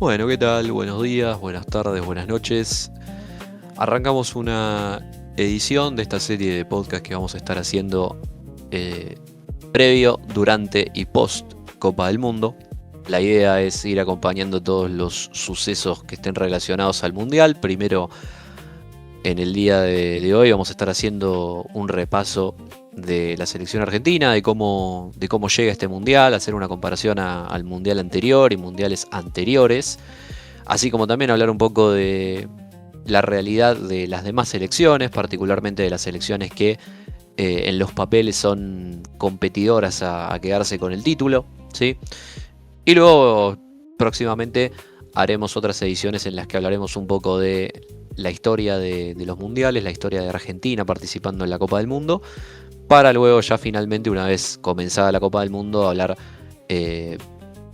Bueno, ¿qué tal? Buenos días, buenas tardes, buenas noches. Arrancamos una edición de esta serie de podcast que vamos a estar haciendo previo, durante y post Copa del Mundo. La idea es ir acompañando todos los sucesos que estén relacionados al Mundial. Primero, en el día de hoy vamos a estar haciendo un repaso de la selección argentina, de cómo llega este mundial, hacer una comparación al mundial anterior y mundiales anteriores, así como también hablar un poco de la realidad de las demás selecciones, particularmente de las selecciones que en los papeles son competidoras a quedarse con el título, ¿sí? Y luego próximamente haremos otras ediciones en las que hablaremos un poco de la historia de los mundiales, la historia de Argentina participando en la Copa del Mundo, para luego ya finalmente, una vez comenzada la Copa del Mundo, hablar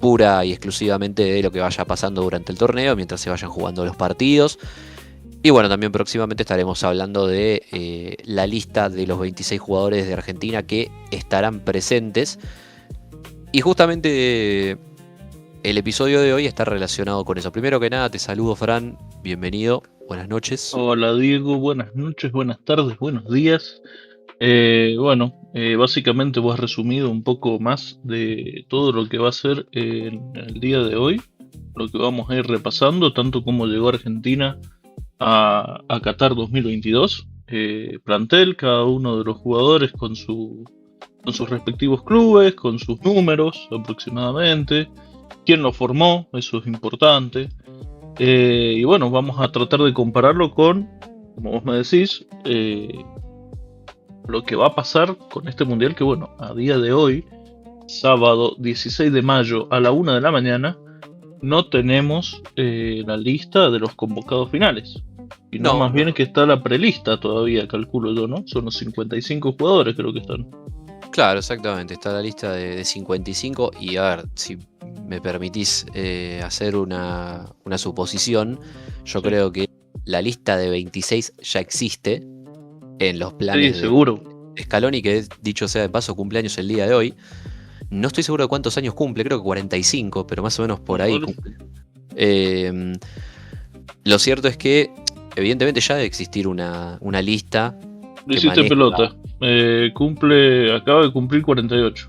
pura y exclusivamente de lo que vaya pasando durante el torneo, mientras se vayan jugando los partidos. Y bueno, también próximamente estaremos hablando de la lista de los 26 jugadores de Argentina que estarán presentes. Y justamente el episodio de hoy está relacionado con eso. Primero que nada, te saludo, Fran, bienvenido, buenas noches. Hola Diego, buenas noches, buenas tardes, buenos días. Básicamente vos has resumido un poco más de todo lo que va a ser en el día de hoy, lo que vamos a ir repasando, tanto como llegó Argentina a Qatar 2022, plantel, cada uno de los jugadores con sus respectivos clubes, con sus números aproximadamente, quién lo formó, eso es importante. Y bueno, vamos a tratar de compararlo con, como vos me decís, lo que va a pasar con este mundial que, bueno, a día de hoy, sábado 16 de mayo a la 1 de la mañana, no tenemos la lista de los convocados finales. Y no, más bien que está la prelista todavía, calculo yo, ¿no? Son los 55 jugadores, creo que están. Claro, exactamente, está la lista de 55 y a ver, si me permitís hacer una suposición, yo creo que la lista de 26 ya existe en los planes seguro. de Scaloni, que dicho sea de paso, cumpleaños el día de hoy. No estoy seguro de cuántos años cumple, creo que 45, pero más o menos por ahí cumple. Lo cierto es que evidentemente ya debe existir una lista. Lo hiciste pelota. Acaba de cumplir 48.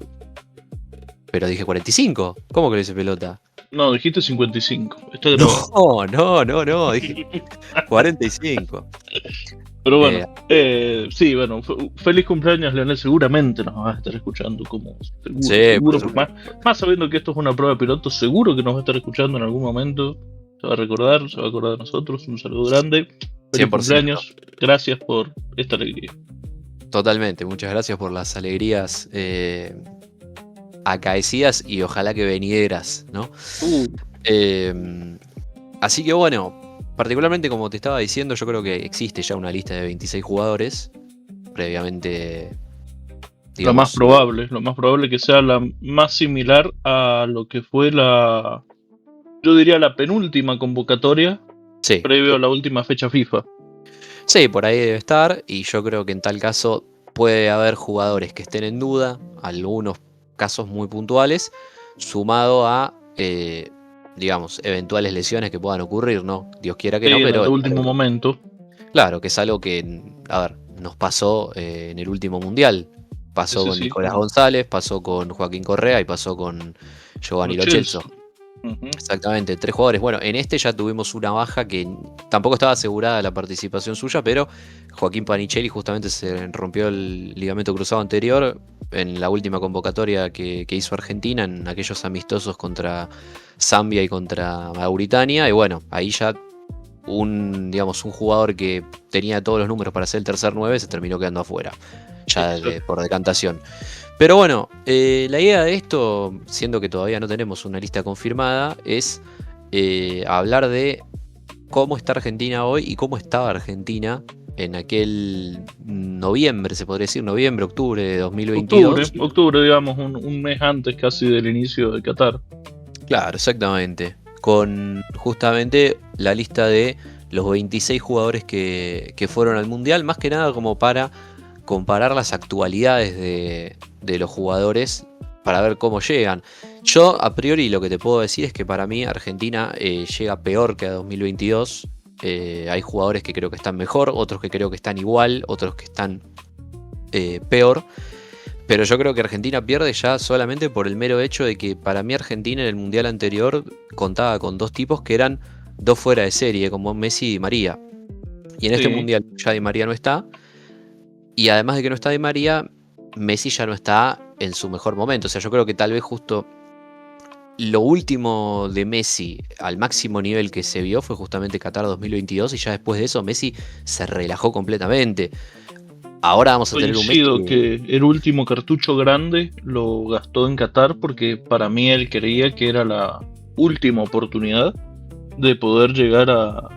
Pero dije 45. ¿Cómo que lo hice pelota? No, dijiste 55. No, dije 45. Pero bueno, sí, bueno, feliz cumpleaños, Leonel. Seguramente nos vas a estar escuchando, como seguro, más sabiendo que esto es una prueba piloto, seguro que nos va a estar escuchando en algún momento. Se va a acordar de nosotros. Un saludo grande. Feliz 100%. Cumpleaños. Gracias por esta alegría. Totalmente, muchas gracias por las alegrías acaecidas y ojalá que vinieras, ¿no? Así que bueno, particularmente como te estaba diciendo, yo creo que existe ya una lista de 26 jugadores, previamente, digamos, lo más probable que sea la más similar a lo que fue yo diría la penúltima convocatoria, sí, previo a la última fecha FIFA. Sí, por ahí debe estar, y yo creo que en tal caso puede haber jugadores que estén en duda, algunos casos muy puntuales, sumado a, digamos, eventuales lesiones que puedan ocurrir, ¿no? Dios quiera que no, pero en el último momento. Claro, que es algo que, a ver, nos pasó en el último mundial. Pasó con Nicolás González, pasó con Joaquín Correa y pasó con Giovanni Lo Celso. Exactamente, 3 jugadores. Bueno, en este ya tuvimos una baja que tampoco estaba asegurada la participación suya, pero Joaquín Panichelli justamente se rompió el ligamento cruzado anterior en la última convocatoria que hizo Argentina, en aquellos amistosos contra Zambia y contra Mauritania. Y bueno, ahí ya un jugador que tenía todos los números para ser el tercer 9 se terminó quedando afuera, ya por decantación. Pero bueno, la idea de esto, siendo que todavía no tenemos una lista confirmada, es hablar de cómo está Argentina hoy y cómo estaba Argentina en aquel noviembre, se podría decir, octubre de 2022. Octubre, digamos, un mes antes casi del inicio de Qatar. Claro, exactamente. Con justamente la lista de los 26 jugadores que fueron al Mundial, más que nada como para comparar las actualidades de los jugadores para ver cómo llegan. Yo a priori lo que te puedo decir es que para mí Argentina llega peor que a 2022. Hay jugadores que creo que están mejor, otros que creo que están igual, otros que están peor. Pero yo creo que Argentina pierde ya solamente por el mero hecho de que para mí Argentina en el Mundial anterior contaba con dos tipos que eran dos fuera de serie, como Messi y Di María. Y en este Sí. Mundial ya Di María no está. Y además de que no está Di María, Messi ya no está en su mejor momento. O sea, yo creo que tal vez justo lo último de Messi al máximo nivel que se vio fue justamente Qatar 2022 y ya después de eso Messi se relajó completamente. Ahora vamos a tener un Messi Coincido que el último cartucho grande lo gastó en Qatar porque para mí él creía que era la última oportunidad de poder llegar a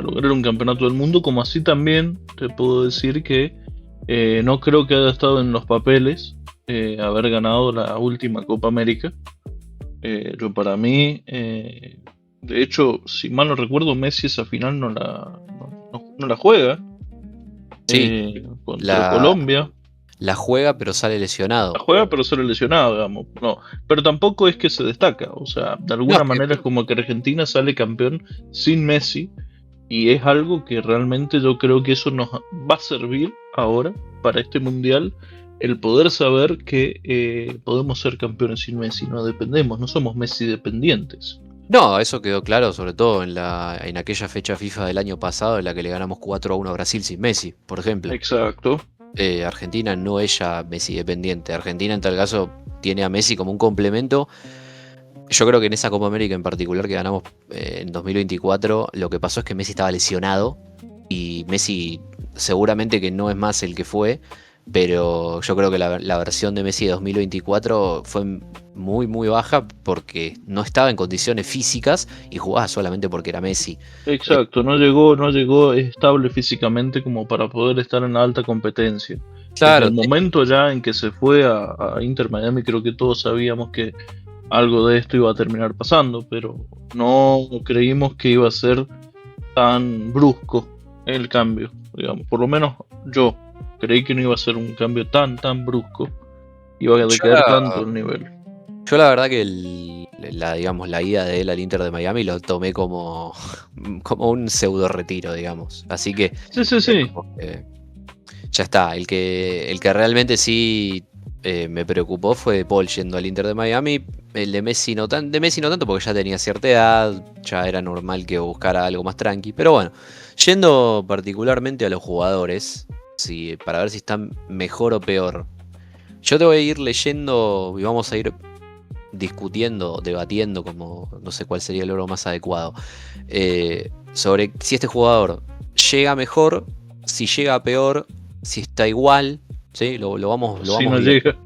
lograr un campeonato del mundo, como así también te puedo decir que no creo que haya estado en los papeles haber ganado la última Copa América. Yo para mí, de hecho, si mal no recuerdo, Messi esa final no la juega sí, contra la, Colombia. la juega pero sale lesionado. La juega pero sale lesionado, digamos. No, pero tampoco es que se destaca. O sea, de No, alguna manera es como que Argentina sale campeón sin Messi. Y es algo que realmente yo creo que eso nos va a servir ahora para este mundial. El poder saber que podemos ser campeones sin Messi. No dependemos, no somos Messi dependientes. no, eso quedó claro sobre todo en aquella fecha FIFA del año pasado en la que le ganamos 4-1 a Brasil sin Messi, por ejemplo. Exacto. Argentina no es ya Messi dependiente. Argentina en tal caso tiene a Messi como un complemento. Yo creo que en esa Copa América en particular que ganamos en 2024, lo que pasó es que Messi estaba lesionado y Messi seguramente que no es más el que fue, pero yo creo que la versión de Messi de 2024 fue muy muy baja porque no estaba en condiciones físicas y jugaba solamente porque era Messi. Eh, Exacto, no llegó estable físicamente como para poder estar en la alta competencia. Desde claro, el momento ya en que se fue a Inter Miami, creo que todos sabíamos que algo de esto iba a terminar pasando, pero no creímos que iba a ser tan brusco el cambio, digamos. Por lo menos yo creí que no iba a ser un cambio tan brusco, iba a yo decaer tanto la, el nivel. yo la verdad que digamos, la ida de él al Inter de Miami lo tomé como, como un pseudo retiro, digamos. Así que Sí. como que ya está. El que realmente sí me preocupó fue De Paul yendo al Inter de Miami. El de Messi de Messi no tanto porque ya tenía cierta edad, ya era normal que buscara algo más tranqui. Pero bueno, yendo particularmente a los jugadores, para ver si están mejor o peor. Yo te voy a ir leyendo y vamos a ir discutiendo, debatiendo, como no sé cuál sería el oro más adecuado, sobre si este jugador llega mejor, si llega peor, si está igual, ¿sí? Lo Si vamos no viendo. llega,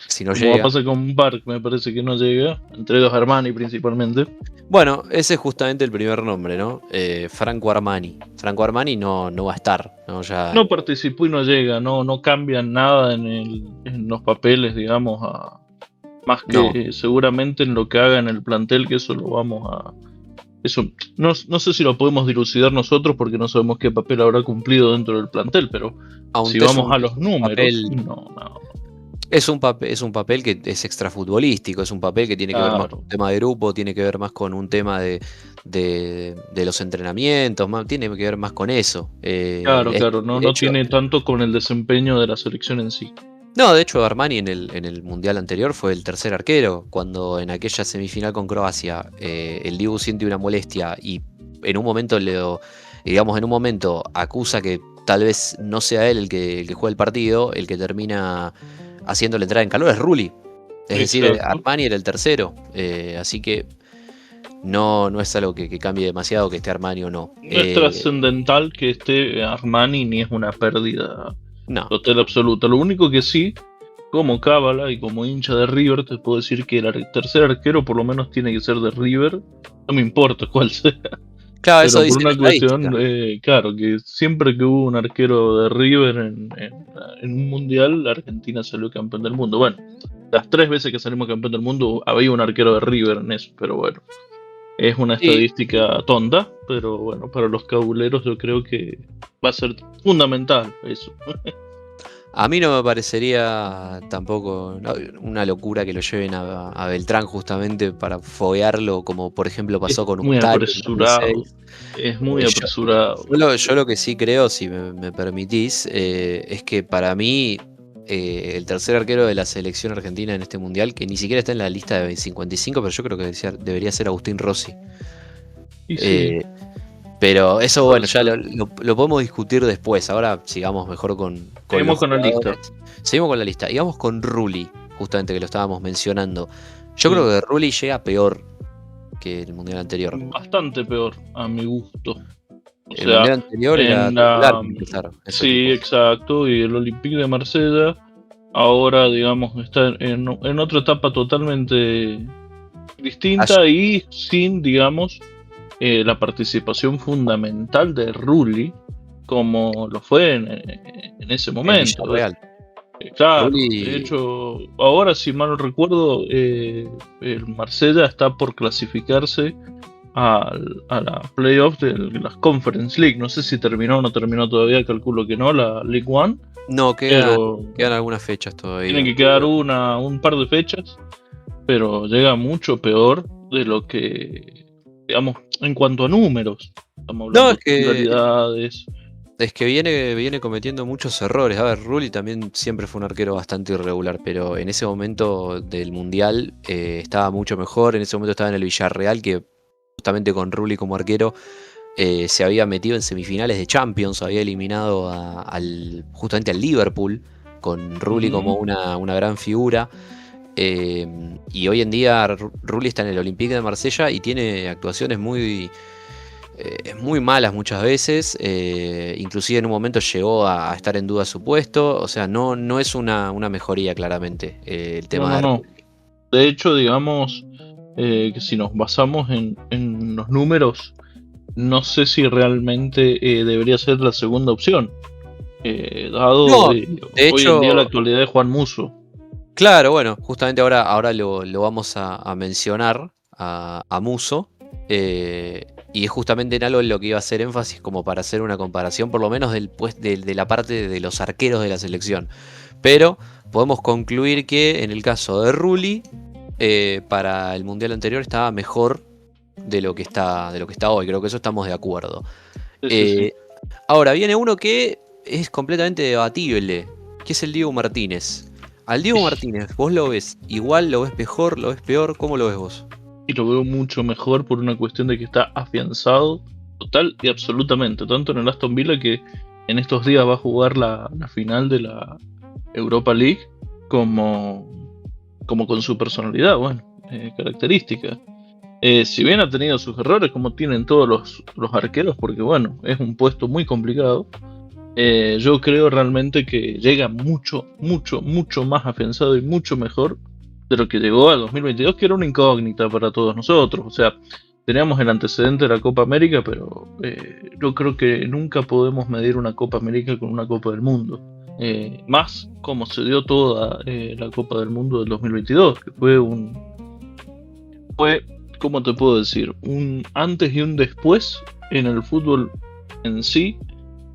Si no como va a llega. pasar con Park, me parece que no llega, entre los Armani principalmente. Bueno, ese es justamente el primer nombre, ¿no? Franco Armani. Franco Armani no va a estar, ¿no? Ya, No participó y no llega, no cambian nada en los papeles, digamos, más no. que seguramente en lo que haga en el plantel, que eso lo vamos a... Eso, no sé si lo podemos dilucidar nosotros porque no sabemos qué papel habrá cumplido dentro del plantel, pero si vamos a los números, papel. no, Es un papel que es extrafutbolístico, es un papel que tiene que ver más con claro, un tema de grupo, tiene que ver más con un tema de los entrenamientos, tiene que ver más con eso. claro, De no hecho, tiene tanto con el desempeño de la selección en sí. no, de hecho Armani en el Mundial anterior fue el tercer arquero, cuando en aquella semifinal con Croacia el Dibu siente una molestia y en un momento acusa que tal vez no sea él el que juega el partido, el que termina haciéndole entrar en calor es Rulli. Es decir, Exacto. Armani era el tercero. Así que no es algo que cambie demasiado que esté Armani o no. No es trascendental que esté Armani ni es una pérdida No. total absoluta. Lo único que sí, como cábala y como hincha de River, te puedo decir que el tercer arquero por lo menos tiene que ser de River. No me importa cuál sea. Claro, eso Pero por dice la una cuestión, estadística. claro, que siempre que hubo un arquero de River en un mundial, la Argentina salió campeón del mundo. Bueno, las 3 veces que salimos campeón del mundo había un arquero de River en eso, pero bueno, es una Sí, estadística tonta, pero bueno, para los cabuleros yo creo que va a ser fundamental eso. A mí no me parecería tampoco una locura que lo lleven a Beltrán justamente para foguearlo, como por ejemplo Es pasó con muy Ustari en apresurado. 2006. Es muy Yo, apresurado. yo lo que sí creo, si me permitís, es que para mí el tercer arquero de la selección argentina en este mundial, que ni siquiera está en la lista de 55, pero yo creo que debería ser Agustín Rossi. Y sí, Eh, pero eso, puede bueno, ya ser. lo podemos discutir después. Ahora sigamos mejor con los Seguimos con la lista. jugadores. Seguimos con la lista. Y vamos con Rulli, justamente que lo estábamos mencionando. Yo creo Sí, que Rulli llega peor que el mundial anterior. bastante peor a mi gusto. O El sea, mundial anterior era en titular la... para empezar, ese Sí, equipo. exacto. Y el Olympique de Marsella ahora, digamos, está en otra etapa totalmente distinta y sin, digamos, la participación fundamental de Rulli como lo fue en ese En momento. Villarreal. Claro, de Rulli, hecho, ahora si mal no recuerdo, el Marsella está por clasificarse a la playoff de las Conference League. No sé si terminó o no terminó todavía, calculo que no, la League One, no, pero quedan algunas fechas tienen todavía. que quedar un par de fechas, pero llega mucho peor de lo que, digamos, en cuanto a números. Estamos No, hablando de titularidades. es que viene cometiendo muchos errores. A ver, Rulli también siempre fue un arquero bastante irregular, pero en ese momento del Mundial estaba mucho mejor. En ese momento estaba en el Villarreal, que justamente con Rulli como arquero se había metido en semifinales de Champions, había eliminado justamente al Liverpool, con Rulli como Ujú. una gran figura. Y hoy en día Rulli está en el Olympique de Marsella y tiene actuaciones muy malas muchas veces, inclusive en un momento llegó a estar en duda su puesto, o sea, no es una mejoría claramente el No, tema no, de no. Rulli. De hecho, digamos que si nos basamos en los números, no sé si realmente debería ser la segunda opción, dado No, de hoy en día la hecho, actualidad de Juan Musso. claro, bueno, justamente ahora lo vamos a mencionar a Muso, y es justamente en algo en lo que iba a hacer énfasis como para hacer una comparación, por lo menos de la parte de los arqueros de la selección. Pero podemos concluir que en el caso de Rulli, para el mundial anterior estaba mejor de lo que está hoy. Creo que eso estamos de acuerdo. Sí, sí, sí. Eh, Ahora viene uno que es completamente debatible, que es el Diego Martínez. Al Diego Martínez, ¿vos lo ves igual, lo ves mejor, lo ves peor? ¿Cómo lo ves vos? Y lo veo mucho mejor por una cuestión de que está afianzado total y absolutamente, tanto en el Aston Villa que en estos días va a jugar la final de la Europa League, como, como con su personalidad, bueno, característica. Si bien ha tenido sus errores, como tienen todos los arqueros, porque bueno, es un puesto muy complicado, yo creo realmente que llega mucho, mucho, mucho más afianzado y mucho mejor de lo que llegó al 2022, que era una incógnita para todos nosotros. O sea, teníamos el antecedente de la Copa América, pero yo creo que nunca podemos medir una Copa América con una Copa del Mundo. Más como se dio toda la Copa del Mundo del 2022, que fue, ¿cómo te puedo decir? Un antes y un después en el fútbol en sí,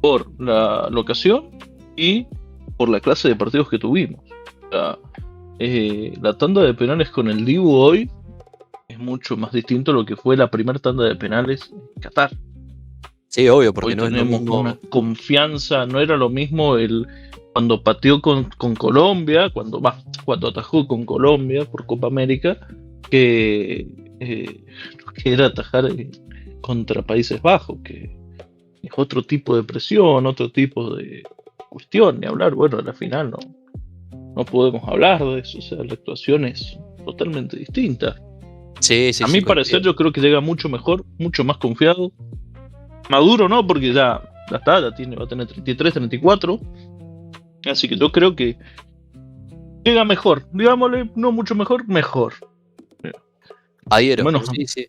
por la locación y por la clase de partidos que tuvimos. O sea, la tanda de penales con el Dibu hoy es mucho más distinto a lo que fue la primera tanda de penales en Qatar. Sí, obvio, porque Hoy no es lo tenemos una mismo. confianza, no era lo mismo el cuando pateó con Colombia, cuando atajó con Colombia por Copa América, que, que era atajar contra Países Bajos, que es otro tipo de presión, otro tipo de cuestión, ni hablar, bueno, a la final no podemos hablar de eso, o sea, la actuación es totalmente distinta. Sí, sí, A sí, mi parecer coincido. yo creo que llega mucho mejor, mucho más confiado. Maduro no, porque ya está, va a tener 33, 34, así que yo creo que llega mejor, digámosle, no mucho mejor, mejor. Adhiero, Menos sí, sí.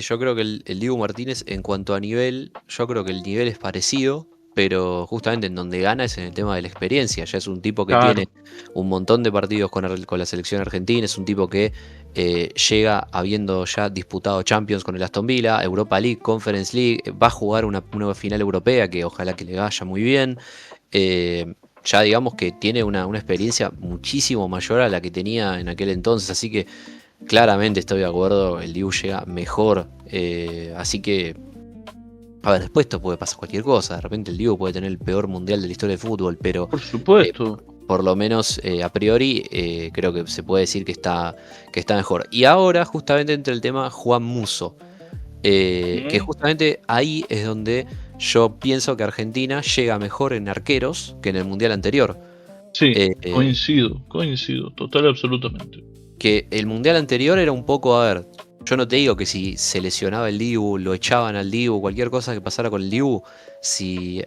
Yo creo que el Dibu Martínez, en cuanto a nivel, yo creo que el nivel es parecido, pero justamente en donde gana es en el tema de la experiencia. Ya es un tipo que tiene claro. un montón de partidos con la selección argentina, es un tipo que llega habiendo ya disputado Champions con el Aston Villa, Europa League, Conference League, va a jugar una nueva final europea que ojalá que le vaya muy bien. ya digamos que tiene una experiencia muchísimo mayor a la que tenía en aquel entonces, así que claramente estoy de acuerdo, el Dibu llega mejor, así que, a ver, después esto puede pasar cualquier cosa, de repente el Dibu puede tener el peor mundial de la historia del fútbol, pero Por supuesto. por lo menos a priori creo que se puede decir que está mejor. Y ahora justamente entra el tema Juan Musso, que justamente ahí es donde yo pienso que Argentina llega mejor en arqueros que en el mundial anterior. Sí, coincido, total y absolutamente. Que el mundial anterior era un poco, a ver, yo no te digo que si se lesionaba el Dibu, lo echaban al Dibu, cualquier cosa que pasara con el Dibu, si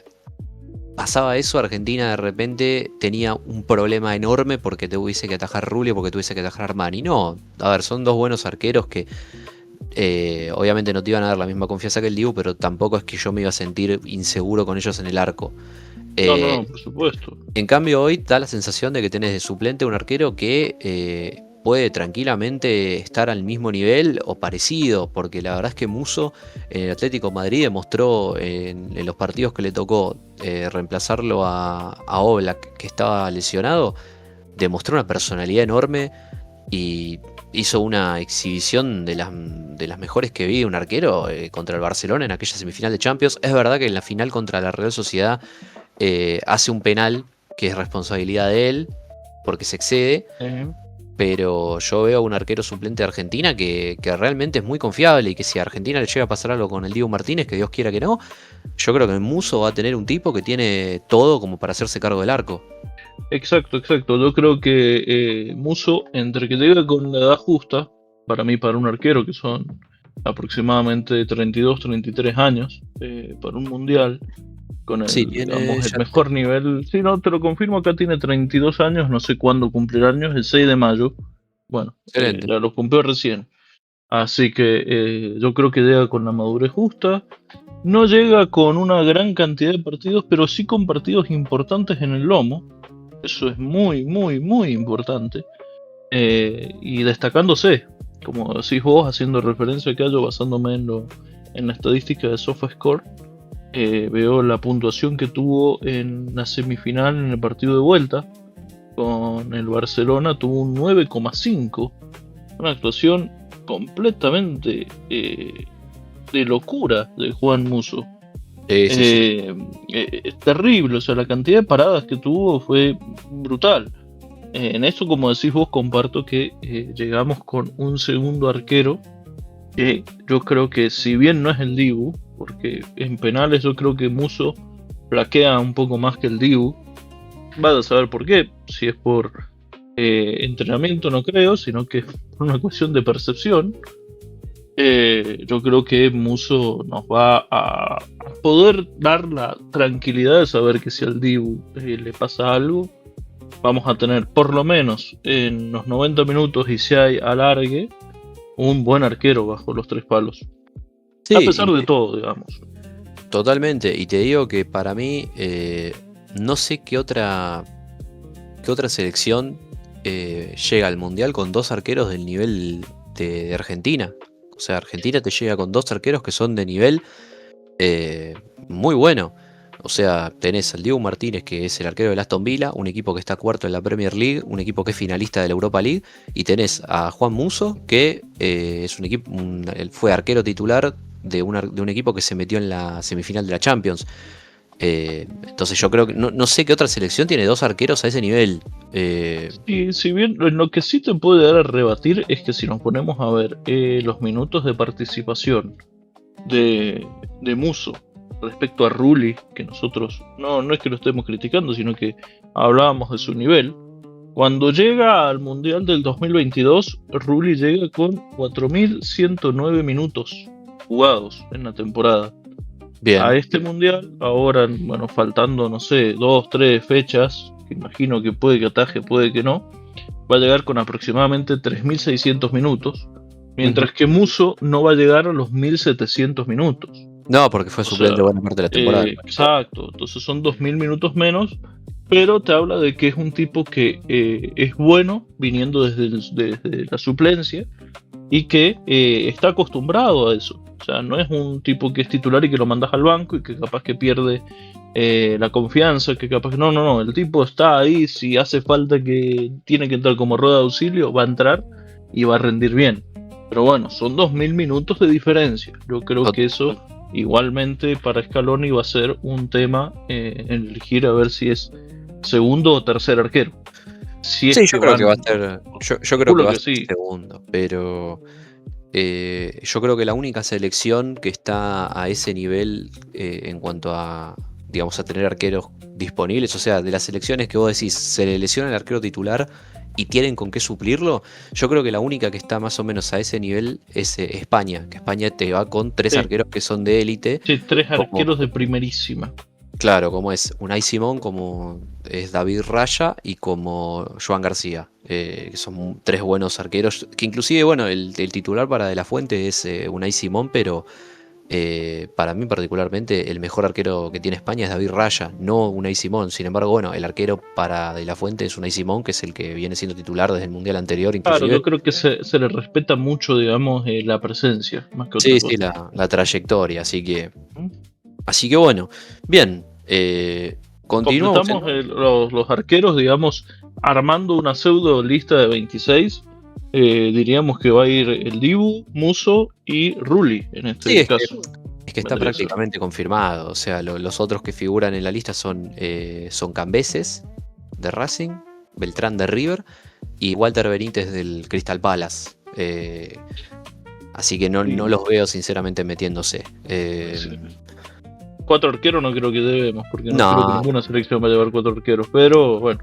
pasaba eso, Argentina de repente tenía un problema enorme porque tuviese que atajar Rulli, porque tuviese que atajar Armani. No, a ver, son dos buenos arqueros que obviamente no te iban a dar la misma confianza que el Dibu, pero tampoco es que yo me iba a sentir inseguro con ellos en el arco. No, por supuesto. En cambio hoy da la sensación de que tenés de suplente un arquero que puede tranquilamente estar al mismo nivel o parecido, porque la verdad es que Musso en el Atlético de Madrid demostró en los partidos que le tocó reemplazarlo a Oblak, que estaba lesionado, demostró una personalidad enorme y hizo una exhibición de las mejores que vi un arquero contra el Barcelona en aquella semifinal de Champions. Es verdad que en la final contra la Real Sociedad hace un penal que es responsabilidad de él porque se excede, pero yo veo a un arquero suplente de Argentina que realmente es muy confiable y que si a Argentina le llega a pasar algo con el Dibu Martínez, que Dios quiera que no, yo creo que el Musso va a tener un tipo que tiene todo como para hacerse cargo del arco. Exacto. Yo creo que Musso, entre que llega con la edad justa, para mí, para un arquero, que son aproximadamente 32, 33 años, para un mundial, con el, Sí, digamos, el mejor nivel. Sí, no, te lo confirmo, acá tiene 32 años, no sé cuándo cumplir años, el 6 de mayo. Bueno, ya lo cumplió recién. Así que yo creo que llega con la madurez justa. No llega con una gran cantidad de partidos, pero sí con partidos importantes en el lomo. Eso es muy, muy, muy importante. Y destacándose, como decís vos, haciendo referencia a yo basándome en la estadística de SofaScore. Veo la puntuación que tuvo en la semifinal en el partido de vuelta con el Barcelona, tuvo un 9,5, una actuación completamente de locura de Juan Musso. sí. Es terrible, o sea, la cantidad de paradas que tuvo fue brutal. En esto, como decís vos, comparto que llegamos con un segundo arquero que yo creo que, si bien no es el Dibu, porque en penales yo creo que Musso flaquea un poco más que el Dibu. Vas a saber por qué, si es por entrenamiento no creo, sino que es por una cuestión de percepción. Yo creo que Musso nos va a poder dar la tranquilidad de saber que si al Dibu le pasa algo, vamos a tener por lo menos en los 90 minutos, y si hay alargue, un buen arquero bajo los tres palos. Sí, a pesar de todo, digamos. Totalmente, y te digo que para mí no sé qué otra selección llega al Mundial con dos arqueros del nivel de Argentina. O sea, Argentina te llega con dos arqueros que son de nivel muy bueno. O sea, tenés al Dibu Martínez, que es el arquero del Aston Villa, un equipo que está cuarto en la Premier League, un equipo que es finalista de la Europa League, y tenés a Juan Musso, que es un equipo, fue arquero titular de un equipo que se metió en la semifinal de la Champions. Entonces yo creo que no sé qué otra selección tiene dos arqueros a ese nivel. Y si bien lo que sí te puede dar a rebatir es que si nos ponemos a ver los minutos de participación de Musso respecto a Rulli, que nosotros no es que lo estemos criticando, sino que hablábamos de su nivel. Cuando llega al Mundial del 2022, Rulli llega con 4.109 minutos jugados en la temporada. Bien. A este Mundial, ahora, bueno, faltando, no sé, 2, 3 fechas, que imagino que puede que ataje, puede que no, va a llegar con aproximadamente 3.600 minutos, mientras que Musso no va a llegar a los 1.700 minutos. No, porque fue suplente buena parte de la temporada. Exacto, entonces son 2.000 minutos menos, pero te habla de que es un tipo que es bueno viniendo desde la suplencia y que está acostumbrado a eso. O sea, no es un tipo que es titular y que lo mandas al banco y que capaz que pierde la confianza, que capaz que no, el tipo está ahí, si hace falta que tiene que entrar como rueda de auxilio, va a entrar y va a rendir bien. Pero bueno, son 2000 minutos de diferencia. Yo creo que eso igualmente para Scaloni va a ser un tema en elegir a ver si es segundo o tercer arquero. Si es Sí, yo creo que va a ser. Yo creo que va a que ser sí. segundo, pero yo creo que la única selección que está a ese nivel en cuanto a, digamos, a tener arqueros disponibles, o sea, de las selecciones que vos decís, se le lesiona el arquero titular y tienen con qué suplirlo, yo creo que la única que está más o menos a ese nivel es España, que España te va con tres Sí. arqueros que son de élite. Sí, tres como- arqueros de primerísima. Claro, como es Unai Simón, como es David Raya y como Joan García, que son tres buenos arqueros, que inclusive, bueno, el titular para De La Fuente es Unai Simón, pero para mí particularmente el mejor arquero que tiene España es David Raya, no Unai Simón. Sin embargo, bueno, el arquero para De La Fuente es Unai Simón, que es el que viene siendo titular desde el Mundial anterior, Claro, inclusive. yo creo que se le respeta mucho, digamos, la presencia, más que otra Sí, cosa. sí, la trayectoria, así que bueno, bien, continuamos. Completamos los arqueros, digamos, armando una pseudo lista de 26. Diríamos que va a ir el Dibu, Muso y Rulli en este Sí, caso. es que está Vendría a ser. prácticamente confirmado. O sea, los otros que figuran en la lista son Cambeses de Racing, Beltrán de River y Walter Benítez del Crystal Palace. Así que no los veo sinceramente metiéndose. Sí. 4 arqueros no creo que debemos, porque no No. creo que ninguna selección va a llevar 4 arqueros. Pero bueno,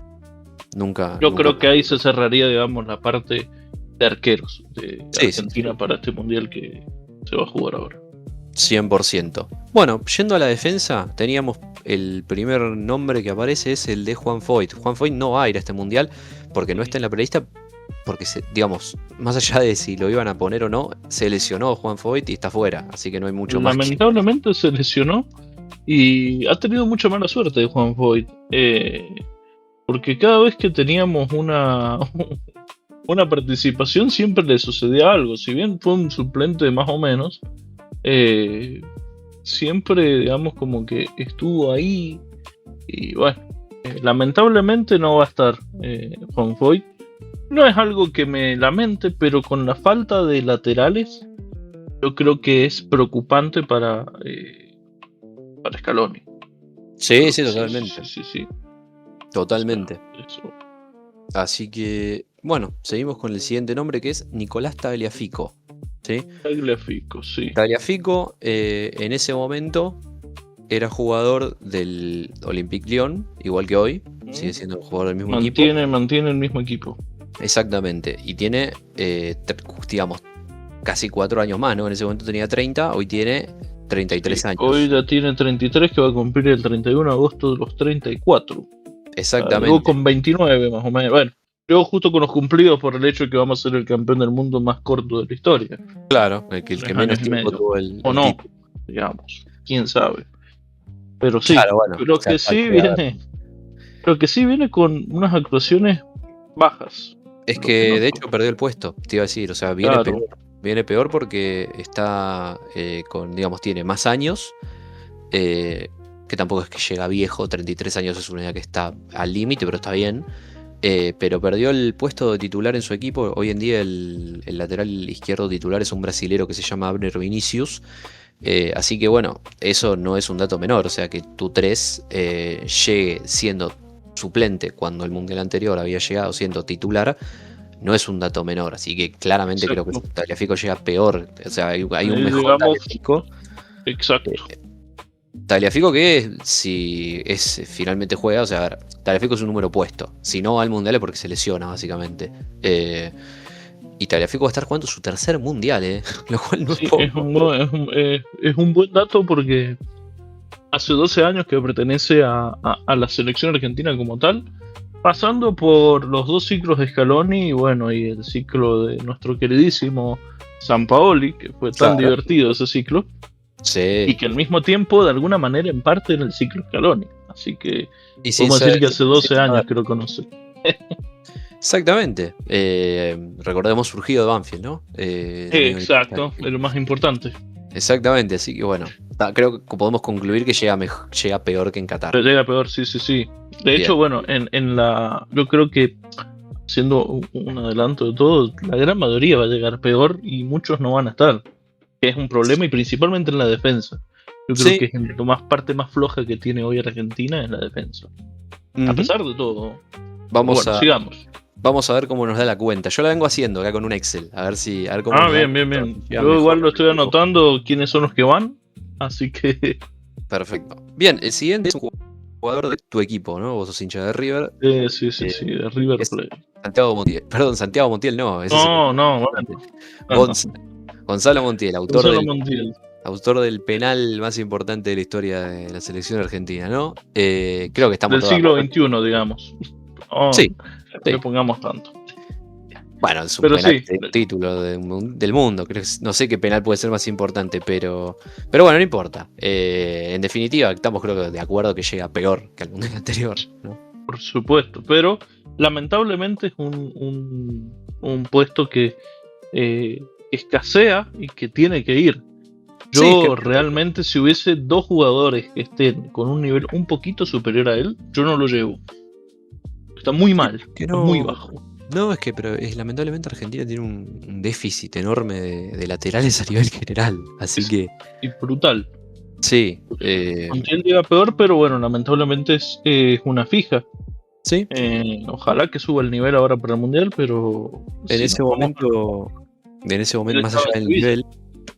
Nunca. creo que ahí se cerraría, digamos, la parte de arqueros de Sí, Argentina sí. para este mundial que se va a jugar ahora. 100%. Bueno, yendo a la defensa, teníamos el primer nombre que aparece es el de Juan Foyt. Juan Foyt no va a ir a este mundial porque no está en la prelista, porque digamos, más allá de si lo iban a poner o no, se lesionó Juan Foyt y está fuera, así que no hay mucho más. Lamentablemente se lesionó y ha tenido mucha mala suerte Juan Foyt, porque cada vez que teníamos una participación siempre le sucedía algo. Si bien fue un suplente más o menos, siempre, digamos, como que estuvo ahí. Y bueno, lamentablemente no va a estar Juan Foyt. No es algo que me lamente, pero con la falta de laterales, yo creo que es preocupante para Scaloni. Sí, totalmente. Sí. Totalmente. Eso. Así que, bueno, seguimos con el siguiente nombre que es Nicolás Tagliafico. ¿Sí? Tagliafico, sí. Tagliafico en ese momento era jugador del Olympique Lyon, igual que hoy, sigue siendo un jugador del mismo equipo. Mantiene el mismo equipo. Exactamente, y tiene, digamos, casi 4 años más, ¿no? En ese momento tenía 30, hoy tiene 33 años. Hoy ya tiene 33, que va a cumplir el 31 de agosto de los 34. Exactamente. Luego con 29 más o menos. Bueno, luego justo con los cumplidos por el hecho de que vamos a ser el campeón del mundo más corto de la historia. Claro, el que menos tiempo tuvo el o no, título. digamos, quién sabe. Pero sí, Claro, bueno, creo que sí viene con unas actuaciones bajas. Es que de hecho perdió el puesto, te iba a decir, o sea, viene peor porque está con, digamos, tiene más años, que tampoco es que llega viejo, 33 años es una edad que está al límite, pero está bien, pero perdió el puesto de titular en su equipo. Hoy en día el lateral izquierdo titular es un brasilero que se llama Abner Vinicius, así que bueno, eso no es un dato menor, o sea que tu 3 llegue siendo suplente cuando el mundial anterior había llegado siendo titular, no es un dato menor, así que claramente creo que Tagliafico llega peor, o sea, hay un mejor Tagliafico. Exacto. Tagliafico que si finalmente juega, o sea, a ver, Tagliafico es un número puesto, si no va al mundial es porque se lesiona básicamente. Y Tagliafico va a estar jugando su tercer mundial, lo cual no es poco. Es un buen dato porque hace 12 años que pertenece a la selección argentina como tal, pasando por los 2 ciclos de Scaloni y bueno, y el ciclo de nuestro queridísimo Sampaoli, que fue tan divertido ese ciclo, y que al mismo tiempo de alguna manera en parte en el ciclo Scaloni, así que podemos decir que hace 12 años que lo conoce. Exactamente, recordemos surgido de Banfield, ¿no? Exacto, es lo más importante. exactamente, así que bueno, creo que podemos concluir que llega peor que en Qatar. Pero llega peor, sí, sí, sí. De hecho, bueno, yo creo que siendo un adelanto de todo, la gran mayoría va a llegar peor y muchos no van a estar, que es un problema y principalmente en la defensa. Yo creo Sí. que es parte más floja que tiene hoy Argentina es la defensa. A pesar de todo. Sigamos. Vamos a ver cómo nos da la cuenta. Yo la vengo haciendo acá con un Excel. A ver cómo nos da. Bien. Yo igual lo estoy anotando quiénes son los que van. Así que. Perfecto. Bien, el siguiente es un jugador de tu equipo, ¿no? Vos sos hincha de River. Sí, de River Plate. Santiago Montiel. Perdón, Santiago Montiel no. Gonzalo Montiel, autor del penal más importante de la historia de la selección argentina, ¿no? Creo que estamos del siglo XXI, digamos. Sí. No le pongamos tanto. Bueno, es un penal de título del mundo. No sé qué penal puede ser más importante, pero bueno, no importa. En definitiva, estamos creo que de acuerdo que llega peor que el mundial anterior, ¿no? Por supuesto, pero lamentablemente es un puesto que escasea y que tiene que ir. Realmente, si hubiese dos jugadores que estén con un nivel un poquito superior a él, yo no lo llevo. Está muy mal, está muy bajo. No, pero lamentablemente Argentina tiene un déficit enorme de laterales a nivel general, así que... Y brutal. Sí. Montiel llega peor, pero bueno, lamentablemente es una fija. Sí. Ojalá que suba el nivel ahora para el Mundial, pero... En ese momento, más allá del nivel...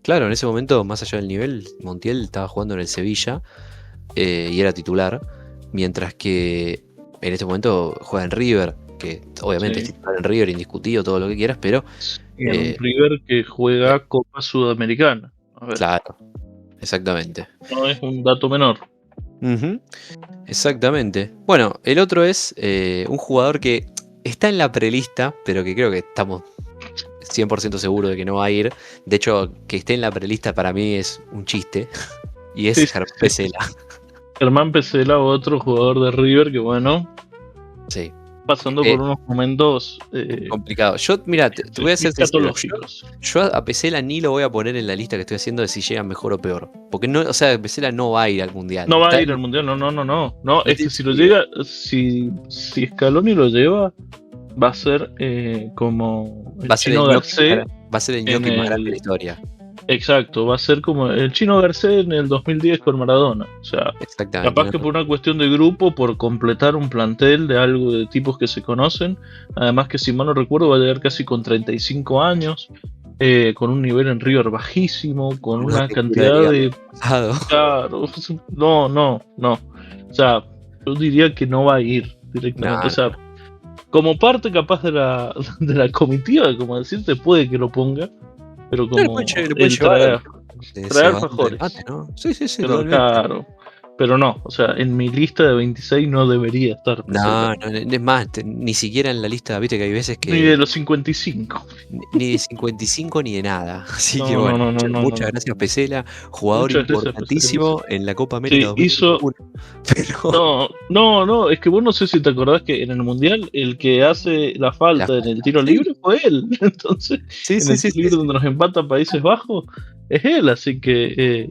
Claro, en ese momento, más allá del nivel, Montiel estaba jugando en el Sevilla y era titular, mientras que en este momento juega en River, que obviamente es titular en River, indiscutido, todo lo que quieras, pero... en River que juega Copa Sudamericana. A ver. Claro, exactamente. No es un dato menor. Exactamente. Bueno, el otro es un jugador que está en la prelista, pero que creo que estamos 100% seguro de que no va a ir. De hecho, que esté en la prelista para mí es un chiste. Y es Germán Pesela. Germán Pesela, otro jugador de River que bueno. Sí. Pasando por unos momentos complicados. Yo, mira, te voy a hacer yo a Pesela ni lo voy a poner en la lista que estoy haciendo de si llega mejor o peor. Porque no, Pesela no va a ir al Mundial. No va a ir al Mundial, no. Es que si lo llega, si Scaloni lo lleva, va a ser como el Chino Garcés. Va a ser el ñoqui más grande de la historia. Exacto, va a ser como el Chino Garcés en el 2010 con Maradona. O sea, capaz que por una cuestión de grupo, por completar un plantel de algo de tipos que se conocen. Además que si mal no recuerdo va a llegar casi con 35 años, con un nivel en River bajísimo, con una cantidad de... Claro, no. O sea, yo diría que no va a ir directamente. O sea, como parte capaz de la comitiva, como decirte, puede que lo ponga. Pero como traer alfajores. ¿No? Sí, pero claro. Pero no, o sea, en mi lista de 26 no debería estar. No, es más, ni siquiera en la lista, viste que hay veces que... Ni de los 55. Ni de 55 ni de nada. Así que bueno, muchas gracias Pesela, jugador importantísimo en la Copa América 2021. No, es que vos no sé si te acordás que en el Mundial el que hace la falta en el tiro libre fue él. Entonces, en el tiro libre donde nos empata Países Bajos, es él, así que...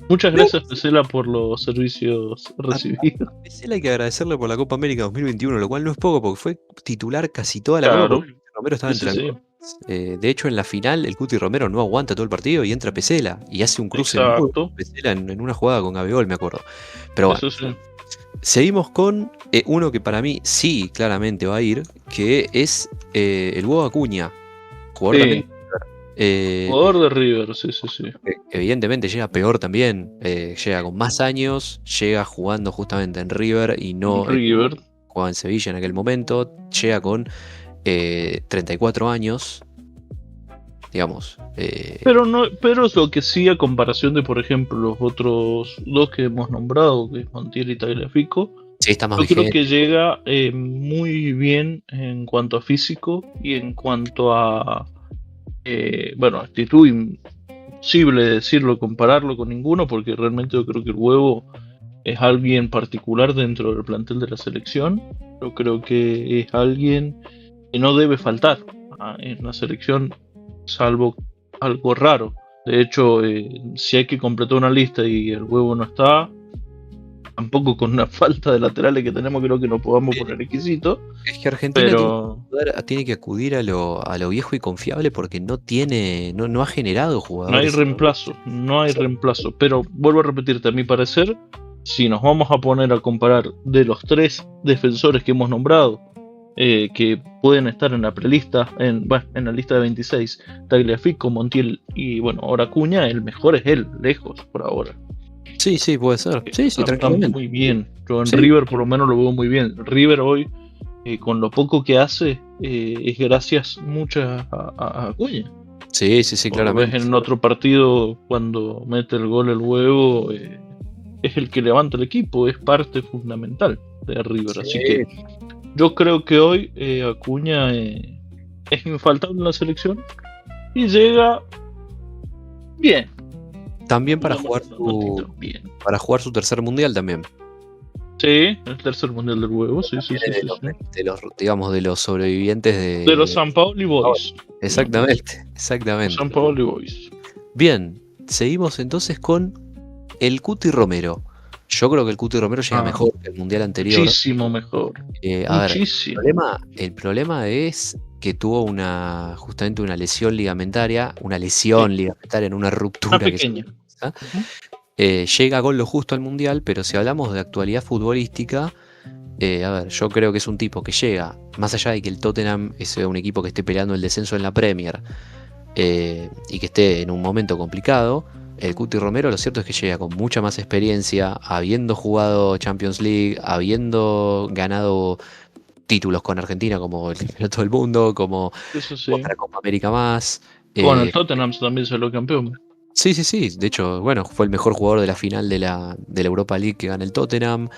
muchas gracias, Pesela, por los servicios recibidos. A Pesela hay que agradecerle por la Copa América 2021, lo cual no es poco, porque fue titular casi toda la Copa. Romero estaba de hecho, en la final, el Cuti Romero no aguanta todo el partido y entra Pesela y hace un cruce Pesela en una jugada con Gabigol, me acuerdo. Pero bueno, seguimos con uno que para mí sí, claramente va a ir, que es el Hugo Acuña, jugador también. Jugador de River, sí. Evidentemente llega peor también, llega con más años, llega jugando justamente en River y no jugaba en Sevilla en aquel momento, llega con 34 años, digamos. Pero es lo que sí, a comparación de, por ejemplo, los otros dos que hemos nombrado, que es Montiel y Tagliafico, está más creo que llega muy bien en cuanto a físico y en cuanto a actitud. Imposible decirlo, compararlo con ninguno, porque realmente yo creo que el Huevo es alguien particular dentro del plantel de la selección. Yo creo que es alguien que no debe faltar en la selección, salvo algo raro. De hecho, si hay que completar una lista y el huevo no está, tampoco con una falta de laterales que tenemos, creo que no podamos poner exquisito. Es que Argentina Pero tiene que acudir a lo viejo y confiable porque no ha generado no hay jugadores. reemplazo, no hay reemplazo. Pero vuelvo a repetirte, a mi parecer, si nos vamos a poner a comparar de los 3 defensores que hemos nombrado, que pueden estar en la prelista, en la lista de 26, Tagliafico, Montiel y bueno, ahora Acuña, el mejor es él, lejos por ahora. Sí, puede ser. Sí, Está tranquilamente. muy bien. Yo en Sí. River por lo menos lo veo muy bien. River hoy, con lo poco que hace, es gracias muchas a Acuña. Sí, Lo claramente. ves en otro partido cuando mete el gol el huevo, es el que levanta el equipo, es parte fundamental de River. Sí. Así que yo creo que hoy Acuña es infaltable en la selección y llega bien. También para Digamos, jugar bien. para jugar su tercer mundial también. Sí, el tercer mundial del huevo, sí. De los sobrevivientes De los San Paoli Boys. Exactamente. San Paoli Boys. Bien, seguimos entonces con el Cuti Romero. Yo creo que el Cuti Romero llega mejor que el mundial anterior. Muchísimo mejor. Muchísimo. El problema es que tuvo justamente una lesión ligamentaria, en una ruptura. Una pequeña. Llega con lo justo al mundial, pero si hablamos de actualidad futbolística, yo creo que es un tipo que llega, más allá de que el Tottenham es un equipo que esté peleando el descenso en la Premier y que esté en un momento complicado. El Cuti Romero, lo cierto es que llega con mucha más experiencia, habiendo jugado Champions League, habiendo ganado títulos con Argentina como el Campeonato del Mundo, como otra Copa América más. Bueno, el Tottenham también salió campeón. Sí. De hecho, bueno, fue el mejor jugador de la final de la Europa League que gana el Tottenham.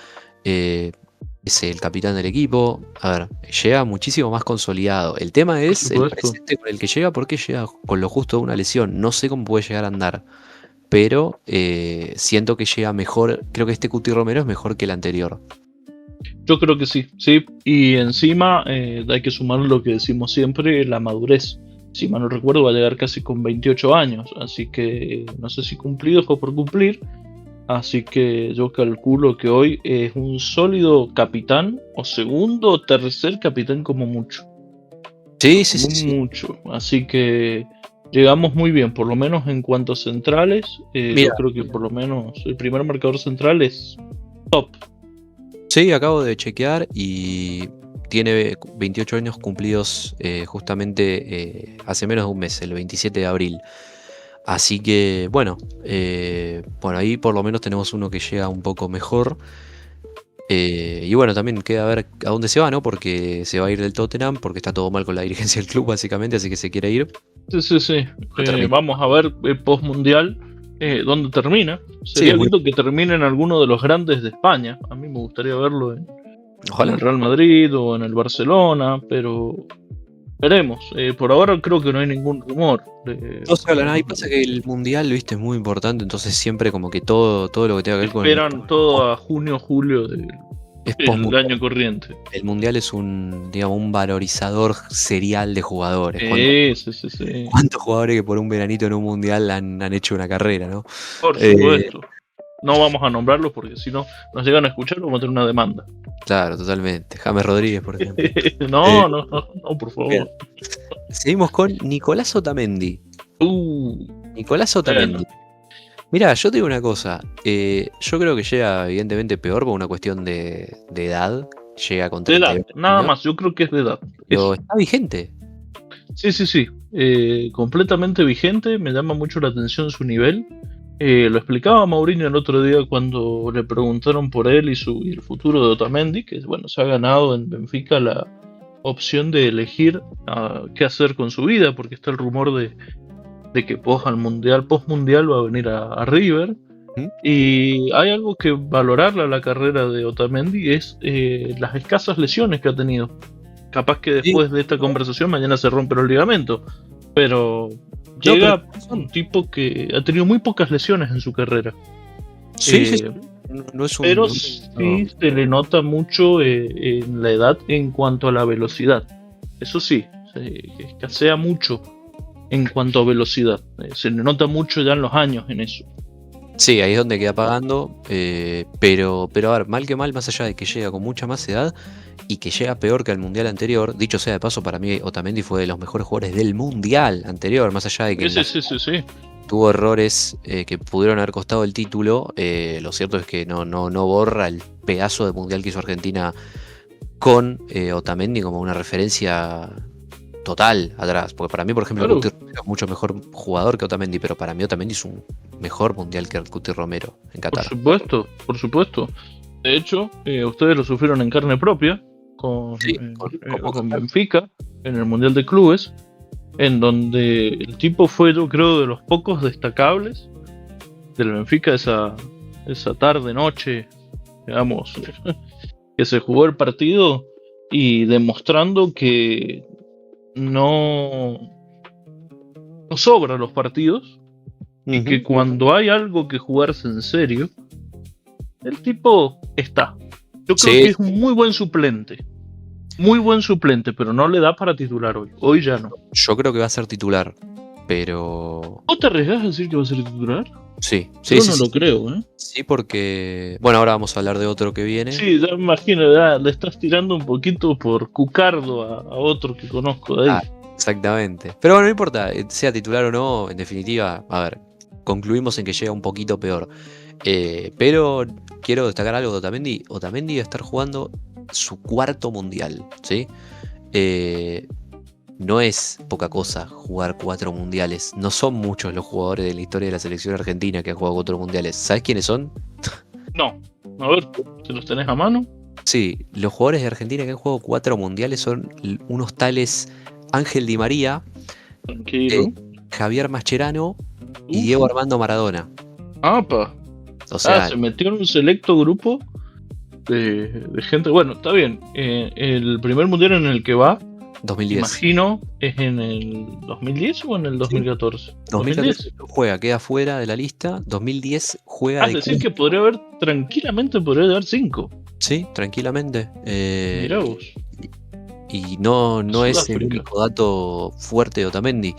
Es el capitán del equipo. A ver, llega muchísimo más consolidado. El tema es el presente con el que llega, porque llega con lo justo de una lesión. No sé cómo puede llegar a andar, pero siento que llega mejor. Creo que este Cuti Romero es mejor que el anterior. Yo creo que sí. Y encima hay que sumar lo que decimos siempre, la madurez. Si mal no recuerdo, va a llegar casi con 28 años, así que no sé si cumplido o por cumplir. Así que yo calculo que hoy es un sólido capitán, o segundo o tercer capitán como mucho. Sí. Mucho. Así que llegamos muy bien, por lo menos en cuanto a centrales. Yo creo que por lo menos el primer marcador central es top. Sí, acabo de chequear y tiene 28 años cumplidos justamente hace menos de un mes, el 27 de abril. Así que, bueno, ahí por lo menos tenemos uno que llega un poco mejor. Y bueno, también queda ver a dónde se va, ¿no? Porque se va a ir del Tottenham, porque está todo mal con la dirigencia del club, básicamente, así que se quiere ir. Sí. Vamos a ver post-mundial dónde termina. Sería lindo que termine en alguno de los grandes de España. A mí me gustaría verlo en el Real Madrid o en el Barcelona, pero veremos. Por ahora creo que no hay ningún rumor. No se habla nada, y pasa que el mundial, viste, es muy importante, entonces siempre como que todo lo que tenga que ver con... Esperan todo a junio, julio del año corriente. El mundial es un valorizador serial de jugadores. Sí. ¿Cuántos jugadores que por un veranito en un mundial han hecho una carrera, no? Por supuesto. No vamos a nombrarlos porque si no nos llegan a escuchar vamos a tener una demanda. Claro, totalmente. James Rodríguez, por ejemplo. No, por favor. Bien. Seguimos con Nicolás Otamendi. Nicolás Otamendi. Mirá, yo te digo una cosa. Yo creo que llega evidentemente peor por una cuestión de edad. Llega con 30 edad, nada más. Yo creo que es de edad. Pero está vigente. Sí. Completamente vigente. Me llama mucho la atención su nivel. Lo explicaba Mourinho el otro día cuando le preguntaron por él y el futuro de Otamendi, que bueno, se ha ganado en Benfica la opción de elegir qué hacer con su vida, porque está el rumor de que post-mundial va a venir a River. Y hay algo que valorarle a la carrera de Otamendi, es las escasas lesiones que ha tenido. Capaz que después de esta conversación mañana se rompe el ligamento, pero llega un tipo que ha tenido muy pocas lesiones en su carrera. No es un, pero sí se le nota mucho en la edad en cuanto a la velocidad. Eso sí, escasea mucho. en cuanto a velocidad. Se le nota mucho ya en los años en eso. Sí, ahí es donde queda pagando, pero a ver, mal que mal, más allá de que llega con mucha más edad y que llega peor que el mundial anterior, dicho sea de paso, para mí Otamendi fue de los mejores jugadores del mundial anterior, más allá de que Sí. tuvo errores que pudieron haber costado el título, lo cierto es que no borra el pedazo de mundial que hizo Argentina con Otamendi como una referencia total atrás, porque para mí, por ejemplo, Claro. Cuti Romero es mucho mejor jugador que Otamendi, pero para mí Otamendi es un mejor mundial que el Cuti Romero en Por Qatar. supuesto. De hecho, ustedes lo sufrieron en carne propia con, Sí, con Benfica en el Mundial de Clubes, en donde el tipo fue, yo creo, de los pocos destacables del Benfica esa tarde, noche, digamos, que se jugó el partido y demostrando que no sobra los partidos y que cuando hay algo que jugarse en serio, el tipo está. Yo creo Sí. que es un muy buen suplente. Muy buen suplente, pero no le da para titular hoy. Hoy ya no. Yo creo que va a ser titular, pero... ¿Vos te arriesgás a decir que va a ser titular? Sí, Yo sí, no sí, lo creo, ¿eh? sí, porque... Bueno, ahora vamos a hablar de otro que viene. Sí, ya me imagino, ya le estás tirando un poquito por cucardo a otro que conozco de ahí. Exactamente. Pero bueno, no importa, sea titular o no, en definitiva, a ver, concluimos en que llega un poquito peor. Pero quiero destacar algo de Otamendi. Otamendi va a estar jugando su cuarto mundial, ¿sí? No es poca cosa jugar 4 mundiales. No son muchos los jugadores de la historia de la selección argentina que han jugado 4 mundiales. ¿Sabes quiénes son? No. A ver, ¿te los tenés a mano? Sí, los jugadores de Argentina que han jugado 4 mundiales son unos tales Ángel Di María, Tranquilo. Javier Mascherano y Uf. Diego Armando Maradona. Apa. O sea, Se metió en un selecto grupo de gente. Bueno, está bien. El primer mundial en el que va, 2010. imagino, es en el 2010 o en el 2014. 2014 no juega, queda fuera de la lista. 2010 juega Es decir, que podría haber, tranquilamente podría dar 5. Sí, tranquilamente. Mirá vos. Y no es el Sudáfrica. único dato fuerte de Otamendi.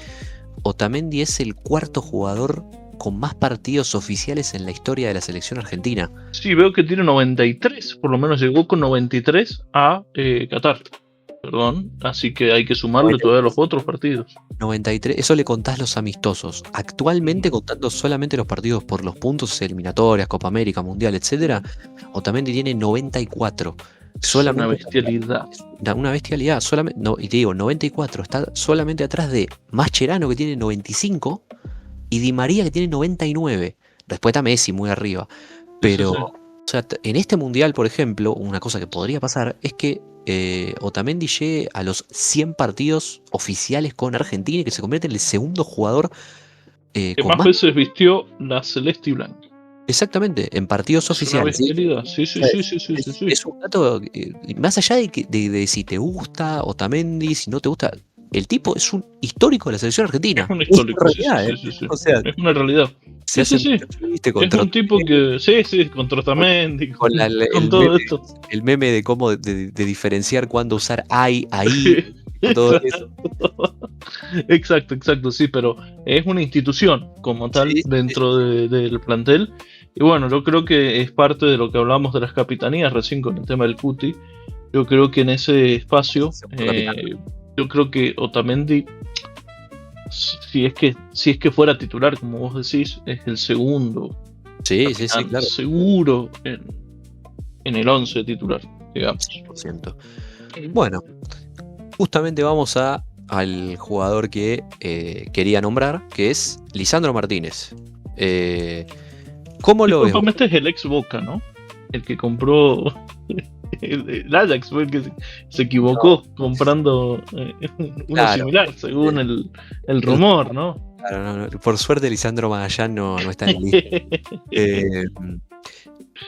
Otamendi es el cuarto jugador con más partidos oficiales en la historia de la selección argentina. Sí, veo que tiene 93, por lo menos llegó con 93 a Qatar. Perdón, así que hay que sumarle todavía los otros partidos. 93, eso le contás los amistosos. Actualmente, contando solamente los partidos por los puntos eliminatorias, Copa América, Mundial, etcétera, Otamendi tiene 94. Solamente Una bestialidad. Una bestialidad. Solamente, no, y te digo, 94. Está solamente atrás de Mascherano, que tiene 95, y Di María, que tiene 99. Después está Messi muy arriba. Pero, Sí. o sea, en este mundial, por ejemplo, una cosa que podría pasar es que Otamendi llegue a los 100 partidos oficiales con Argentina y que se convierte en el segundo jugador Que con más más. veces vistió la celeste y blanca. Exactamente, en partidos Es una oficiales. ¿Sí? bestialidad. Sí. Es un dato, más allá de si te gusta Otamendi, si no te gusta, el tipo es un histórico de la selección argentina. Es un histórico. Es una realidad, Sí. O sea, Es una realidad. se Sí. hace ¿viste? Es un tipo que. Sí, contra Otamendi. con Con todo esto. el meme de cómo de diferenciar cuándo usar ahí, todo eso. Exacto, sí, pero es una institución como tal Sí, dentro del plantel. Y bueno, yo creo que es parte de lo que hablamos de las capitanías recién con el tema del Cuti. Yo creo que en ese espacio, yo creo que Otamendi, si es que fuera titular, como vos decís, es el segundo. Sí, capitán, claro. Seguro en el 11 titular, digamos. 100%. Bueno, justamente vamos al jugador que quería nombrar, que es Lisandro Martínez. ¿Cómo lo ves? Disculpame, este es el ex Boca, ¿no? El que compró el Ajax, fue el que se equivocó comprando uno similar, según el rumor, ¿no? Claro, no. Por suerte Lisandro Magallán no está en la lista.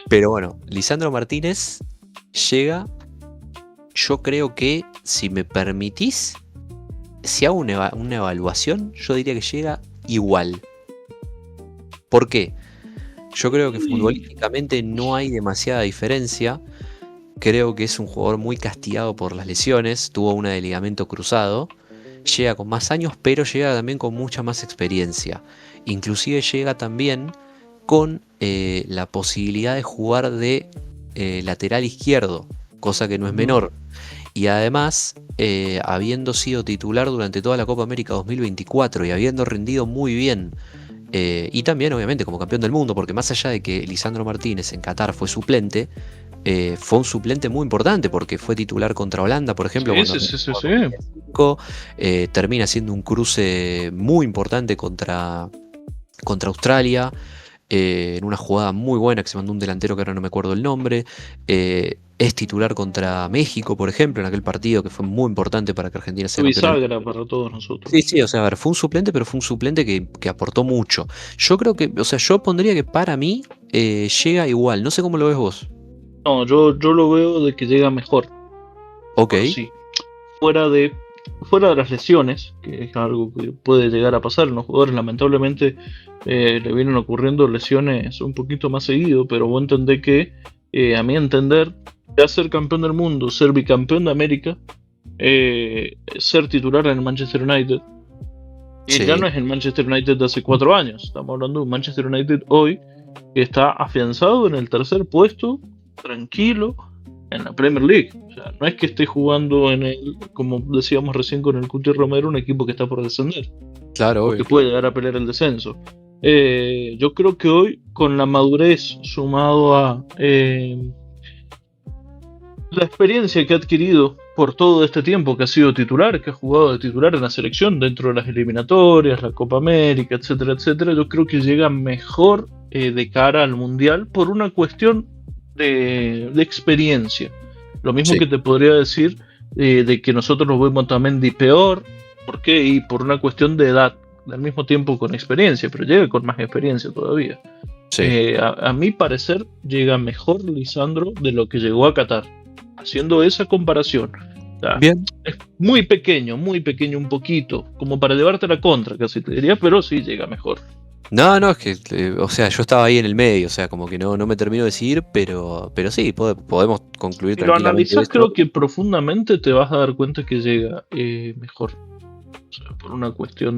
Pero bueno, Lisandro Martínez llega. Yo creo que, si me permitís, si hago una evaluación, yo diría que llega igual. ¿Por qué? Yo creo que futbolísticamente no hay demasiada diferencia. Creo que es un jugador muy castigado por las lesiones. Tuvo una de ligamento cruzado. llega con más años, pero llega también con mucha más experiencia. Inclusive llega también con la posibilidad de jugar de lateral izquierdo, cosa que no es menor. Y además, habiendo sido titular durante toda la Copa América 2024 y habiendo rendido muy bien, y también obviamente como campeón del mundo, porque más allá de que Lisandro Martínez en Qatar fue suplente, fue un suplente muy importante porque fue titular contra Holanda, por ejemplo, Sí, cuando sí, sí, sí, sí. termina siendo un cruce muy importante contra Australia, en una jugada muy buena que se mandó un delantero que ahora no me acuerdo el nombre. Es titular contra México, por ejemplo, en aquel partido que fue muy importante para que Argentina sea Fue campeón. bisagra para todos nosotros. Sí, sí, o sea, a ver, fue un suplente, pero fue un suplente que aportó mucho. Yo creo que, o sea, yo pondría que para mí llega igual. No sé cómo lo ves vos. No, yo lo veo de que llega mejor. Ok, Por sí. Fuera de, fuera de las lesiones, que es algo que puede llegar a pasar en los jugadores, lamentablemente le vienen ocurriendo lesiones un poquito más seguido, pero vos entendés que, a mi entender, ya ser campeón del mundo, ser bicampeón de América, ser titular en el Manchester United, ya sí, no es el Manchester United de hace 4 años, estamos hablando de un Manchester United hoy que está afianzado en el tercer puesto, tranquilo, en la Premier League. O sea, no es que esté jugando en el, como decíamos recién con el Cuti Romero, un equipo que está por descender, claro, o que obvio. puede llegar a pelear el descenso. Yo creo que hoy, con la madurez sumado a la experiencia que ha adquirido por todo este tiempo que ha sido titular, que ha jugado de titular en la selección dentro de las eliminatorias, la Copa América, etcétera, etcétera, yo creo que llega mejor de cara al Mundial por una cuestión de experiencia. Lo mismo Sí, que te podría decir de que nosotros lo vemos también de peor, ¿por qué? Y por una cuestión de edad, al mismo tiempo con experiencia, pero llega con más experiencia todavía. sí. A mi parecer llega mejor Lisandro de lo que llegó a Qatar, haciendo esa comparación. O sea, Bien. es muy pequeño un poquito, como para llevarte la contra, casi te diría, pero sí llega mejor. No, no, es que, o sea, yo estaba ahí en el medio, o sea, como que no me termino de decidir, pero sí, podemos concluir Si lo tranquilamente analizas, eso. creo que profundamente te vas a dar cuenta que llega mejor. O sea, por una cuestión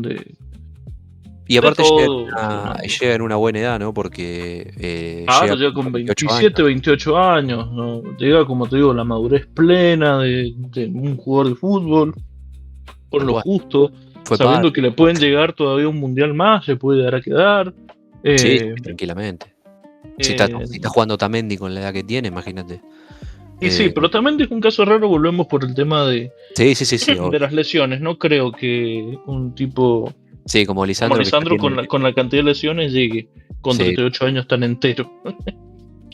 Y de aparte todo. Sumando. llega en una buena edad, ¿no? Porque Claro, llega llega con con 28 27, años. 28 años, ¿no? Llega, como te digo, la madurez plena de un jugador de fútbol, con Tal lo cual. justo, Fue sabiendo padre. que le pueden llegar todavía un mundial más, se puede dar a quedar. Sí, Eh, tranquilamente. eh, Si está jugando Tamendi con la edad que tiene, imagínate. y sí, Eh, pero también es un caso raro, volvemos por el tema sí, sí, sí, sí, de obvio. las lesiones. No creo que un tipo Sí, como como Lisandro que ya Lisandro tiene. con la cantidad de lesiones llegue con Sí, 38 años tan entero.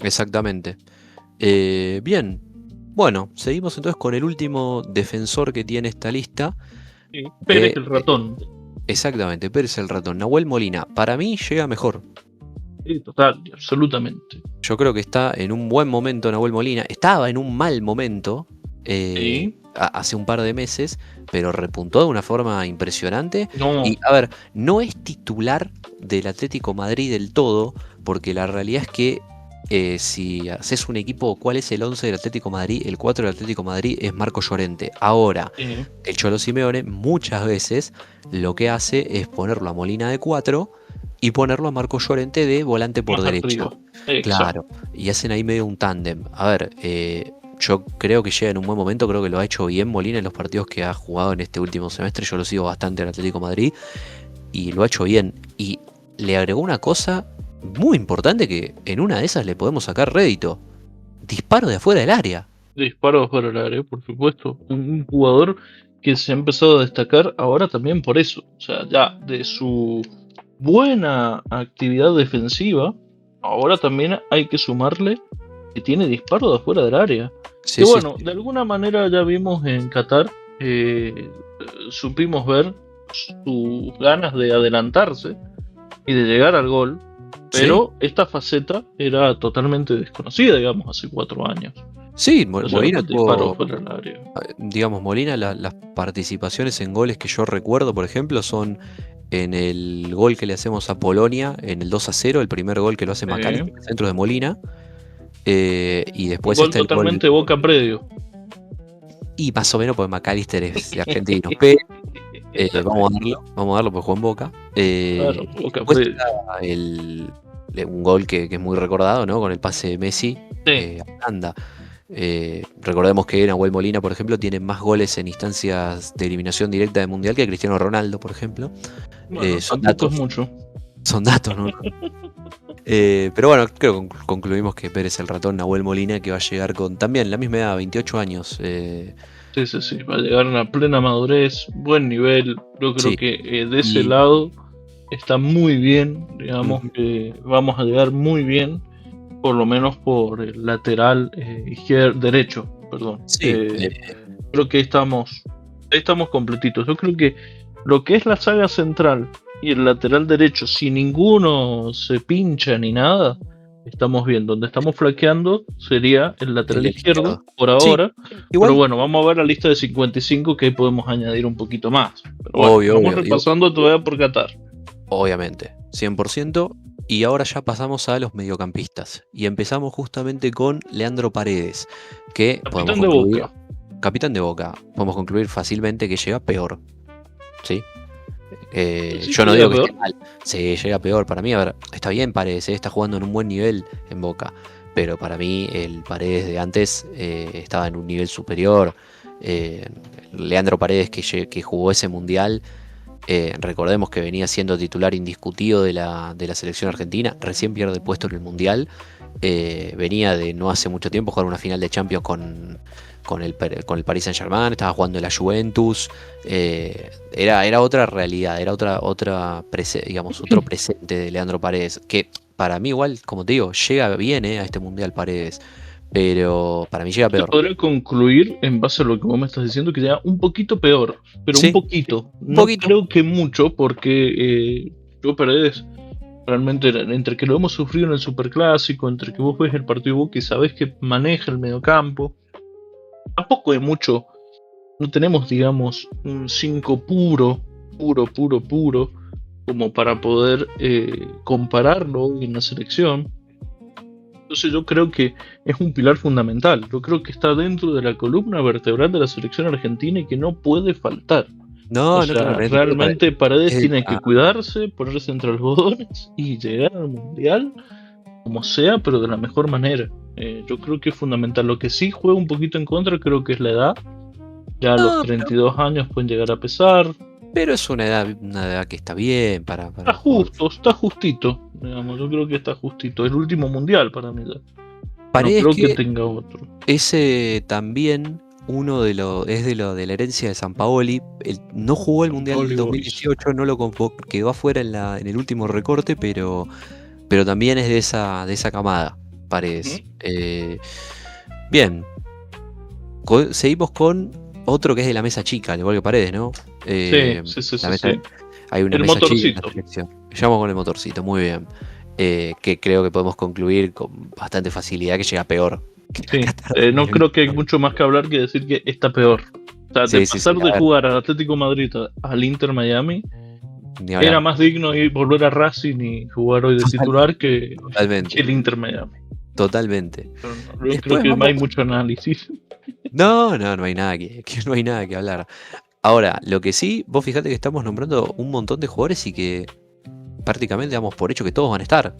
exactamente. Bien. Bueno, seguimos entonces con el último defensor que tiene esta lista. Sí, Pérez Que, el ratón. exactamente, Pérez el ratón. Nahuel Molina. Para mí llega mejor. Sí, total, absolutamente. Yo creo que está en un buen momento Nahuel Molina. Estaba en un mal momento Sí. hace un par de meses, pero repuntó de una forma impresionante. No, Y a ver, no es titular del Atlético Madrid del todo, porque la realidad es que si haces un equipo, ¿cuál es el 11 del Atlético Madrid? El 4 del Atlético Madrid es Marco Llorente. Ahora, el Cholo Simeone muchas veces lo que hace es ponerlo a Molina de 4 y ponerlo a Marco Llorente de volante por más derecha. arriba. Exacto. Claro, y hacen ahí medio un tándem. A ver, yo creo que llega en un buen momento, creo que lo ha hecho bien Molina en los partidos que ha jugado en este último semestre. Yo lo sigo bastante al Atlético de Madrid y lo ha hecho bien. Y le agregó una cosa muy importante que en una de esas le podemos sacar rédito. Disparo de afuera del área. Disparos para el área, por supuesto. Un jugador que se ha empezado a destacar ahora también por eso. O sea, ya de su buena actividad defensiva, ahora también hay que sumarle que tiene disparo de afuera del área. Que Sí, sí, bueno, sí. de alguna manera ya vimos en Qatar, supimos ver sus ganas de adelantarse y de llegar al gol, Sí, pero esta faceta era totalmente desconocida, digamos, hace 4 años. sí, O sea, Molina los disparos tuvo, fuera del área. digamos, Molina, las participaciones en goles que yo recuerdo, por ejemplo, son en el gol que le hacemos a Polonia, en el 2-0, el primer gol que lo hace McAllister en el centro de Molina. Y Un después gol está el gol. totalmente boca predio. Y más o menos porque McAllister es de argentino. Pero Vamos a darlo porque jugó en Boca. Claro, Boca Después fue. está un gol que es muy recordado, ¿no? Con el pase de Messi Sí, a Holanda. Recordemos que Nahuel Molina, por ejemplo, tiene más goles en instancias de eliminación directa de Mundial que Cristiano Ronaldo, por ejemplo. bueno, Son tampoco es datos, mucho. son datos, ¿no? Pero bueno, creo que concluimos que Pérez el ratón, Nahuel Molina, que va a llegar con también la misma edad, 28 años. Sí, sí, sí, va a llegar a una plena madurez, buen nivel. Yo creo Sí, que de ese y lado está muy bien, digamos ujú, que vamos a llegar muy bien, por lo menos por el lateral derecho, perdón. sí, Creo que estamos completitos. Yo creo que lo que es la saga central y el lateral derecho, si ninguno se pincha ni nada, estamos bien. Donde estamos flaqueando sería el lateral el izquierdo izquierdo. por Sí, ahora. Pero igual, bueno, vamos a ver la lista de 55 que ahí podemos añadir un poquito más. Pero bueno, obvio, vamos obvio. repasando todavía por Qatar. Obviamente, 100%. Y ahora ya pasamos a los mediocampistas. Y empezamos justamente con Leandro Paredes, que podemos Capitán de concluir, Boca. capitán de Boca, podemos concluir fácilmente que llega peor. ¿Sí? Sí, Yo que no llega digo que esté peor. mal, se llega peor. Para mí, a ver, está bien Paredes, está jugando en un buen nivel en Boca. Pero para mí, el Paredes de antes estaba en un nivel superior. Eh, Leandro Paredes, que jugó ese mundial. Recordemos que venía siendo titular indiscutido de la selección argentina, recién pierde el puesto en el Mundial, venía de no hace mucho tiempo jugar una final de Champions con el Paris Saint-Germain, estaba jugando en la Juventus, era otra realidad, era digamos, otro presente de Leandro Paredes, que para mí igual, como te digo, llega bien a este Mundial Paredes, pero para mí llega Se peor. podría concluir, en base a lo que vos me estás diciendo, que ya un poquito peor, pero un Sí, poquito. un No poquito. creo que mucho, porque yo Paredes, realmente, entre que lo hemos sufrido en el Superclásico, entre que vos ves el partido de Boca y sabés que maneja el mediocampo, tampoco hay mucho. No tenemos, digamos, un 5 puro, puro, puro, puro, como para poder compararlo en la selección. Entonces yo creo que es un pilar fundamental. Yo creo que está dentro de la columna vertebral de la selección argentina y que no puede faltar. O No, no, sea, claramente, pero realmente Paredes es- tiene que ah, cuidarse, ponerse entre algodones y llegar al mundial como sea, pero de la mejor manera. Yo creo que es fundamental. Lo que sí juega un poquito en contra creo que es la edad. Ya a los no, 32 años pueden llegar a pesar. pero es una edad que está bien para Está un jugador. justo, está justito. Digamos, yo creo que está justito. El último mundial para mí ya. No Paredes creo que que tenga otro. ese también es de la herencia de Sampaoli. No jugó el Mundial del Pauli Boys. 2018, no lo convocó, quedó afuera en el último recorte, pero también es de esa camada, Paredes. Ujú. Bien, seguimos con otro que es de la mesa chica, al igual que Paredes, ¿no? Sí, sí, sí, La sí, mesa, sí. hay una El mesa chica en la motorcito. selección. Llamo con el motorcito, muy bien. Que creo que podemos concluir con bastante facilidad que llega peor que la Sí. Qatar No creo que hay 2022. mucho más que hablar que decir que está peor. O sea, de Sí, sí, sí, pasar de a ver, jugar al Atlético Madrid al Inter Miami, ni era hablar. más digno ir volver a Racing y jugar hoy de titular que Totalmente, el Inter Miami. totalmente. Pero no, yo creo Después que no vamos. hay mucho análisis. No, no, no hay nada no hay nada que hablar. Ahora, lo que sí, vos fijate que estamos nombrando un montón de jugadores y que prácticamente damos por hecho que todos van a estar.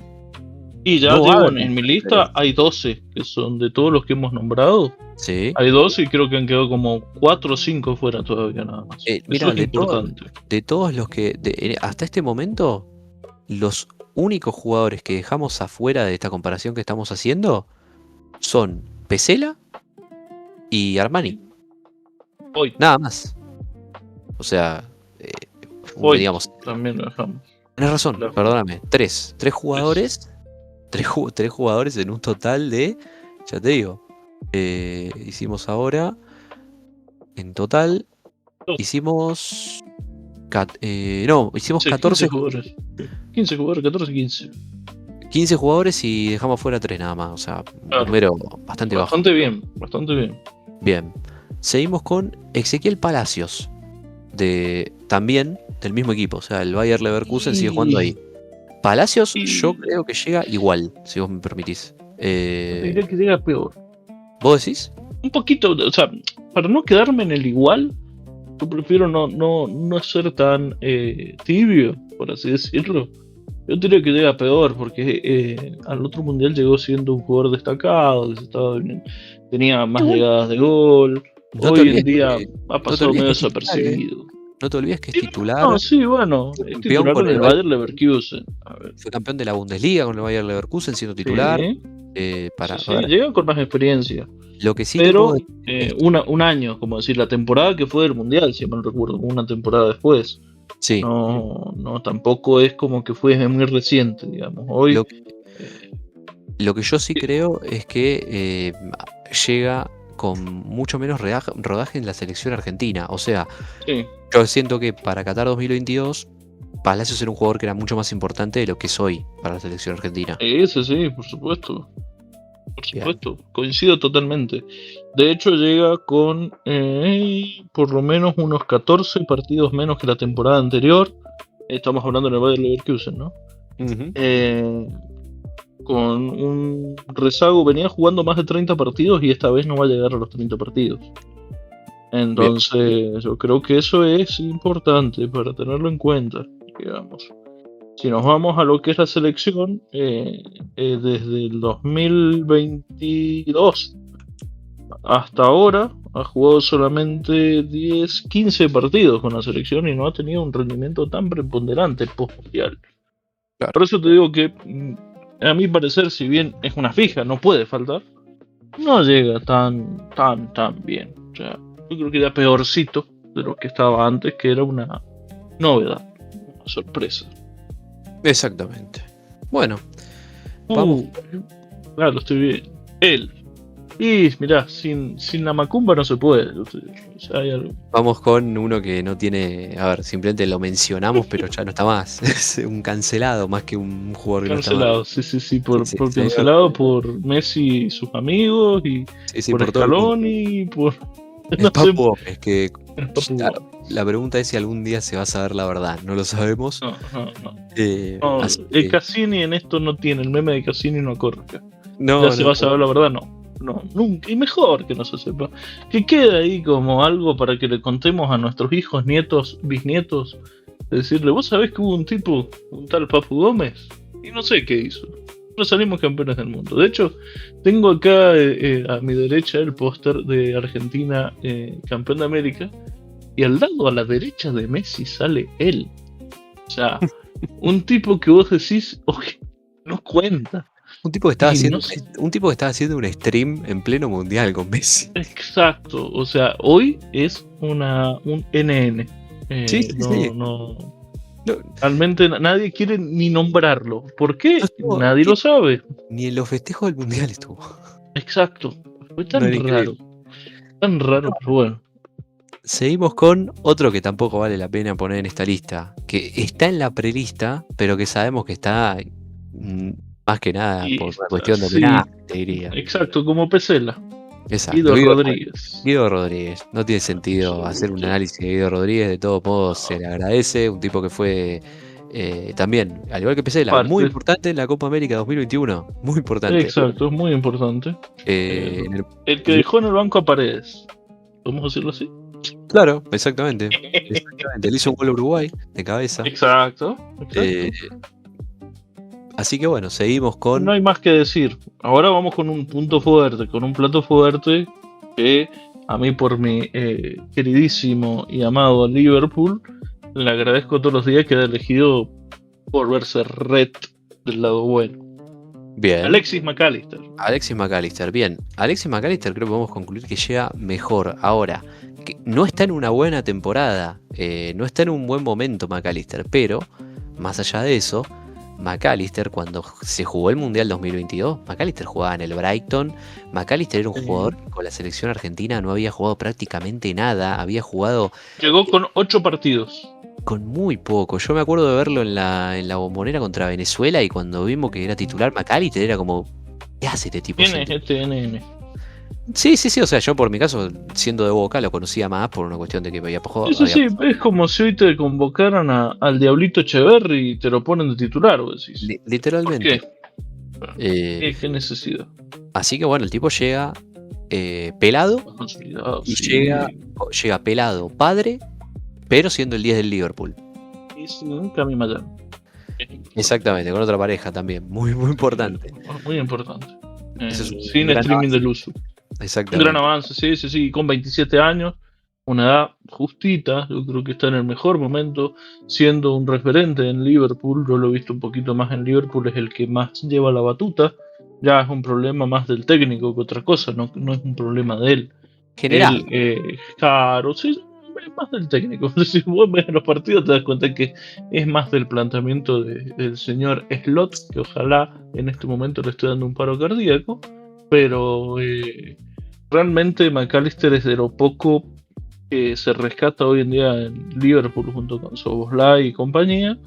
Y ya No va a digo, haber en mi mucha lista diferencia. hay 12, que son de todos los que hemos nombrado. Sí. Hay 12 y creo que han quedado como 4 o 5 fuera todavía nada más. Eso Mira, es importante. de todos los que. Hasta este momento, los únicos jugadores que dejamos afuera de esta comparación que estamos haciendo son Pesela y Armani. Hoy, Nada más. O sea, hoy digamos, también lo dejamos. tenés razón, La- perdóname. Tres es- jugadores. Tres jugadores en un total de. Ya te digo. Hicimos ahora. En total. Hicimos. No, hicimos 15 14. jugadores. 15 jugadores, 14, 15. 15 jugadores y dejamos fuera 3 nada más. O sea, un Claro, número bastante bajo. bastante bien, bastante bien. Bien. Seguimos con Ezequiel Palacios. También del mismo equipo. O sea, el Bayer Leverkusen sigue jugando ahí. Palacios, yo Y creo que llega igual, si vos me permitís. te diría que llega peor. ¿Vos decís? Un poquito, o sea, para no quedarme en el igual, yo prefiero no ser tan tibio, por así decirlo. Yo diría que llega peor, porque al otro mundial llegó siendo un jugador destacado, tenía más Igual, llegadas de gol. no te Hoy en olvides día que, ha no te pasado olvides medio que es titular, ¿eh? desapercibido. No te olvides que es Sí, no, titular, sí, bueno, fue es campeón titular con con el el Bayern, Bayer Leverkusen. A ver, fue campeón de la Bundesliga con el Bayer Leverkusen siendo titular. sí, Para, a sí, ver, llega con más experiencia. lo que sí te puedo Pero decir es esto. un año, como decir, la temporada que fue del Mundial, si mal no recuerdo, una temporada después. Sí, No, tampoco es como que fue muy reciente, digamos. Hoy, lo, eh, lo que yo sí creo es que llega con mucho menos rodaje en la selección argentina. O sea, sí, yo siento que para Qatar 2022, Palacios era un jugador que era mucho más importante de lo que es hoy para la selección argentina. ese sí, por supuesto. Por Bien, supuesto, coincido totalmente. De hecho, llega con por lo menos unos 14 partidos menos que la temporada anterior. Estamos hablando en el Bayer Leverkusen, ¿no? ujú, Eh, con un rezago, venía jugando más de 30 partidos y esta vez no va a llegar a los 30 partidos. bien, Entonces, yo creo que eso es importante para tenerlo en cuenta, digamos. Si nos vamos a lo que es la selección, desde el 2022 hasta ahora ha jugado solamente 10, 15 partidos con la selección y no ha tenido un rendimiento tan preponderante post-mundial. claro. Por eso te digo que, a mi parecer, si bien es una fija, no puede faltar, no llega tan bien. O sea, yo creo que era peorcito de lo que estaba antes, que era una novedad, una sorpresa. Exactamente. Bueno, vamos. Claro, estoy bien. Él. Y mirá, sin la macumba no se puede. O sea, hay algo. Vamos con uno que no tiene, a ver, simplemente lo mencionamos, pero ya no está más. Es un cancelado más que un jugador que no está más. Cancelado, sí, Sí, sí, por señor. cancelado por Messi y sus amigos, y Sí, sí, por por todo el mundo. Scaloni, por. El No sé, Papu Gómez, que el Papu la, Gómez. la pregunta es si algún día se va a saber la verdad. No lo sabemos. No. No, Así el que, Cassini en esto no tiene, el meme de Cassini no corre acá. Ya no, se no, va a saber la verdad, no, nunca, y mejor que no se sepa. Que quede ahí como algo para que le contemos a nuestros hijos, nietos, bisnietos, de decirle, vos sabés que hubo un tipo, un tal Papu Gómez, y no sé qué hizo. No salimos campeones del mundo. De hecho, tengo acá a mi derecha el póster de Argentina, campeón de América, y al lado a la derecha de Messi sale él. O sea, un tipo que vos decís, oye, no cuenta. un tipo que estaba Y haciendo no sé. un tipo que estaba haciendo un stream en pleno mundial con Messi. Exacto, o sea, hoy es un NN. Sí, sí, sí. No, Realmente nadie quiere ni nombrarlo. ¿Por no qué? estuvo Nadie lo sabe. ni en los festejos del mundial estuvo. Exacto. Fue No era increíble. tan raro, pero bueno. Seguimos con otro que tampoco vale la pena poner en esta lista, que está en la prelista, pero que sabemos que está más que nada Y por una cuestión de sí, homenaje, te diría. exacto, como Pesela. Exacto, Guido Rodríguez. Guido Rodríguez. No tiene sentido hacer un Absoluto. análisis de Guido Rodríguez, de todos modos se No, le agradece, un tipo que fue también, al igual que Pesela, muy parte. importante en la Copa América 2021, muy importante. Exacto, es muy importante. Eh, en el- El que dejó en el banco a Paredes. ¿Podemos decirlo así? claro, exactamente. Exactamente. Le hizo un gol a Uruguay de cabeza. Exacto. Eh, así que bueno, seguimos con. No hay más que decir. Ahora vamos con un punto fuerte, con un plato fuerte que a mí, por mi queridísimo y amado Liverpool, le agradezco todos los días que haya elegido por verse red del lado bueno. Bien. Alexis McAllister. Alexis McAllister, bien. Alexis McAllister creo que podemos concluir que llega mejor. Ahora, que no está en una buena temporada, no está en un buen momento McAllister, pero más allá de eso, McAllister cuando se jugó el Mundial 2022, McAllister jugaba en el Brighton, McAllister era un jugador que con la selección argentina no había jugado prácticamente nada, había jugado Llegó con 8 partidos. con muy poco. Yo me acuerdo de verlo en la Bombonera contra Venezuela y cuando vimos que era titular McAllister era como, ¿qué hace este tipo? ¿Quién es este NN? Sí, o sea, yo por mi caso, siendo de Boca, lo conocía más por una cuestión de que había jugado. Sí, es como si hoy te convocaran al Diablito Echeverri y te lo ponen de titular, vos decís. ¿Por Literalmente. qué? ¿Qué necesidad? Así que bueno, el tipo llega pelado Consolidado, y sí. llega pelado, padre pero siendo el 10 del Liverpool. Y Cami Mayán. Exactamente, con otra pareja también, muy importante. Muy importante. Sin streaming del uso. Exactamente. Un gran avance, sí, con 27 años, una edad justita, yo creo que está en el mejor momento, siendo un referente en Liverpool. Yo lo he visto un poquito más en Liverpool, es el que más lleva la batuta. Ya es un problema más del técnico que otra cosa, no es un problema de él. General. Claro, sí, es más del técnico. Si vos ves los partidos te das cuenta que es más del planteamiento del señor Slot, que ojalá en este momento le esté dando un paro cardíaco, pero realmente McAllister es de lo poco que se rescata hoy en día en Liverpool junto con Szoboszlai y compañía,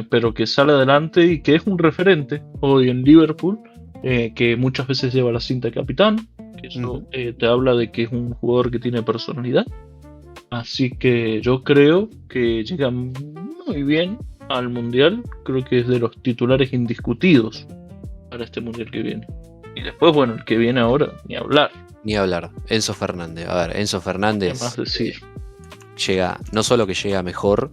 pero que sale adelante y que es un referente hoy en Liverpool, que muchas veces lleva la cinta de capitán, que eso te habla de que es un jugador que tiene personalidad. Así que yo creo que llega muy bien al Mundial, creo que es de los titulares indiscutidos para este Mundial que viene. Y después, bueno, el que viene ahora, ni hablar. Ni hablar. Enzo Fernández. A ver, Enzo Fernández ¿Qué más decir? Llega, no solo que llega mejor,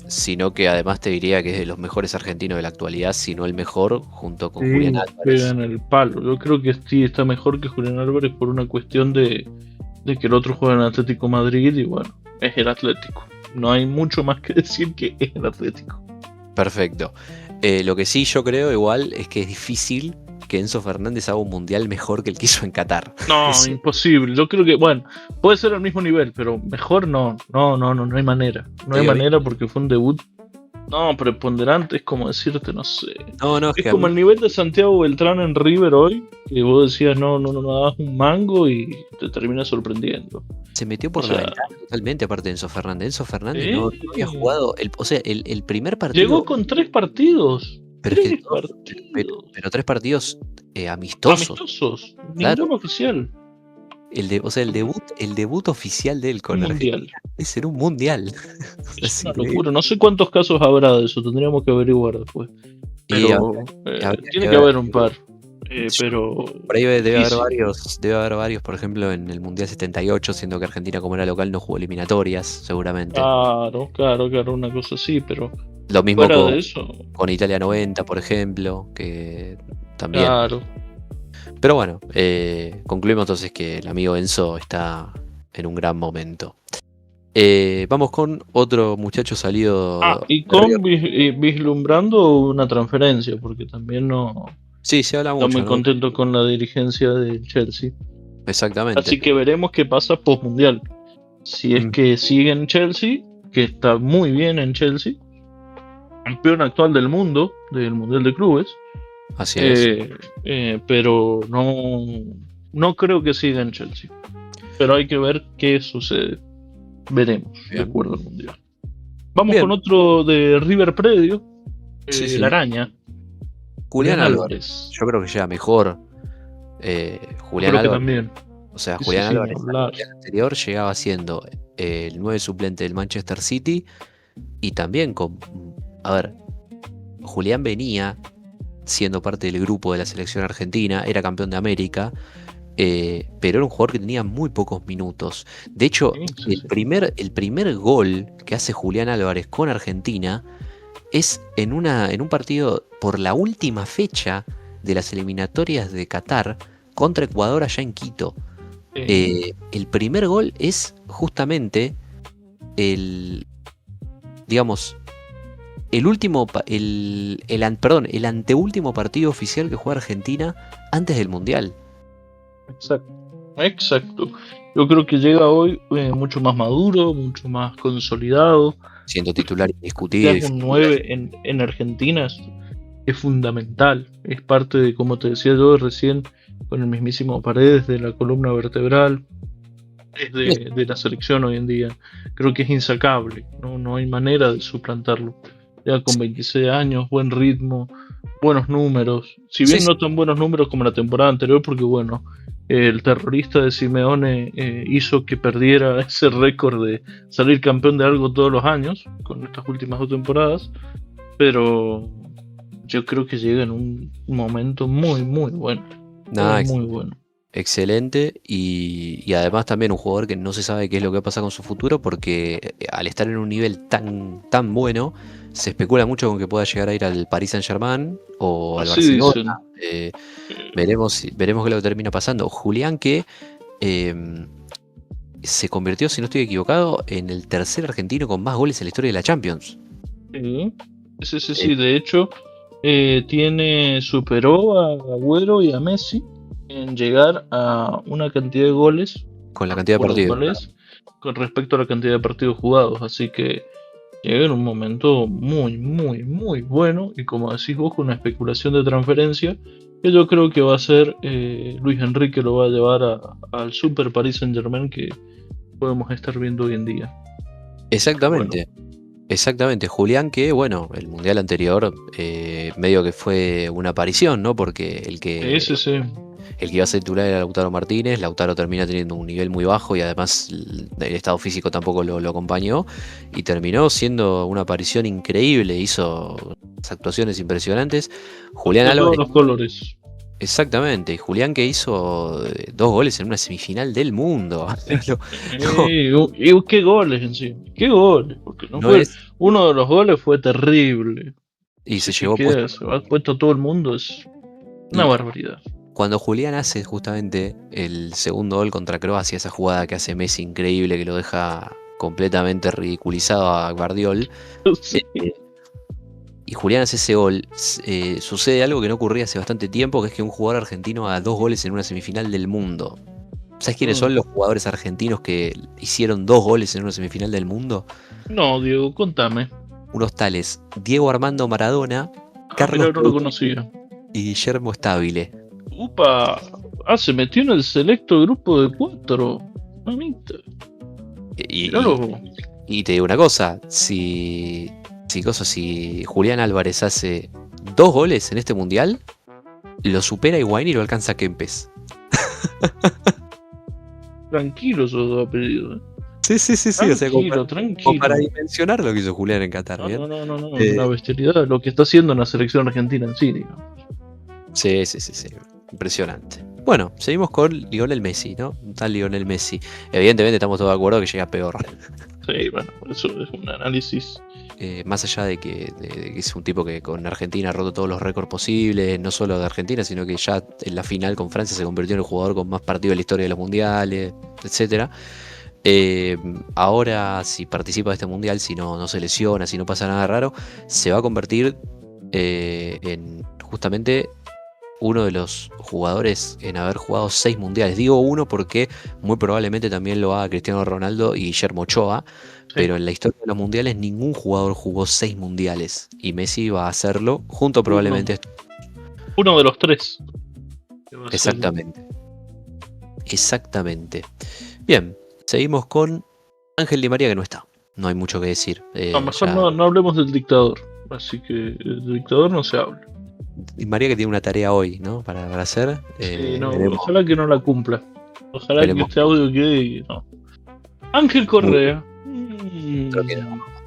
sino que además te diría que es de los mejores argentinos de la actualidad, si no el mejor, junto con Julián Álvarez. Pega en el palo. Yo creo que sí está mejor que Julián Álvarez por una cuestión de que el otro juega en Atlético Madrid y bueno, es el Atlético. No hay mucho más que decir que es el Atlético. Perfecto. Lo que sí yo creo igual es que es difícil que Enzo Fernández haga un mundial mejor que el que hizo en Qatar. No, imposible. Yo creo que, bueno, puede ser al mismo nivel, pero mejor no hay manera. No hay manera porque fue un debut. No, preponderante, es como decirte, no sé. No, es como el nivel de Santiago Beltrán en River hoy, que vos decías, no das un mango y te termina sorprendiendo. Se metió por la ventana totalmente aparte de Enzo Fernández. Enzo Fernández no había jugado, el primer partido. Llegó con 3 partidos. Pero 3 partidos amistosos. Claro. Ninguno oficial. El debut oficial de él con Mundial. Es en un mundial. Es una locura. No sé cuántos casos habrá de eso, tendríamos que averiguar después. Pero tiene que haber un par. Pero por ahí debe haber varios, por ejemplo, en el Mundial 78, siendo que Argentina, como era local, no jugó eliminatorias, seguramente. Claro, una cosa así, pero lo mismo con Italia 90, por ejemplo, que también. Claro. Pero bueno, concluimos entonces que el amigo Enzo está en un gran momento. Vamos con otro muchacho salido. Y con vislumbrando una transferencia, porque también no. Sí, se habla mucho. Está muy contento con la dirigencia del Chelsea. Exactamente. Así que veremos qué pasa post-mundial. Si es que sigue en Chelsea, que está muy bien en Chelsea, campeón actual del mundo, del Mundial de Clubes. Así es. Pero no creo que siga en Chelsea. Pero hay que ver qué sucede. Veremos, de acuerdo al Mundial. Vamos con otro de River Predio. La araña. Julián Álvarez. Yo creo que llega mejor. Julián Álvarez. También. O sea, Julián Álvarez en el anterior llegaba siendo el 9 suplente del Manchester City. Y también con. A ver, Julián venía siendo parte del grupo de la selección argentina, era campeón de América, pero era un jugador que tenía muy pocos minutos. De hecho, el primer gol que hace Julián Álvarez con Argentina es en un partido por la última fecha de las eliminatorias de Qatar contra Ecuador allá en Quito. El primer gol es justamente el anteúltimo partido oficial que juega Argentina antes del Mundial. Exacto. Yo creo que llega hoy mucho más maduro, mucho más consolidado. Siendo titular indiscutible. Un 9 en Argentina es fundamental. Es parte de, como te decía yo recién, con el mismísimo Paredes, de la columna vertebral. Es de la selección hoy en día. Creo que es insacable. No hay manera de suplantarlo. Ya con 26 años, buen ritmo, buenos números. Si bien no tan buenos números como la temporada anterior, porque bueno, el terrorista de Simeone hizo que perdiera ese récord de salir campeón de algo todos los años, con estas últimas 2 temporadas. Pero yo creo que llega en un momento muy, muy bueno. Muy bueno. excelente y además también un jugador que no se sabe qué es lo que va a pasar con su futuro porque al estar en un nivel tan bueno, se especula mucho con que pueda llegar a ir al Paris Saint-Germain o al Así Barcelona. dicen. Veremos qué es lo que termina pasando. Julián que eh, se convirtió, si no estoy equivocado, en el tercer argentino con más goles en la historia de la Champions. Sí, sí, sí, Eh, sí. De hecho, superó a Agüero y a Messi en llegar a una cantidad de goles, con la no cantidad de recuerdo partidos. cuál es, con respecto a la cantidad de partidos jugados. Así que llega en un momento muy, muy, muy bueno. Y como decís vos, con una especulación de transferencia, que yo creo que va a ser Luis Enrique lo va a llevar al Super Paris Saint-Germain que podemos estar viendo hoy en día. Pero bueno, Exactamente. Exactamente, Julián que, bueno, el mundial anterior medio que fue una aparición, ¿no? Porque ese sí. el que iba a ser titular era Lautaro Martínez, Lautaro termina teniendo un nivel muy bajo y además el estado físico tampoco lo acompañó y terminó siendo una aparición increíble, hizo unas actuaciones impresionantes. Julián De todos Álvarez, los colores. exactamente, y Julián que hizo 2 goles en una semifinal del mundo. No, Qué goles encima, qué goles, porque no no fue, es, uno de los goles fue terrible. y se Ese que llevó queda, puesto. se va puesto todo el mundo, es una Y barbaridad. cuando Julián hace justamente el segundo gol contra Croacia, esa jugada que hace Messi increíble, que lo deja completamente ridiculizado a Guardiol, Sí. y Julián hace ese gol, sucede algo que no ocurría hace bastante tiempo, que es que un jugador argentino haga 2 goles en una semifinal del mundo. ¿Sabes quiénes Mm. son los jugadores argentinos que hicieron 2 goles en una semifinal del mundo? No, Diego, contame. Unos tales Diego Armando Maradona, Ah, Carlos mira, no lo Tevez conocía. y Guillermo Stabile. Upa, se metió en el selecto grupo de 4. Mamita, Y, miralo. y te digo una cosa, si Julián Álvarez hace 2 goles en este mundial, lo supera Higuaín y lo alcanza Kempes. Tranquilo esos dos apellidos. Sí, o sea, Tranquilo, como para tranquilo. dimensionar lo que hizo Julián en Qatar, No, ¿bien? no, no, no, no, una Eh, bestialidad lo que está haciendo en la selección argentina en sí, digamos. sí, impresionante. Bueno, seguimos con Lionel Messi, ¿no? Un tal Lionel Messi. Evidentemente estamos todos de acuerdo que llega peor. Sí, bueno, eso es un análisis. Más allá de que es un tipo que con Argentina ha roto todos los récords posibles, no solo de Argentina, sino que ya en la final con Francia se convirtió en el jugador con más partidos de la historia de los mundiales, etcétera. Ahora, si participa de este mundial, si no se lesiona, si no pasa nada raro, se va a convertir en justamente uno de los jugadores en haber jugado 6 mundiales. Digo uno porque muy probablemente también lo haga Cristiano Ronaldo y Guillermo Ochoa, Sí. pero en la historia de los mundiales ningún jugador jugó 6 mundiales y Messi va a hacerlo junto Uno, probablemente. uno de los tres que va a hacerlo. Exactamente, exactamente. Bien, seguimos con Ángel Di María que no está. No hay mucho que decir. No, mejor no hablemos del dictador. Así que del dictador no se habla. Di María que tiene una tarea hoy, ¿no? Para hacer. Sí, no, Veremos, ojalá que no la cumpla. Ojalá que veremos. este audio quede y no. Ángel Muy Correa. otro que,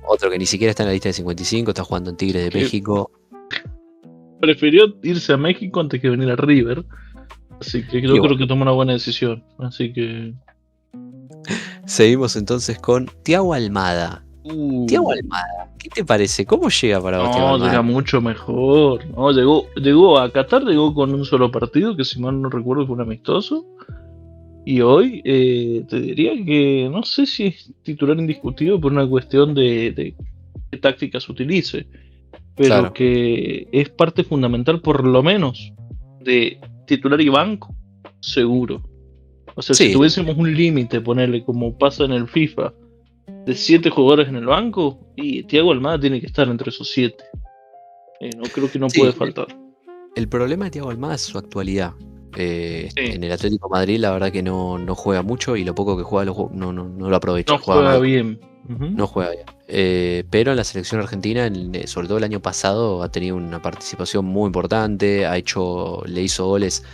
otro que ni siquiera está en la lista de 55, está jugando en Tigres de Que México. prefirió irse a México antes que venir a River. Así que Y yo creo bueno, que tomó una buena decisión. Así que. seguimos entonces con Thiago Almada. Thiago Uh, Almada, ¿qué te parece? ¿Cómo llega para vos Thiago no, Almada? llega mucho mejor. No, llegó a Qatar, llegó con un solo partido, que si mal no recuerdo fue un amistoso. Y hoy te diría que no sé si es titular indiscutido por una cuestión de qué tácticas utilice, pero Claro, que es parte fundamental por lo menos de titular y banco, seguro. O sea, si sí, tuviésemos un límite, ponerle como pasa en el FIFA, de 7 jugadores en el banco, y Thiago Almada tiene que estar entre esos 7. No creo que no puede sí. faltar. El problema de Thiago Almada es su actualidad. Sí, En el Atlético de Madrid, la verdad que no juega mucho y lo poco que juega no lo aprovecha. no Juega juega mal, bien. Ujú. no juega bien. Pero en la selección argentina, sobre todo el año pasado, ha tenido una participación muy importante. Le hizo goles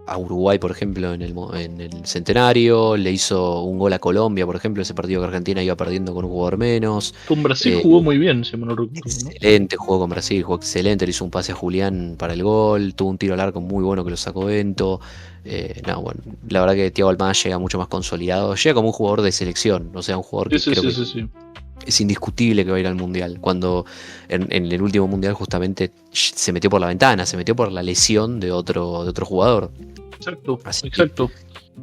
a Uruguay, por ejemplo, en el centenario, le hizo un gol a Colombia, por ejemplo, ese partido que Argentina iba perdiendo con un jugador menos. Con Brasil jugó muy bien, si me lo recuerdo, ¿no? Excelente, jugó con Brasil, jugó excelente, le hizo un pase a Julián para el gol, tuvo un tiro al arco muy bueno que lo sacó Bento. No, bueno, la verdad que Thiago Almada llega mucho más consolidado, llega como un jugador de selección, o sea, un jugador que creo que Sí. es indiscutible que va a ir al Mundial. Cuando en el último Mundial justamente se metió por la ventana, se metió por la lesión de otro jugador. Exacto, Así que, exacto.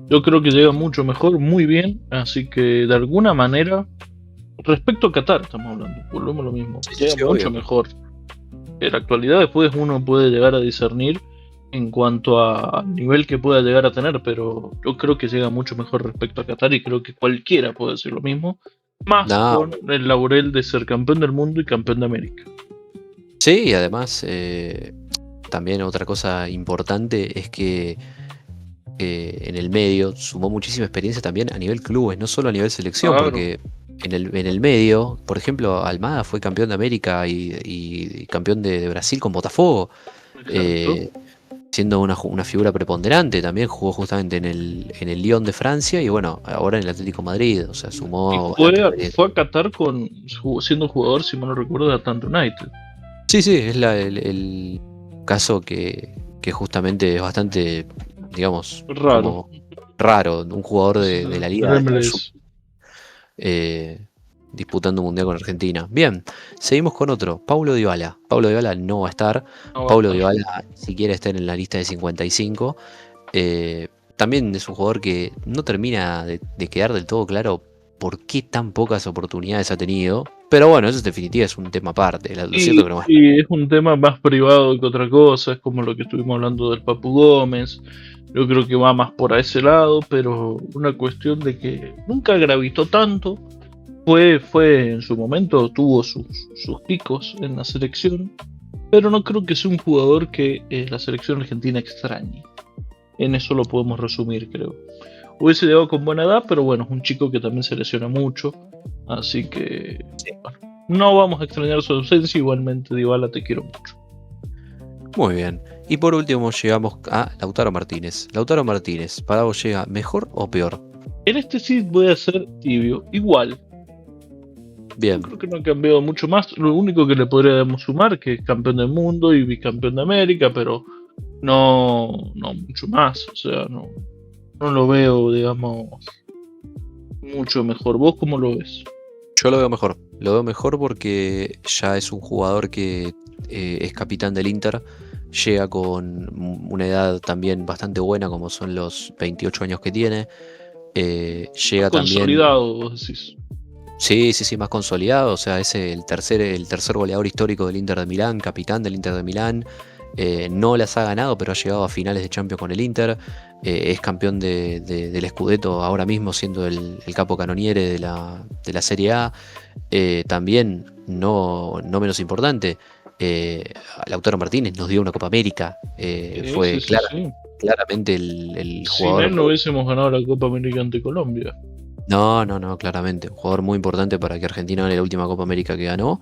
Yo creo que llega mucho mejor, muy bien, así que de alguna manera, respecto a Qatar estamos hablando, volvemos a lo mismo, sí, llega sí, mucho obvio. mejor. En la actualidad después uno puede llegar a discernir en cuanto al nivel que pueda llegar a tener, pero yo creo que llega mucho mejor respecto a Qatar y creo que cualquiera puede decir lo mismo, más No, con el laurel de ser campeón del mundo y campeón de América. sí, y además también otra cosa importante es que en el medio sumó muchísima experiencia también a nivel clubes, no solo a nivel selección, Claro, porque en el medio, por ejemplo, Almada fue campeón de América y campeón de Brasil con Botafogo, exacto. eh, siendo una figura preponderante. También jugó justamente en el Lyon de Francia y bueno, ahora en el Atlético de Madrid, o sea, Y sumó bastante experiencia. fue a Qatar siendo jugador, si mal no recuerdo, de Atlanta United. Sí, sí, es el caso que justamente es bastante, digamos, Raro. como raro, un jugador de la liga Del de la MLS. eh, disputando un mundial con Argentina. Bien, seguimos con otro, Paulo Dybala. Paulo Dybala no va a estar. No va a Paulo estar. Dybala ni siquiera está en la lista de 55. También es un jugador que no termina de quedar del todo claro por qué tan pocas oportunidades ha tenido. Pero bueno, eso en definitiva es un tema aparte. Lo cierto que no va a estar. Y es un tema más privado que otra cosa, es como lo que estuvimos hablando del Papu Gómez. Yo creo que va más por ese lado, pero una cuestión de que nunca gravitó tanto. Fue en su momento, tuvo sus picos en la selección, pero no creo que sea un jugador que la selección argentina extrañe. En eso lo podemos resumir, creo. Hubiese llegado con buena edad, pero bueno, es un chico que también se lesiona mucho, así que bueno, no vamos a extrañar su ausencia. Igualmente, Dybala, te quiero mucho. Muy bien. Y por último llegamos a Lautaro Martínez. Lautaro Martínez, ¿para vos llega mejor o peor? En este sí voy a ser tibio, igual. Yo Bien. creo que no ha cambiado mucho más. Lo único que le podríamos sumar que es campeón del mundo y bicampeón de América, pero no mucho más. O sea, no lo veo, digamos, mucho mejor. ¿Vos cómo lo ves? Yo lo veo mejor. Lo veo mejor porque ya es un jugador que es capitán del Inter. Llega con una edad también bastante buena, como son los 28 años que tiene. Llega también, Consolidado, vos decís. sí, sí, sí, más consolidado. O sea, es el tercer goleador histórico del Inter de Milán, capitán del Inter de Milán. No las ha ganado, pero ha llegado a finales de Champions con el Inter. Es campeón del Scudetto ahora mismo, siendo el capo canoniere de la Serie A. También, no menos importante, Lautaro Martínez nos dio una Copa América. Fue Sí. claramente el Sin él jugador. no hubiésemos ganado la Copa América ante Colombia. No, no, no, claramente. Un jugador muy importante para que Argentina gane la última Copa América que ganó.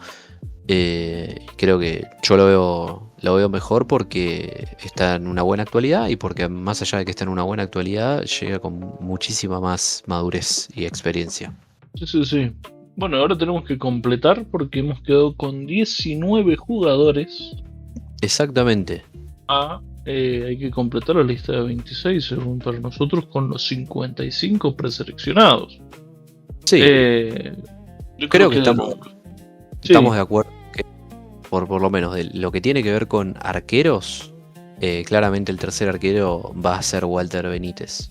Creo que yo lo veo mejor porque está en una buena actualidad y porque más allá de que está en una buena actualidad, llega con muchísima más madurez y experiencia. Sí. Bueno, ahora tenemos que completar porque hemos quedado con 19 jugadores. Exactamente. Hay que completar la lista de 26, según para nosotros, con los 55 preseleccionados. Sí, Yo creo que que estamos de acuerdo que por lo menos de lo que tiene que ver con arqueros, claramente el tercer arquero va a ser Walter Benítez.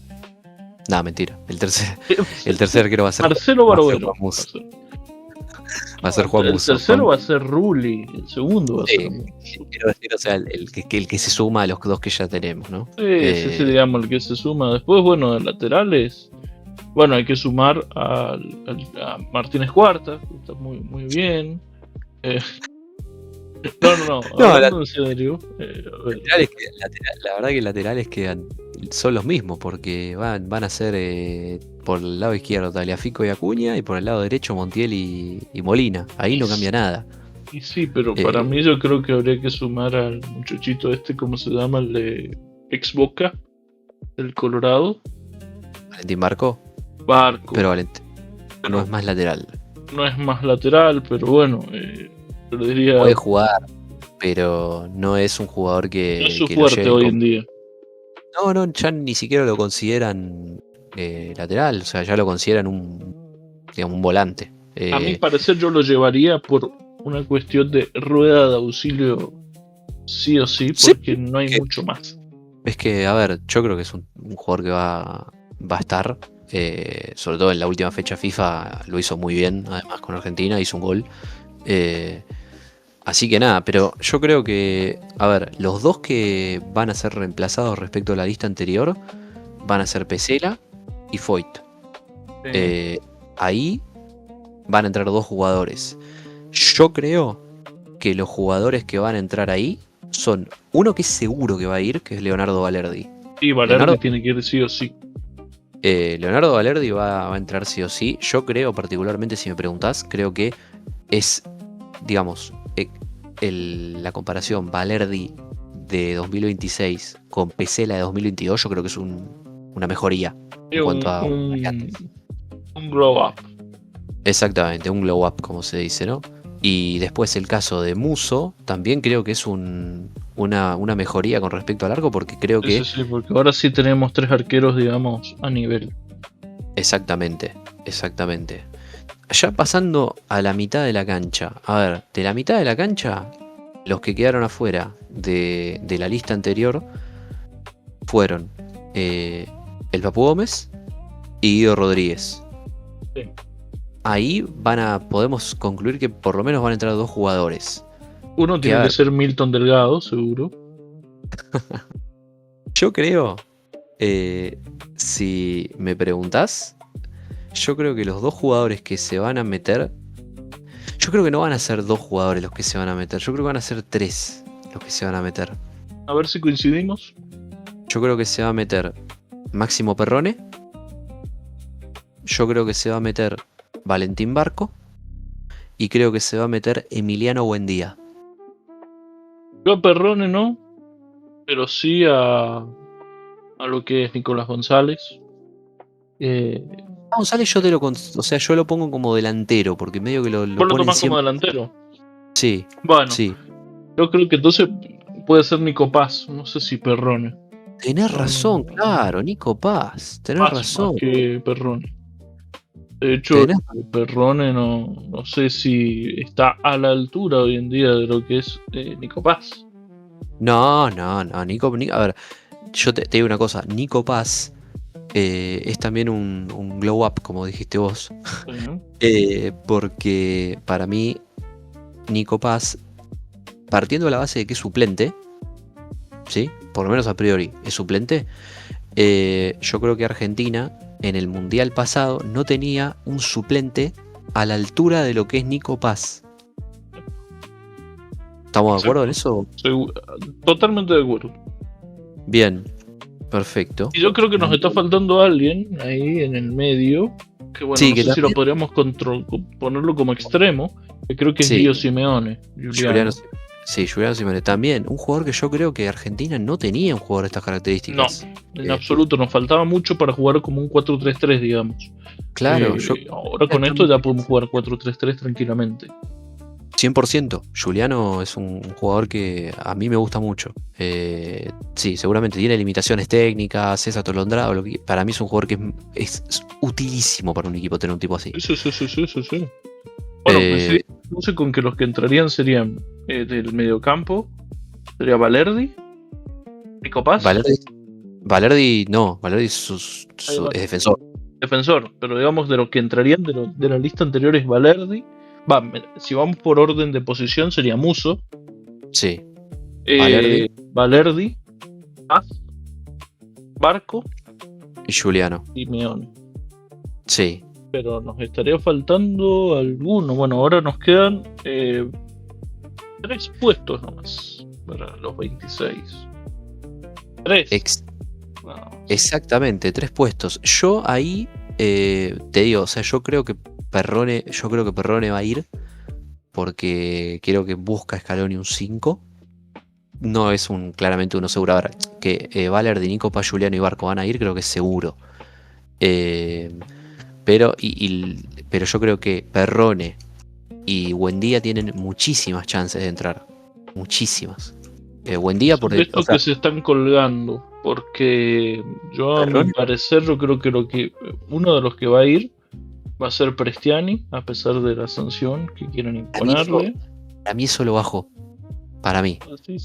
No, mentira. El tercer arquero va a ser Marcelo Barbero. Juan Musso. Va a ser Juan El Musso. tercero va a ser Rulli, el segundo va a ser Sí, Musso. quiero decir, o sea, el que se suma a los dos que ya tenemos, ¿no? Sí, digamos, el que se suma. Después, bueno, de laterales, bueno, hay que sumar a Martínez Cuarta, que está muy bien. No, No, hablando en serio. A ver, la verdad que laterales quedan son los mismos, porque van a ser por el lado izquierdo Tagliafico y Acuña, y por el lado derecho Montiel y Molina. Ahí no cambia nada. y sí, pero Eh, para mí yo creo que habría que sumar al muchachito este, ¿cómo se llama? El de ex Boca. del Colorado. Valentín Barco, Barco. pero Valentín no es más lateral. No es más lateral, pero bueno, yo le diría. Puede jugar, pero no es un jugador No que, es su que lo fuerte lleven hoy como- en día. No, ya ni siquiera lo consideran lateral, o sea, ya lo consideran digamos, un volante. A mi parecer, yo lo llevaría por una cuestión de rueda de auxilio, sí o sí, Sí, porque no hay que- mucho más. Es que, a ver, yo creo que es un jugador que va a estar, sobre todo en la última fecha FIFA, lo hizo muy bien, además con Argentina, hizo un gol. eh, Así que nada, pero yo creo que, a ver, los dos que van a ser reemplazados respecto a la lista anterior van a ser Pesela y Foyt. Eh, Ahí van a entrar dos jugadores. Yo creo que los jugadores que van a entrar ahí son uno que es seguro que va a ir, que es Leonardo Valerdi. Y Valerdi Leonardo, tiene que ir sí o sí. Leonardo Valerdi va a entrar sí o sí. Yo creo, particularmente, si me preguntás, creo que es, digamos, la comparación Valerdi de 2026 con Pesela de 2022, yo creo que es una mejoría Es en cuanto a un glow up. exactamente, un glow up, como se dice, ¿no? Y después el caso de Muso, también creo que es una mejoría con respecto al arco, porque creo que Sí, porque ahora sí tenemos 3 arqueros, digamos, a nivel. exactamente. Ya pasando a la mitad de la cancha. A ver, de la mitad de la cancha, los que quedaron afuera de la lista anterior fueron el Papu Gómez y Guido Rodríguez. Sí. Ahí podemos concluir que por lo menos van a entrar dos jugadores. Uno tiene que ser Milton Delgado, seguro. Yo creo, si me preguntás, yo creo que los dos jugadores que se van a meter, yo creo que no van a ser dos jugadores los que se van a meter, yo creo que van a ser tres los que se van a meter. A ver si coincidimos. Yo creo que se va a meter Máximo Perrone, yo creo que se va a meter Valentín Barco y creo que se va a meter Emiliano Buendía. Yo a Perrone no, pero sí a lo que es Nicolás González. González yo lo pongo como delantero, porque medio que lo ¿Vos lo ponen tomás como siempre. delantero? Sí, Bueno, sí. yo creo que entonces puede ser Nico Paz, no sé si Perrone. Tenés razón, claro, Nico Paz, tenés Paz razón. más que Perrone. De hecho, Tenés- Perrone no sé si está a la altura hoy en día de lo que es Nico Paz. No, a ver, yo te digo una cosa, Nico Paz es también un glow up, como dijiste vos, porque para mí Nico Paz, partiendo de la base de que es suplente, ¿sí? Por lo menos a priori es suplente, yo creo que Argentina en el Mundial pasado no tenía un suplente a la altura de lo que es Nico Paz. ¿Estamos de acuerdo en eso? Totalmente de acuerdo. Bien, perfecto. Y yo creo que nos está faltando alguien ahí en el medio, que bueno, Sí, no que sé si lo también- podríamos ponerlo como extremo, que creo que es Sí. Gio Simeone. Juliano Simeone también. Un jugador que yo creo que Argentina no tenía un jugador de estas características. En absoluto, nos faltaba mucho para jugar como un 4-3-3, digamos. Claro, Ahora con esto ya podemos jugar 4-3-3 tranquilamente. 100%. Juliano es un jugador que a mí me gusta mucho. Sí, seguramente tiene limitaciones técnicas, es atolondrado. Para mí es un jugador que es utilísimo para un equipo tener un tipo así. Sí. Bueno, pues sí, no sé con que los que entrarían serían del mediocampo. Sería Valerdi, Nico Paz. Valerdi no, Valerdi es defensor. Defensor, pero digamos de los que entrarían de la lista anterior es Valerdi. Si vamos por orden de posición sería Muso. Sí. Valerdi, Paz, Barco Y Juliano. y Meone. Sí. Pero nos estaría faltando alguno. Bueno, ahora nos quedan 3 puestos nomás para los 26. 3. Exactamente, 3 puestos. Yo ahí te digo, o sea, yo creo que Perrone va a ir porque creo que busca Scaloni un 5. no es claramente uno seguro. Ahora, que Valer, Nico, Pa, Juliano y Barco van a ir, creo que es seguro. Eh, pero yo creo que Perrone y Buendía tienen muchísimas chances de entrar. Muchísimas. Buendía por De o estos sea, que se están colgando, porque yo a mi Perrone, parecer yo creo que uno de los que va a ir va a ser Prestiani, a pesar de la sanción que quieran imponerle. a mí eso lo bajo. Para mí, Así,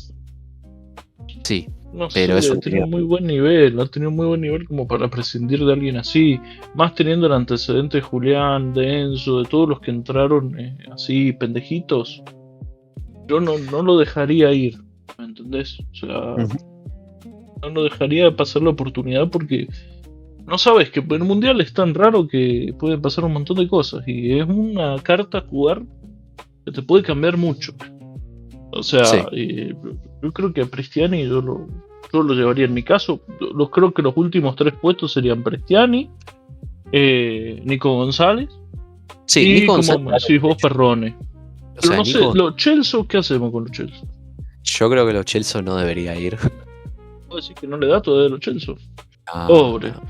sí. no Pero es sé, un tiene un muy buen nivel, ha tenido un muy buen nivel como para prescindir de alguien así, más teniendo el antecedente de Julián, de Enzo, de todos los que entraron así pendejitos. Yo no lo dejaría ir, ¿me entendés? O sea, Ujú. no lo dejaría pasar la oportunidad porque no sabes que el mundial es tan raro que pueden pasar un montón de cosas y es una carta a jugar que te puede cambiar mucho. O sea, Sí. yo creo que a Prestiani yo lo llevaría en mi caso. Creo que los últimos 3 puestos serían Prestiani, Nico González Sí, y Nico como González, me decís vos, Perrone. o Pero sea, no sé, Nico, los Chelsea, ¿qué hacemos con los Chelsea? yo creo que los Chelsea no debería ir. ¿Puedo decir que no le da todavía a los Chelsea? No, Pobre. no,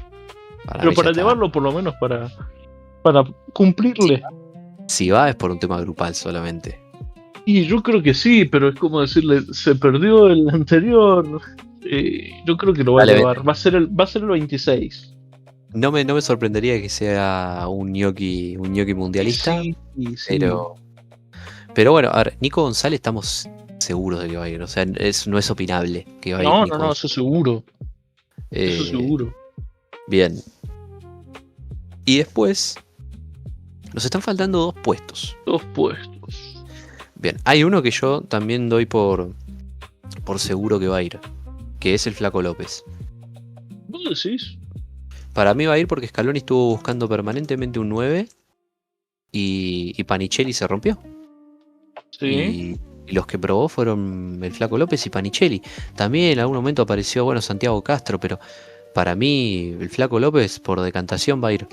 para Pero mí ya para está. llevarlo por lo menos para cumplirle. Si va es por un tema grupal solamente. Y yo creo que sí, pero es como decirle, se perdió el anterior. Yo creo que lo va a Dale, llevar. Va a ser el 26. no me sorprendería que sea un gnocchi mundialista, Sí, sí. pero, pero bueno, a ver, Nico González estamos seguros de que va a ir. O sea, no es opinable que va a ir No, no, Nico no, González. eso seguro. Eso Eh, seguro. bien. Y después, nos están faltando 2 puestos. 2 puestos. Bien, hay uno que yo también doy por seguro que va a ir, que es el Flaco López. ¿Vos decís? Para mí va a ir porque Scaloni estuvo buscando permanentemente un 9 y Panichelli se rompió. Sí. Y los que probó fueron el Flaco López y Panichelli. También en algún momento apareció, bueno, Santiago Castro, pero para mí el Flaco López por decantación va a ir.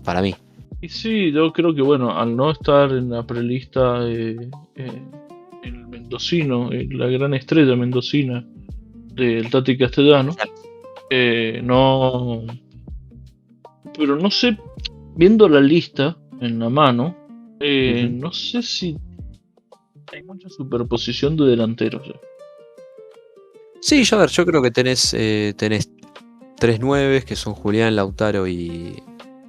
Para mí. Y sí, yo creo que bueno, al no estar en la prelista el mendocino, la gran estrella mendocina del Tati Castellano, no. Pero no sé, viendo la lista en la mano, Ujú. no sé si hay mucha superposición de delanteros. Sí, yo, a ver, yo creo que tenés 3 9 que son Julián, Lautaro y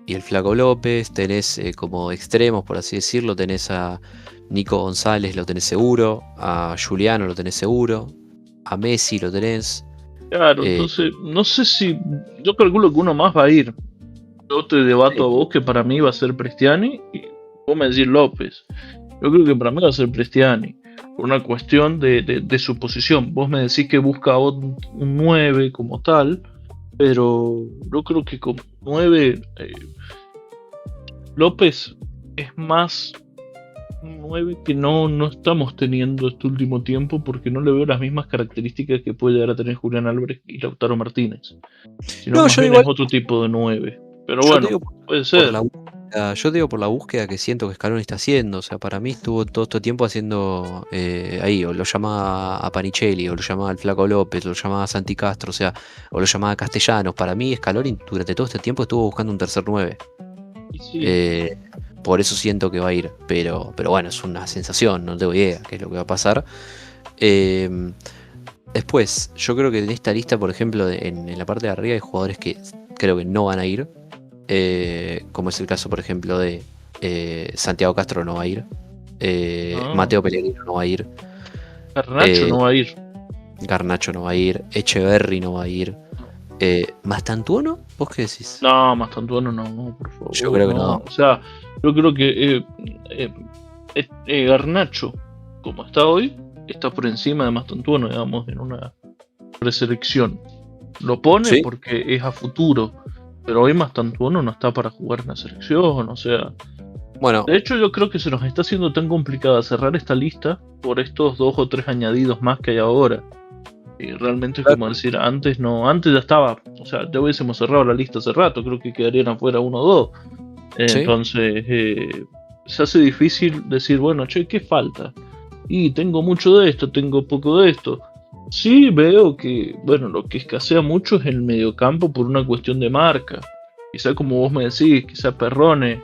el Flaco López. Tenés como extremos, por así decirlo, tenés a Nico González, lo tenés seguro. A Juliano lo tenés seguro. A Messi lo tenés. Claro, eh, entonces no sé si. Yo calculo que uno más va a ir. Yo te debato sí. a vos que para mí va a ser Prestiani y vos me decís López. Yo creo que para mí va a ser Prestiani. Por una cuestión de su posición. Vos me decís que busca un 9 como tal. Pero yo creo que como 9 López es más un 9 que no estamos teniendo este último tiempo porque no le veo las mismas características que puede llegar a tener Julián Álvarez y Lautaro Martínez. Sino No, más yo bien es igual, otro tipo de 9. Pero yo te bueno, digo puede por ser. la búsqueda, yo te digo por la búsqueda que siento que Scaloni está haciendo. O sea, para mí estuvo todo este tiempo haciendo ahí, o lo llamaba a Panichelli, o lo llamaba al Flaco López, o lo llamaba a Santi Castro, o sea, o lo llamaba a Castellanos. Para mí, Scaloni durante todo este tiempo estuvo buscando un tercer 9. Y sí, Eh, por eso siento que va a ir. Pero bueno, es una sensación, no tengo idea qué es lo que va a pasar. Eh, Después, yo creo que en esta lista, por ejemplo, en la parte de arriba hay jugadores que creo que no van a ir. Como es el caso, por ejemplo, de Santiago Castro no va a ir. no. Mateo Pellegrino no va a ir. Garnacho eh, no va a ir. Garnacho no va a ir. Echeverry no va a ir. ¿Mastantuono? ¿Vos qué decís? No, Mastantuono no, por Yo favor, creo que no. no. O sea, yo creo que Garnacho, como está hoy, está por encima de Mastantuono, digamos, en una preselección. Lo pone Sí. porque es a futuro, pero hoy Mastantuono no está para jugar en la selección, o sea. Bueno, De hecho, yo creo que se nos está haciendo tan complicada cerrar esta lista por estos 2 o 3 añadidos más que hay ahora. Y realmente es como decir, antes no, antes ya estaba, o sea, ya hubiésemos cerrado la lista hace rato, creo que quedarían afuera 1 o 2. sí. Entonces, se hace difícil decir, bueno, che, ¿qué falta? Y tengo mucho de esto, tengo poco de esto. Sí, veo que, bueno, lo que escasea mucho es el mediocampo por una cuestión de marca. Quizá como vos me decís, quizá Perrone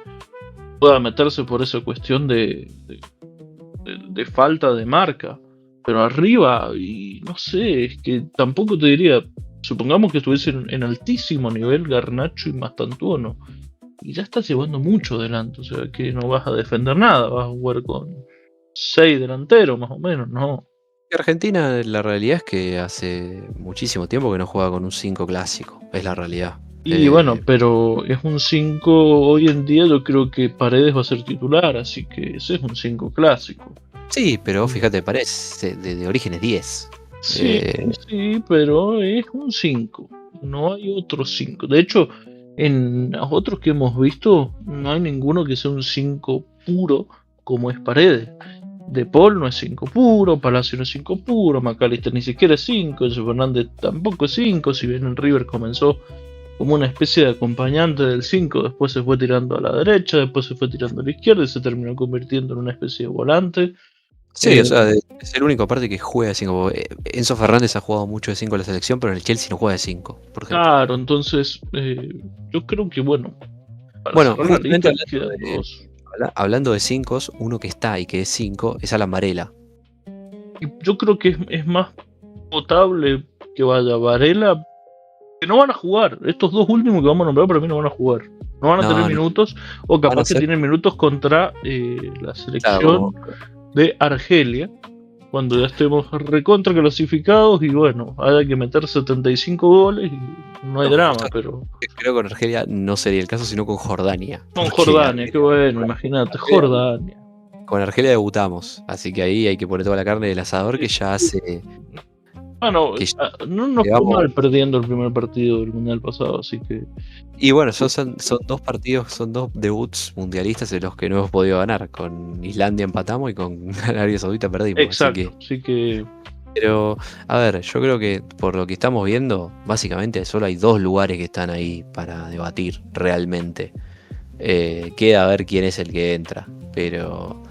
pueda meterse por esa cuestión de falta de marca. Pero arriba, y no sé, es que tampoco te diría, supongamos que estuviese en altísimo nivel Garnacho y Mastantuono, y ya estás llevando mucho delante, o sea que no vas a defender nada, vas a jugar con 6 delanteros más o menos, ¿no? Argentina, la realidad es que hace muchísimo tiempo que no juega con un 5 clásico, es la realidad. Y bueno, pero es un 5 hoy en día, yo creo que Paredes va a ser titular, así que ese es un 5 clásico. Sí, pero fíjate, parece de origen es 10. Sí, sí, pero es un 5. No hay otro 5. De hecho, en los otros que hemos visto, no hay ninguno que sea un 5 puro como es Paredes. De Paul no es 5 puro, Palacio no es 5 puro, McAllister ni siquiera es 5, Enzo Fernández tampoco es 5, si bien en River comenzó como una especie de acompañante del 5, después se fue tirando a la derecha, después se fue tirando a la izquierda y se terminó convirtiendo en una especie de volante. Sí, o sea, es el único aparte que juega de 5. Enzo Fernández ha jugado mucho de 5 en la selección, pero en el Chelsea no juega de 5, por ejemplo. Claro, entonces yo creo que bueno, para Bueno, cerrar la justamente lista quedan dos. hablando de 5, uno que está y que es 5 es Alan Varela. Y yo creo que es más potable que vaya Varela, que no van a jugar. Estos dos últimos que vamos a nombrar para mí no van a jugar. No van a tener No, minutos, o van a capaz que ser, tienen minutos contra la claro, selección de Argelia, cuando ya estemos recontra clasificados y bueno, haya que meter 75 goles y no hay no, drama, justo pero creo que con Argelia no sería el caso, sino con Jordania. con Porque Jordania, qué bueno, imagínate, Jordania. con Argelia debutamos, así que ahí hay que poner toda la carne del asador que ya hace Bueno, que ya no nos fue llevamos. mal perdiendo el primer partido del mundial pasado, así que Y bueno, son dos partidos, son dos debuts mundialistas en los que no hemos podido ganar. Con Islandia empatamos y con Arabia Saudita perdimos. Así exacto, que, así que pero, a ver, yo creo que por lo que estamos viendo, básicamente solo hay dos lugares que están ahí para debatir realmente. Queda a ver quién es el que entra, pero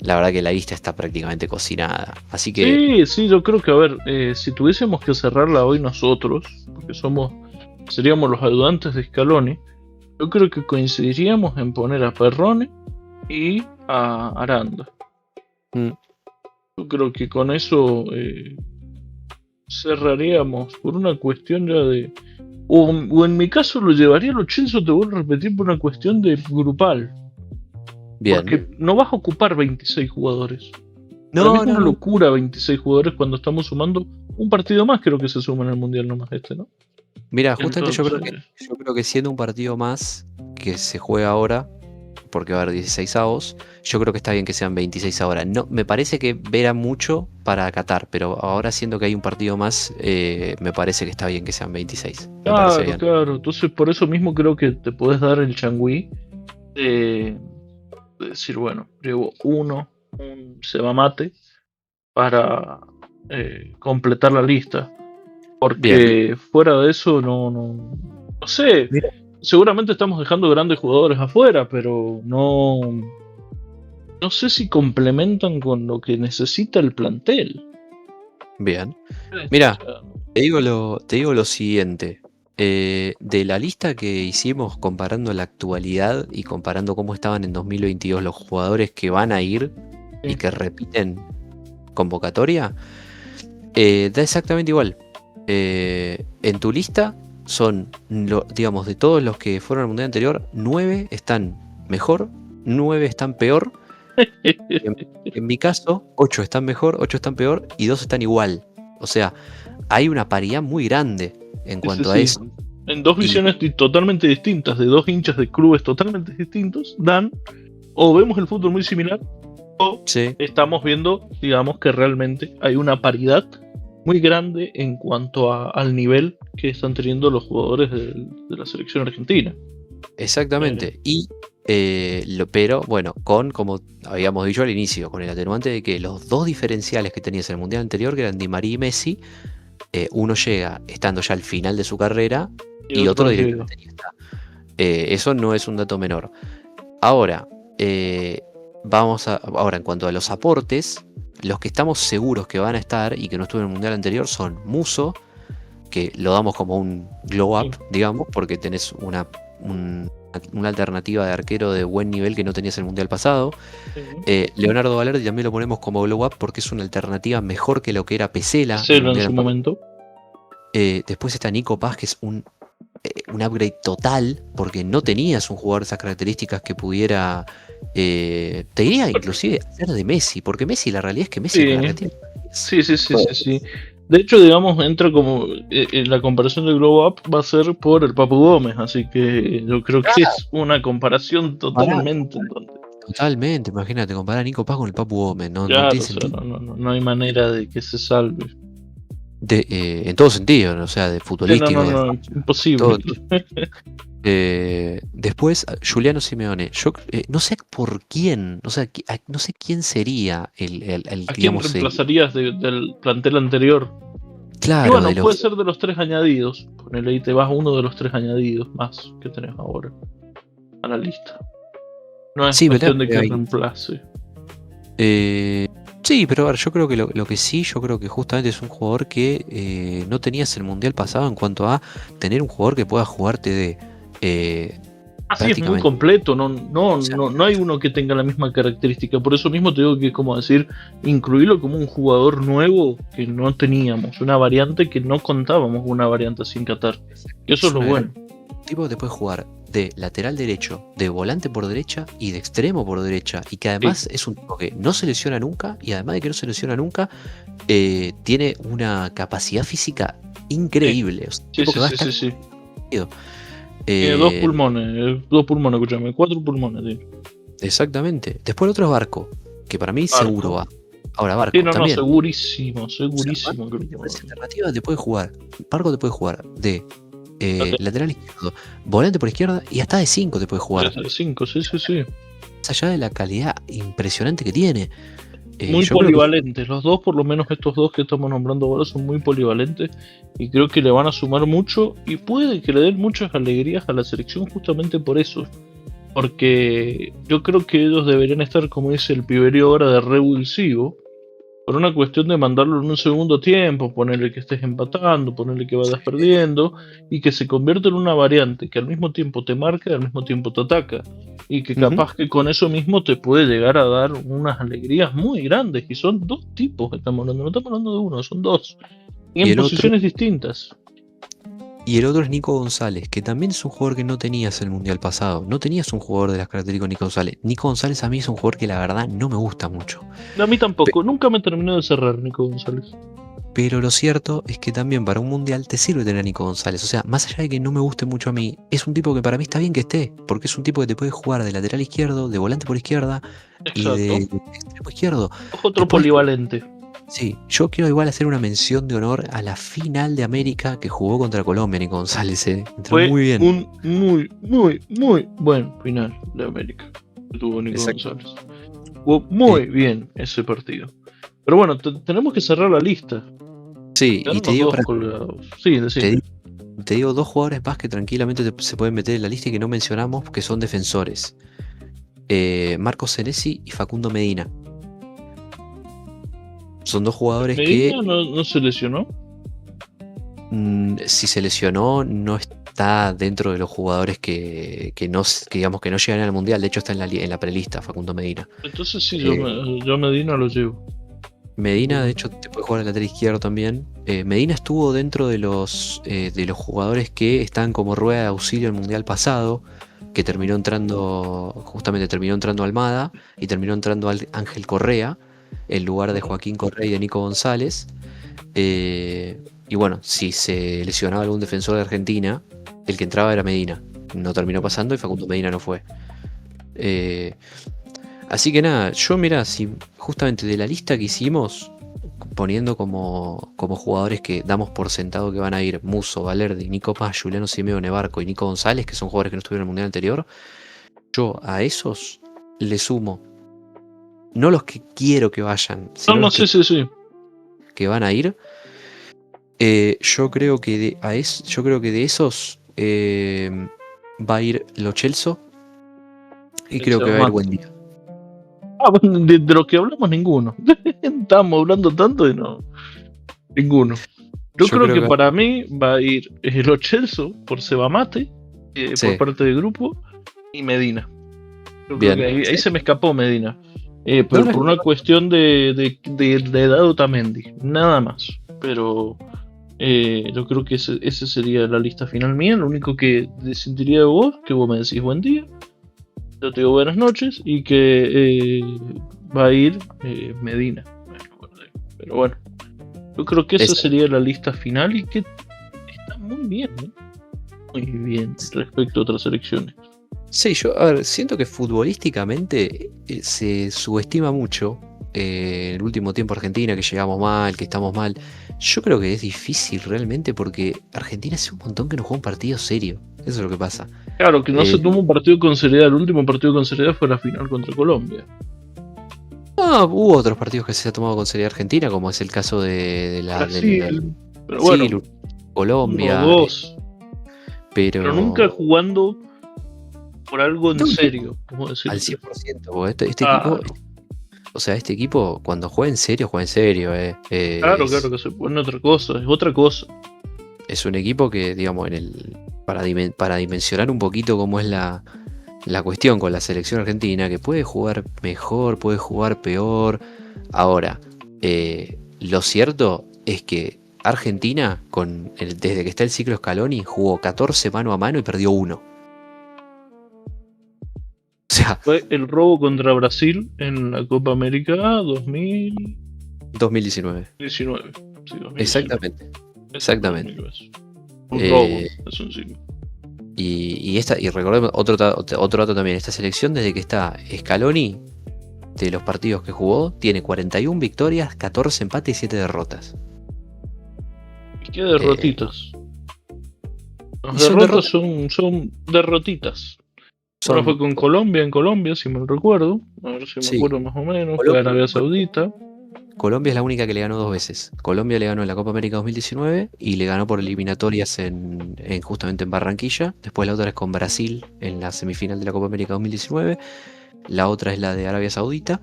la verdad que la lista está prácticamente cocinada. Así que, sí, sí, yo creo que a ver, si tuviésemos que cerrarla hoy nosotros, porque seríamos los ayudantes de Scaloni, yo creo que coincidiríamos en poner a Perrone y a Aranda. mm, Yo creo que con eso cerraríamos por una cuestión ya de. O en mi caso lo llevaría a los Chelsea, te vuelvo a repetir, por una cuestión de grupal. Porque bien. no vas a ocupar 26 jugadores. Para mí es No, una no, no. locura 26 jugadores cuando estamos sumando un partido más, creo que se suma en el Mundial nomás este, ¿no? Mira, justamente Entonces, yo creo que siendo un partido más que se juega ahora, porque va a haber 16 avos, yo creo que está bien que sean 26 ahora. No, me parece que verá mucho para Qatar, pero ahora siendo que hay un partido más, me parece que está bien que sean 26. Me parece claro, bien. claro. Entonces, por eso mismo creo que te puedes dar el changüí de decir, bueno, llevo un Sebamate para completar la lista. Bien. Porque fuera de eso, no sé. Mira. Seguramente estamos dejando grandes jugadores afuera, pero no sé si complementan con lo que necesita el plantel. Bien. O Mira, sea, te digo lo siguiente. De la lista que hicimos comparando la actualidad y comparando cómo estaban en 2022 los jugadores que van a ir y sí. que repiten convocatoria, da exactamente igual. En tu lista son, digamos, de todos los que fueron al mundial anterior, 9 están mejor, 9 están peor. En mi caso, 8 están mejor, 8 están peor y 2 están igual. O sea, hay una paridad muy grande en Sí, sí, cuanto a sí. eso. En dos Y visiones totalmente distintas, de dos hinchas de clubes totalmente distintos, dan o vemos el fútbol muy similar o sí, estamos viendo, digamos, que realmente hay una paridad muy grande en cuanto al nivel que están teniendo los jugadores de la selección argentina. exactamente. Pero bueno, como habíamos dicho al inicio, con el atenuante de que los dos diferenciales que tenías en el mundial anterior, que eran Di María y Messi, uno llega estando ya al final de su carrera y otro llega. directamente ni está. Eso no es un dato menor. Ahora, ahora en cuanto a los aportes, los que estamos seguros que van a estar y que no estuvieron en el mundial anterior son Muso, que lo damos como un glow up, digamos, porque tenés una alternativa de arquero de buen nivel que no tenías en el mundial pasado. Leonardo Valerdi también lo ponemos como glow up porque es una alternativa mejor que lo que era Pesela en su momento. Después está Nico Paz, que es un upgrade total, porque no tenías un jugador de esas características que pudiera, te diría inclusive hacer de Messi, porque Messi, la realidad es que Messi Sí. De hecho, digamos, entra como en la comparación de Glow Up va a ser por el Papu Gómez, así que yo creo que es una comparación totalmente. Totalmente, imagínate, comparar a Nico Paz con el Papu Gómez, no tiene sentido. No hay manera de que se salve. En todo sentido, o sea, de futbolístico. No, imposible. Después, Giuliano Simeone. Yo no sé por quién, no sé quién sería el ¿A quién reemplazarías del plantel anterior? Claro. Y bueno, puede ser de los 3 añadidos. Ponele ahí, te vas a uno de los 3 añadidos más que tenés ahora a la lista. No es cuestión de que reemplace. Sí, pero a ver, yo creo que lo que sí, yo creo que justamente es un jugador que no tenías el mundial pasado en cuanto a tener un jugador que pueda jugarte de. Así es muy completo, no hay uno que tenga la misma característica. Por eso mismo te digo que es como decir, incluirlo como un jugador nuevo que no teníamos, una variante que no contábamos una variante así en Qatar. Y eso es lo bueno. Un tipo que te puede jugar de lateral derecho, de volante por derecha y de extremo por derecha, y que además es un tipo que no se lesiona nunca, y además de que no se lesiona nunca, tiene una capacidad física increíble. O sea, sí. Tiene 2 pulmones, escúchame, 4 pulmones. Sí. Exactamente. Después el otro es Barco, que para mí seguro va. Ahora Barco también. Segurísimo. O sea, esa alternativa te puede jugar. Barco te puede jugar de lateral izquierdo, volante por izquierda y hasta de 5 te puede jugar. De 5, sí. Más allá de la calidad impresionante que tiene. Muy polivalentes, los dos, por lo menos estos dos que estamos nombrando ahora, son muy polivalentes y creo que le van a sumar mucho y puede que le den muchas alegrías a la selección justamente por eso. Porque yo creo que ellos deberían estar, como dice el piberío ahora, de revulsivo, por una cuestión de mandarlo en un segundo tiempo, ponerle que estés empatando, ponerle que vayas perdiendo y que se convierta en una variante que al mismo tiempo te marca y al mismo tiempo te ataca. Y que capaz que con eso mismo te puede llegar a dar unas alegrías muy grandes. Y son 2 tipos que estamos hablando, no estamos hablando de uno, son 2. Y en posiciones distintas. Y el otro es Nico González, que también es un jugador que no tenías el mundial pasado. No tenías un jugador de las características de Nico González. Nico González a mí es un jugador que la verdad no me gusta mucho. A mí tampoco, nunca me terminó de cerrar Nico González. Pero lo cierto es que también para un mundial te sirve tener a Nico González. O sea, más allá de que no me guste mucho a mí, es un tipo que para mí está bien que esté, porque es un tipo que te puede jugar de lateral izquierdo, de volante por izquierda y de extremo izquierdo. Otro polivalente. Sí, yo quiero igual hacer una mención de honor a la final de América que jugó contra Colombia, Nico González. Fue muy bien. Un muy buen final de América que tuvo Nico González. Jugó muy bien ese partido. Pero bueno, tenemos que cerrar la lista. Sí, y te digo, te digo 2 jugadores más que tranquilamente se pueden meter en la lista y que no mencionamos, que son defensores. Marcos Senesi y Facundo Medina. Son 2 jugadores que... ¿No se lesionó? Si se lesionó, no está dentro de los jugadores que digamos que no llegan al mundial. De hecho, está en la prelista, Facundo Medina. Entonces sí, yo Medina lo llevo. Medina, de hecho, te puede jugar al lateral izquierdo también. Medina estuvo dentro de los jugadores que están como rueda de auxilio en el mundial pasado, que terminó entrando Almada y terminó entrando Ángel Correa en lugar de Joaquín Correa y de Nico González. Y bueno, si se lesionaba algún defensor de Argentina, el que entraba era Medina. No terminó pasando y Facundo Medina no fue. Así que nada, yo mirá, si justamente de la lista que hicimos, poniendo como jugadores que damos por sentado que van a ir Muso, Valerdi, Nico Paz, Giuliano Simeone, Barco y Nico González, que son jugadores que no estuvieron en el mundial anterior, yo a esos le sumo, no los que quiero que vayan, sino que van a ir. Yo creo que de esos va a ir Lo Celso y creo que va a ir Buendía. Bueno, de lo que hablamos, ninguno. Estábamos hablando tanto y no. Ninguno. Yo creo que para mí va a ir Lo Celso por Sebamate, por parte del grupo, y Medina. Yo creo que ahí se me escapó Medina. Por una cuestión de edad Otamendi, nada más. Pero yo creo que ese sería la lista final mía. Lo único que decidiría de vos, que vos me decís buen día, yo te digo buenas noches, y que va a ir Medina. Pero bueno, yo creo que esa sería la lista final y que está muy bien, ¿eh? Muy bien respecto a otras selecciones. Sí, yo siento que futbolísticamente se subestima mucho en el último tiempo Argentina, que llegamos mal, que estamos mal. Yo creo que es difícil realmente porque Argentina hace un montón que no juega un partido serio. Eso es lo que pasa. Claro, que no se toma un partido con seriedad. El último partido con seriedad fue la final contra Colombia. Hubo otros partidos que se ha tomado con seriedad Argentina, como es el caso de la Brasil, pero bueno, Colombia. 1-2. Pero nunca jugando por algo en serio, ¿cómo decirlo? Al 100%, porque este equipo, o sea, este equipo cuando juega en serio, juega en serio. Claro, que se pone otra cosa, es otra cosa. Es un equipo que, digamos, para dimensionar un poquito cómo es la cuestión con la selección argentina, que puede jugar mejor, puede jugar peor. Ahora, lo cierto es que Argentina, desde que está el ciclo Scaloni, jugó 14 mano a mano y perdió 1. O sea, fue el robo contra Brasil en la Copa América 2019. Sí, 2019. Exactamente. Un robo, es un signo. Y recordemos otro dato también. Esta selección, desde que está Scaloni, de los partidos que jugó, tiene 41 victorias, 14 empates y 7 derrotas. ¿Y qué derrotitas? Las derrotas son derrotitas. Una fue con Colombia, en Colombia, si me recuerdo. A ver si me acuerdo más o menos. Fue a Arabia Saudita. Colombia es la única que le ganó 2 veces. Colombia le ganó en la Copa América 2019 y le ganó por eliminatorias justamente en Barranquilla. Después la otra es con Brasil en la semifinal de la Copa América 2019. La otra es la de Arabia Saudita.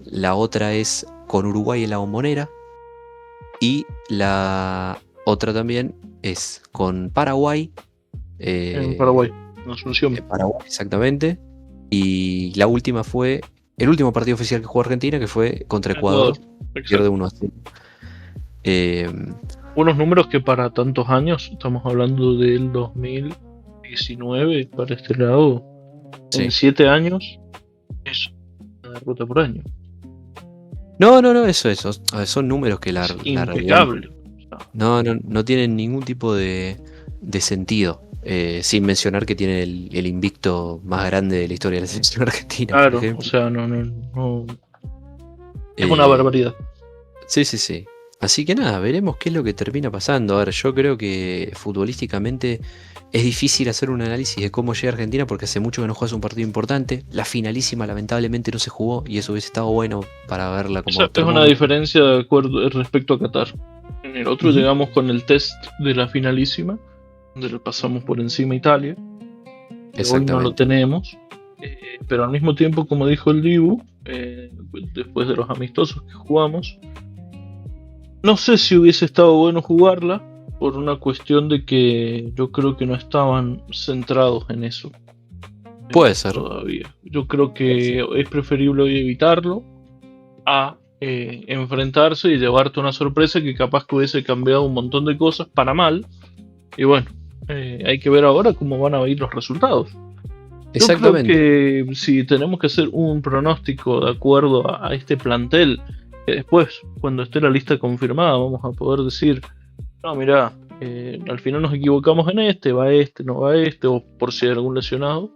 La otra es con Uruguay en la Bombonera. Y la otra también es con Paraguay. En Paraguay, en Asunción. En Paraguay, exactamente. Y la última fue el último partido oficial que jugó Argentina, que fue contra Ecuador. Pierde 1-0. Unos números que para tantos años, estamos hablando del 2019 para este lado, en 7 años es una derrota por año. No, eso. A ver, son números que la impecable. No tienen ningún tipo de sentido. Sin mencionar que tiene el invicto más grande de la historia de la selección argentina. Claro, o sea, no. Es una barbaridad. Sí. Así que nada, veremos qué es lo que termina pasando. A ver, yo creo que futbolísticamente es difícil hacer un análisis de cómo llega Argentina porque hace mucho que no juegas un partido importante. La finalísima lamentablemente no se jugó y eso hubiese estado bueno para verla como... Es una diferencia de acuerdo respecto a Qatar. En el otro llegamos con el test de la finalísima, donde le pasamos por encima a Italia. Hoy no lo tenemos. Pero al mismo tiempo, como dijo el Dibu, después de los amistosos que jugamos, no sé si hubiese estado bueno jugarla por una cuestión de que yo creo que no estaban centrados en eso. Puede ser. Todavía. Yo creo que es preferible hoy evitarlo a enfrentarse y llevarte una sorpresa que capaz que hubiese cambiado un montón de cosas para mal. Y bueno, hay que ver ahora cómo van a ir los resultados. Exactamente. Yo creo que si tenemos que hacer un pronóstico de acuerdo a este plantel, que después, cuando esté la lista confirmada, vamos a poder decir, no, mirá, al final nos equivocamos en va no va o por si hay algún lesionado.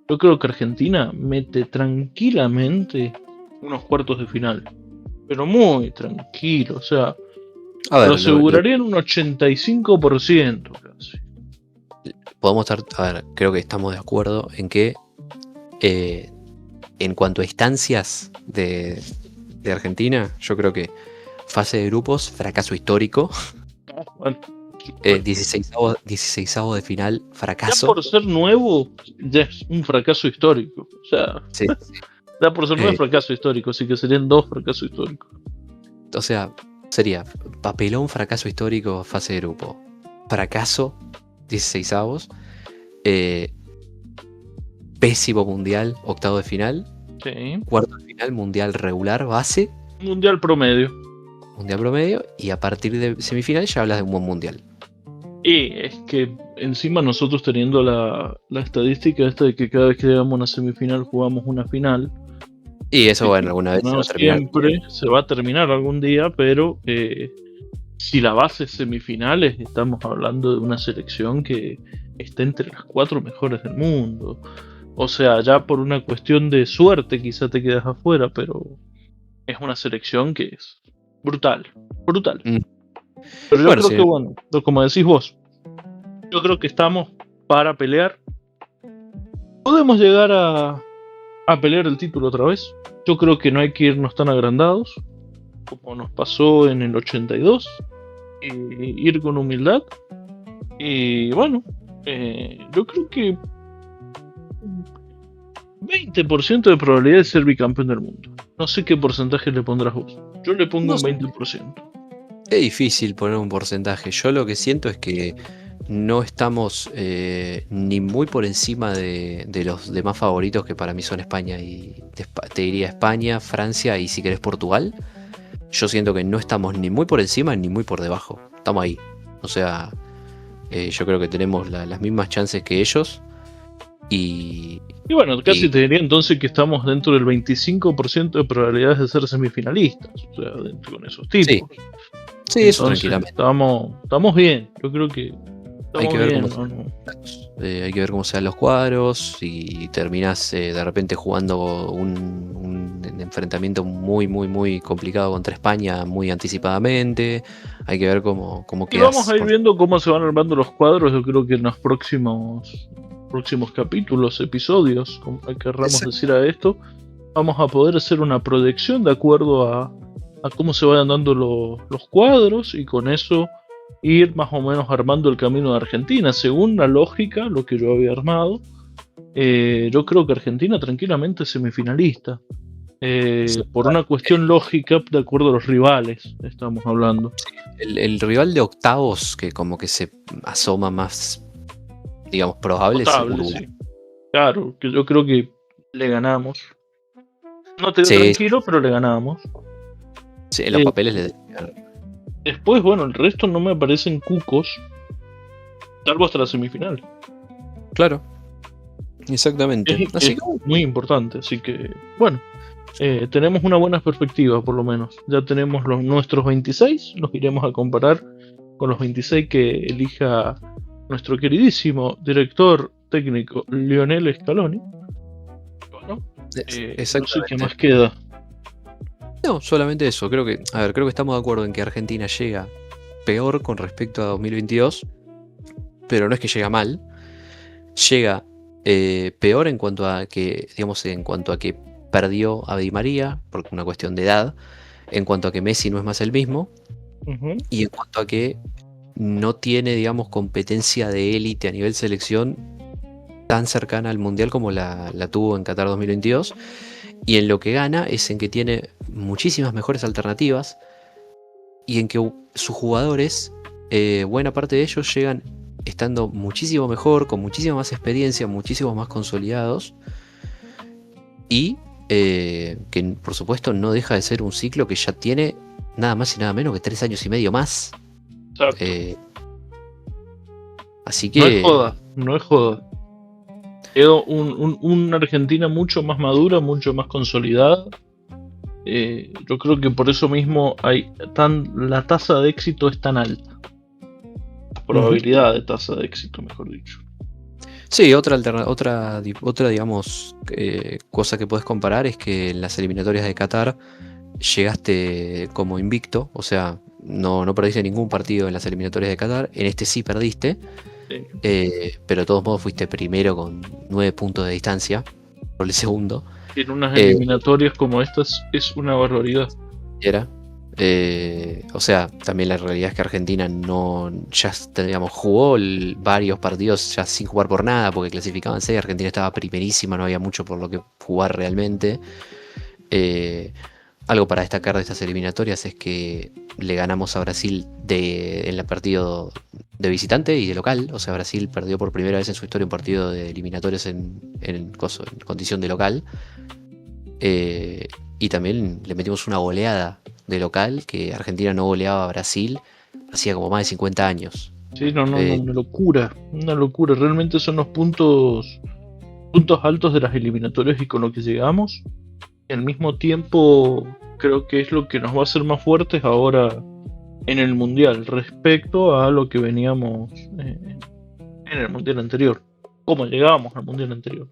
Yo creo que Argentina mete tranquilamente unos cuartos de final, pero muy tranquilo, o sea, lo aseguraría en un 85% casi. Podemos estar, creo que estamos de acuerdo en que en cuanto a instancias de Argentina, yo creo que fase de grupos, fracaso histórico. Bueno, 16avo de final, fracaso. Ya por ser nuevo, ya es un fracaso histórico. O sea, sí. Da por ser no es Eh, fracaso histórico, así que serían 2 fracasos históricos. o sea, sería papelón, fracaso histórico, fase de grupo. Fracaso, 16avos. eh, Pésimo mundial, octavo de final. Sí. Cuarto de final, mundial regular, base. Mundial promedio. Mundial promedio. Y a partir de semifinal ya hablas de un buen mundial. Y es que encima nosotros teniendo la estadística esta de que cada vez que llegamos a una semifinal jugamos una final. Y eso, bueno, alguna vez se va No a terminar. siempre se va a terminar algún día, pero si la base es semifinales, estamos hablando de una selección que está entre las 4 mejores del mundo. O sea, ya por una cuestión de suerte quizá te quedas afuera, pero es una selección que es brutal, brutal. Mm. Pero yo Bueno, creo sí. que, bueno, como decís vos, yo creo que estamos para pelear. Podemos llegar a pelear el título otra vez. Yo creo que no hay que irnos tan agrandados como nos pasó en el 82. Ir con humildad. Y bueno, yo creo que 20% de probabilidad de ser bicampeón del mundo. No sé qué porcentaje le pondrás vos. Yo le pongo No un sé. 20%. Es difícil poner un porcentaje. Yo lo que siento es que no estamos ni muy por encima de los demás favoritos que para mí son España y te diría España, Francia y si querés Portugal. Yo siento que no estamos ni muy por encima ni muy por debajo. Estamos ahí. O sea, yo creo que tenemos las mismas chances que ellos. Y bueno, casi te diría entonces que estamos dentro del 25% de probabilidades de ser semifinalistas. O sea, dentro con esos tipos. sí, entonces, eso tranquilamente. Estamos bien. Yo creo que Hay que ver bien, cómo hay que ver cómo se dan los cuadros. Si terminás de repente jugando un enfrentamiento muy, muy, muy complicado contra España muy anticipadamente. Hay que ver cómo Y quedas. vamos a ir viendo cómo se van armando los cuadros. Yo creo que en los próximos capítulos, episodios, como querramos decir a esto, vamos a poder hacer una proyección de acuerdo a cómo se vayan dando los cuadros y con eso ir más o menos armando el camino de Argentina según la lógica, lo que yo había armado. Yo creo que Argentina tranquilamente es semifinalista, por una cuestión lógica de acuerdo a los rivales estamos hablando. El rival de octavos que como que se asoma más, digamos, probable es Uruguay. Sí. Claro, que yo creo que le ganamos. No te digo Sí. tranquilo, pero le ganamos. Sí, en los papeles le Después, bueno, el resto no me aparecen cucos, salvo hasta la semifinal. Claro, exactamente. Así que muy importante, así que, bueno, tenemos una buena perspectiva por lo menos. Ya tenemos nuestros 26, los iremos a comparar con los 26 que elija nuestro queridísimo director técnico Lionel Scaloni. Bueno, no sé qué más queda. No, solamente eso. Creo que estamos de acuerdo en que Argentina llega peor con respecto a 2022, pero no es que llega mal. Llega peor en cuanto a que, digamos, en cuanto a que perdió a Di María por una cuestión de edad, en cuanto a que Messi no es más el mismo, y en cuanto a que no tiene, digamos, competencia de élite a nivel selección tan cercana al Mundial como la tuvo en Qatar 2022. Y en lo que gana es en que tiene muchísimas mejores alternativas y en que sus jugadores, buena parte de ellos llegan estando muchísimo mejor, con muchísima más experiencia, muchísimo más consolidados y que por supuesto no deja de ser un ciclo que ya tiene nada más y nada menos que 3 años y medio más. Así que... No es joda. Quedó una Argentina mucho más madura, mucho más consolidada. Yo creo que por eso mismo la tasa de éxito es tan alta. La probabilidad de tasa de éxito, mejor dicho. Sí, otra digamos, cosa que puedes comparar es que en las eliminatorias de Qatar llegaste como invicto, o sea, no perdiste ningún partido en las eliminatorias de Qatar. En este sí perdiste. Sí. Pero de todos modos fuiste primero con 9 puntos de distancia por el segundo. En unas eliminatorias como estas es una barbaridad. O sea, también la realidad es que Argentina no ya digamos, jugó varios partidos ya sin jugar por nada, porque clasificaban 6, Argentina estaba primerísima, no había mucho por lo que jugar realmente. Eh, Algo para destacar de estas eliminatorias es que le ganamos a Brasil en el partido de visitante y de local. O sea, Brasil perdió por primera vez en su historia un partido de eliminatorias en condición de local. Y también le metimos una goleada de local, que Argentina no goleaba a Brasil hacía como más de 50 años. Sí, no, Eh, una locura, una locura. Realmente son los puntos altos de las eliminatorias y con lo que llegamos. Y al mismo tiempo, creo que es lo que nos va a hacer más fuertes ahora en el Mundial respecto a lo que veníamos en el Mundial anterior. Cómo llegábamos al Mundial anterior.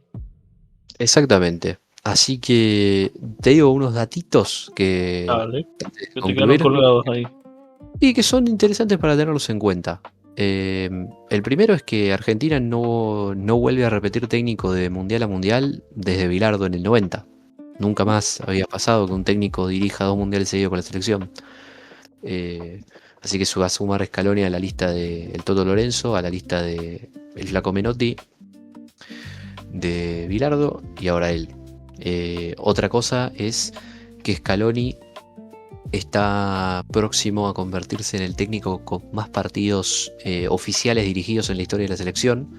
Exactamente. Así que te digo unos datitos que Dale, antes de que te quedaron concluir colgados ahí. y que son interesantes para tenerlos en cuenta. El primero es que Argentina no vuelve a repetir técnico de mundial a mundial desde Bilardo en el 90. Nunca más había pasado que un técnico dirija 2 mundiales seguidos con la selección. Así que va a sumar Scaloni a la lista de el Toto Lorenzo, a la lista de el Flaco Menotti, de Bilardo y ahora él. Otra cosa es que Scaloni está próximo a convertirse en el técnico con más partidos oficiales dirigidos en la historia de la selección.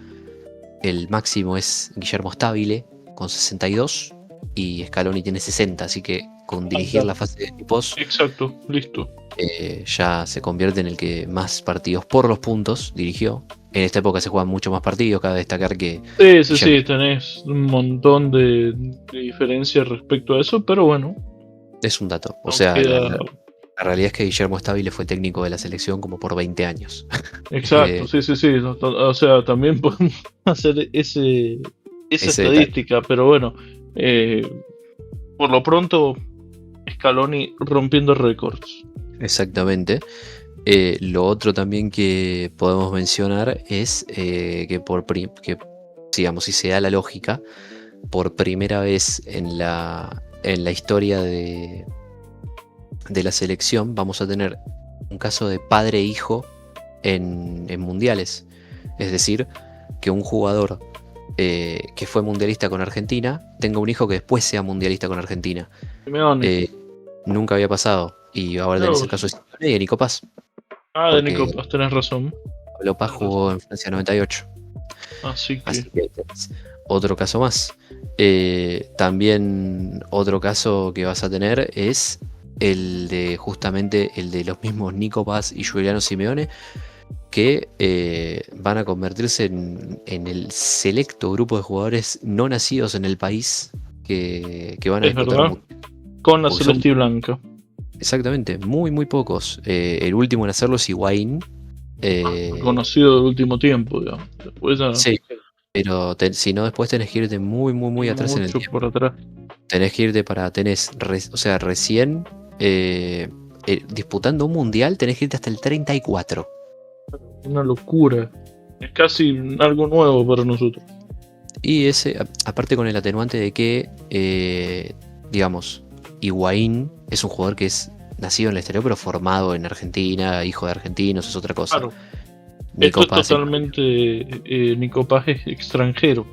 El máximo es Guillermo Stabile con 62 y Scaloni tiene 60, así que con dirigir la fase de grupos Exacto, listo. ya se convierte en el que más partidos por los puntos dirigió. En esta época se juegan mucho más partidos, cabe destacar que Sí, tenés un montón de diferencias respecto a eso, pero bueno. es un dato. O No sea, queda... la realidad es que Guillermo Stabile fue técnico de la selección como por 20 años. Exacto, sí. O sea, también podemos hacer esa Ese detalle. estadística, pero bueno, por lo pronto, Scaloni rompiendo récords. Exactamente. Lo otro también que podemos mencionar es que digamos, si se da la lógica, por primera vez en la historia de la selección vamos a tener un caso de padre e hijo en mundiales. Es decir, que un jugador que fue mundialista con Argentina tenga un hijo que después sea mundialista con Argentina. Simeone. Nunca había pasado. Y ahora tenés el caso de Simeone y de Nico Paz. De Nico Paz, tenés razón. Pablo Paz jugó en Francia 98. Así que tenés otro caso más. También otro caso que vas a tener es justamente el de los mismos Nico Paz y Giuliano Simeone, que van a convertirse en el selecto grupo de jugadores no nacidos en el país que van a disputar con la celeste y blanca. Exactamente, muy muy pocos. El último en hacerlo es Higuaín. Conocido del último tiempo, digamos. Después ya... Sí, pero si no, después tenés que irte muy atrás en el tiempo. Por atrás. Tenés que irte recién disputando un mundial, tenés que irte hasta el 34. Una locura. Es casi algo nuevo para nosotros. Y aparte con el atenuante de que, digamos, Higuaín es un jugador que es nacido en el exterior, pero formado en Argentina, hijo de argentinos, es otra cosa. Claro. Esto es totalmente... Nico Paz es extranjero.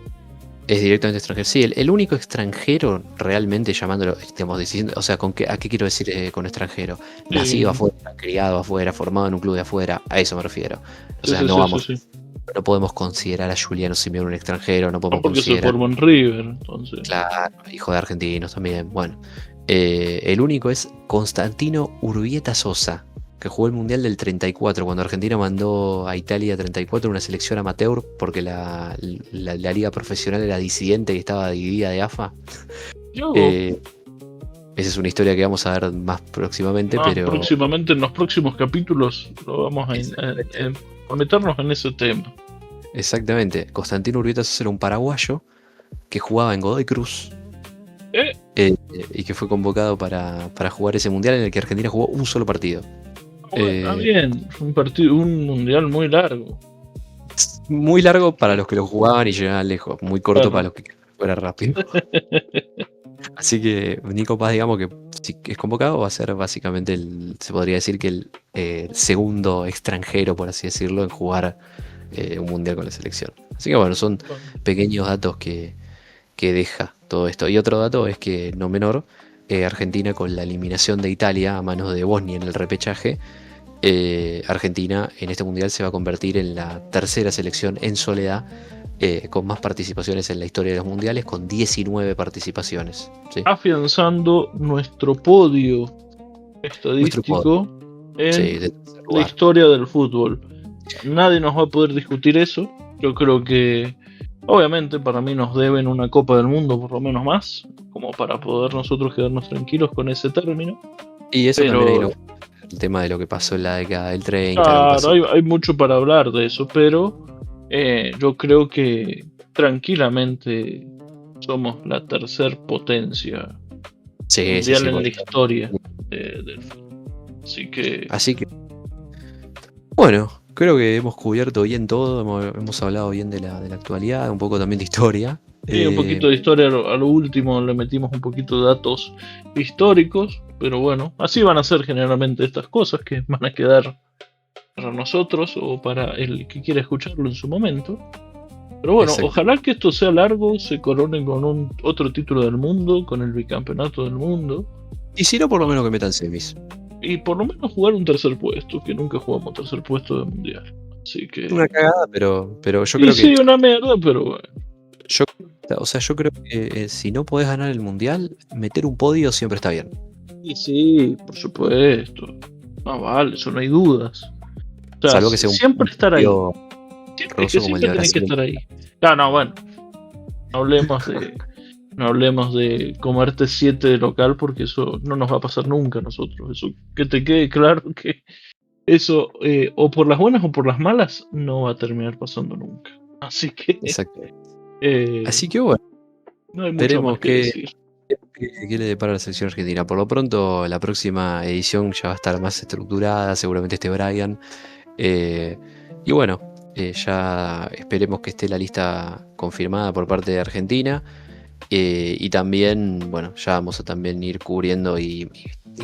Es directamente extranjero. Sí, el único extranjero realmente llamándolo, estamos diciendo, o sea, ¿a qué quiero decir con extranjero? Nacido afuera, criado afuera, formado en un club de afuera, a eso me refiero. O sea, no podemos considerar a Giuliano Simeone un extranjero, no podemos porque considerar... se formó en River, entonces. Claro, hijo de argentinos también, bueno. El único es Constantino Urbieta Sosa, que jugó el Mundial del 34, cuando Argentina mandó a Italia 34 una selección amateur, porque la liga profesional era disidente y estaba dividida de AFA. Esa es una historia que vamos a ver más próximamente, pero... Próximamente, en los próximos capítulos, lo vamos a meternos en ese tema. Exactamente. Constantino Urbieta Sosa era un paraguayo que jugaba en Godoy Cruz. Y que fue convocado para jugar ese mundial en el que Argentina jugó un solo partido. Bien, un mundial muy largo. Muy largo para los que lo jugaban y llegaban lejos, muy corto para los que fuera rápido. Así que Nico Paz, digamos que si es convocado, va a ser básicamente se podría decir que el segundo extranjero, por así decirlo, en jugar un mundial con la selección. Así que bueno, son pequeños datos que deja todo esto. Y otro dato es que, no menor, Argentina con la eliminación de Italia a manos de Bosnia en el repechaje, Argentina en este mundial se va a convertir en la tercera selección en soledad con más participaciones en la historia de los mundiales, con 19 participaciones. ¿Sí? Afianzando nuestro podio estadístico en Sí, la historia del fútbol. Nadie nos va a poder discutir eso. Yo creo que, obviamente, para mí nos deben una Copa del Mundo, por lo menos más, como para poder nosotros quedarnos tranquilos con ese término. Y eso también hay el tema de lo que pasó en la década del 30. Claro, hay mucho para hablar de eso, pero yo creo que tranquilamente somos la tercer potencia mundial en la historia del fútbol. Así que bueno, creo que hemos cubierto bien todo, hemos hablado bien de la actualidad, un poco también de historia. Sí, un poquito de historia, a lo último le metimos un poquito de datos históricos, pero bueno, así van a ser generalmente estas cosas que van a quedar para nosotros o para el que quiera escucharlo en su momento. Pero bueno, ojalá que esto sea largo, se corone con otro título del mundo, con el bicampeonato del mundo. Y si no, por lo menos que metan semis. Y por lo menos jugar un tercer puesto, que nunca jugamos tercer puesto de mundial. Así que... Una cagada, pero yo creo que... Sí, una mierda, pero bueno. Yo creo que si no podés ganar el mundial, meter un podio siempre está bien. Y sí, por supuesto. No vale, eso no hay dudas. O sea, salvo que sea siempre estar ahí. Siempre tenés que estar ahí. No, bueno. No hablemos de comerte 7 de local, porque eso no nos va a pasar nunca a nosotros. Eso, que te quede claro que eso, o por las buenas o por las malas, no va a terminar pasando nunca. Así que... Exacto. Así que bueno, no hay mucho más que decir. ¿Qué le depara a la selección argentina? Por lo pronto, la próxima edición ya va a estar más estructurada, seguramente esté Brian. Y bueno, ya esperemos que esté la lista confirmada por parte de Argentina. Y también, bueno, ya vamos a también ir cubriendo y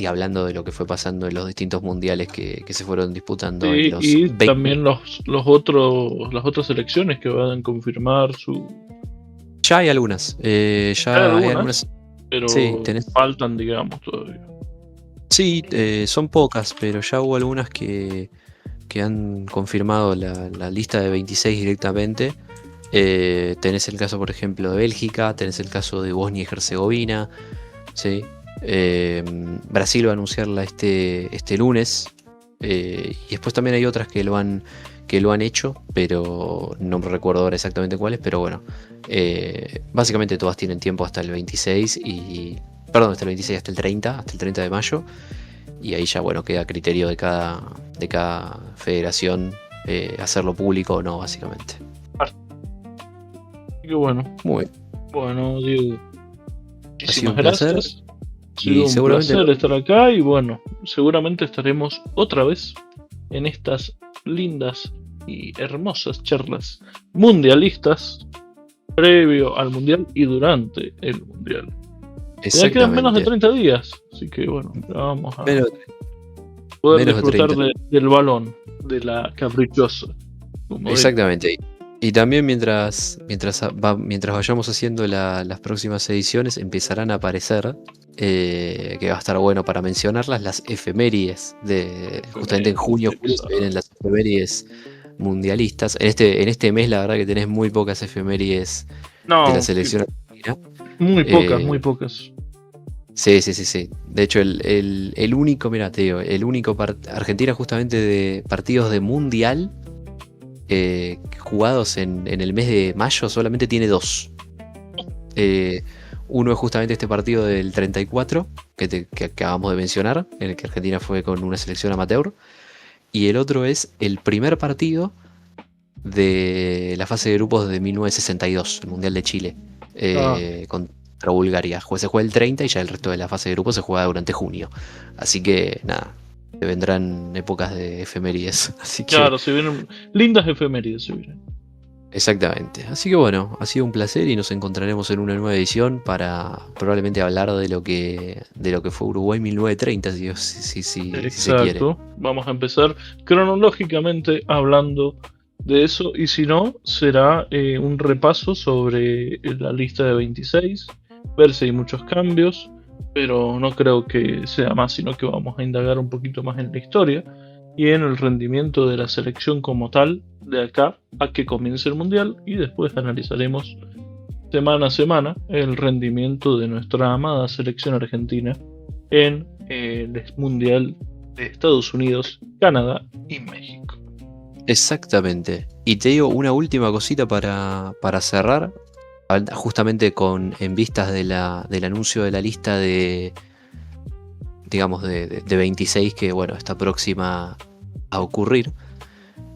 hablando de lo que fue pasando en los distintos mundiales que se fueron disputando. Sí, en los y 20. También las otras selecciones que van a confirmar su... Ya hay algunas. Hay algunas. Pero sí, faltan, digamos, todavía. Sí, son pocas, pero ya hubo algunas que han confirmado la lista de 26 directamente. Tenés el caso, por ejemplo, de Bélgica, tenés el caso de Bosnia y Herzegovina, ¿sí? Brasil va a anunciarla este lunes, y después también hay otras que lo han hecho, pero no me recuerdo ahora exactamente cuáles, pero bueno, básicamente todas tienen tiempo hasta el 26 hasta el 26, hasta el 30 de mayo, y ahí ya, bueno, queda a criterio de cada federación hacerlo público o no, básicamente. Qué bueno. Muy bien. Bueno, Diego, muchísimas gracias. Y un placer estar acá, y bueno, seguramente estaremos otra vez en estas lindas y hermosas charlas mundialistas previo al mundial y durante el mundial. Ya quedan menos de 30 días, así que bueno, ya vamos a poder disfrutar del balón, de la caprichosa. Exactamente. Y también mientras vayamos haciendo las próximas ediciones, empezarán a aparecer, que va a estar bueno para mencionarlas, las efemérides justamente en junio se vienen las efemérides mundialistas. En este mes la verdad que tenés muy pocas efemérides de la selección argentina. Muy pocas. Sí. De hecho, el único, mira, te digo, Argentina justamente de partidos de mundial jugados en el mes de mayo solamente tiene 2. Uno es justamente este partido del 34 que acabamos de mencionar, en el que Argentina fue con una selección amateur, y el otro es el primer partido de la fase de grupos de 1962, el Mundial de Chile, contra Bulgaria. Se juega el 30 y ya el resto de la fase de grupos se juega durante junio. Así que nada, vendrán épocas de efemérides. Así que... Claro, se vienen lindas efemérides. Exactamente. Así que bueno, ha sido un placer y nos encontraremos en una nueva edición para probablemente hablar de lo que fue Uruguay 1930, si se quiere. Exacto. Vamos a empezar cronológicamente hablando de eso y si no, será un repaso sobre la lista de 26, ver si hay muchos cambios, pero no creo que sea más, sino que vamos a indagar un poquito más en la historia y en el rendimiento de la selección como tal de acá a que comience el Mundial y después analizaremos semana a semana el rendimiento de nuestra amada selección argentina en el Mundial de Estados Unidos, Canadá y México. Exactamente. Y te digo una última cosita para cerrar, justamente en vistas del anuncio de la lista de, digamos, de 26 que, bueno, está próxima a ocurrir.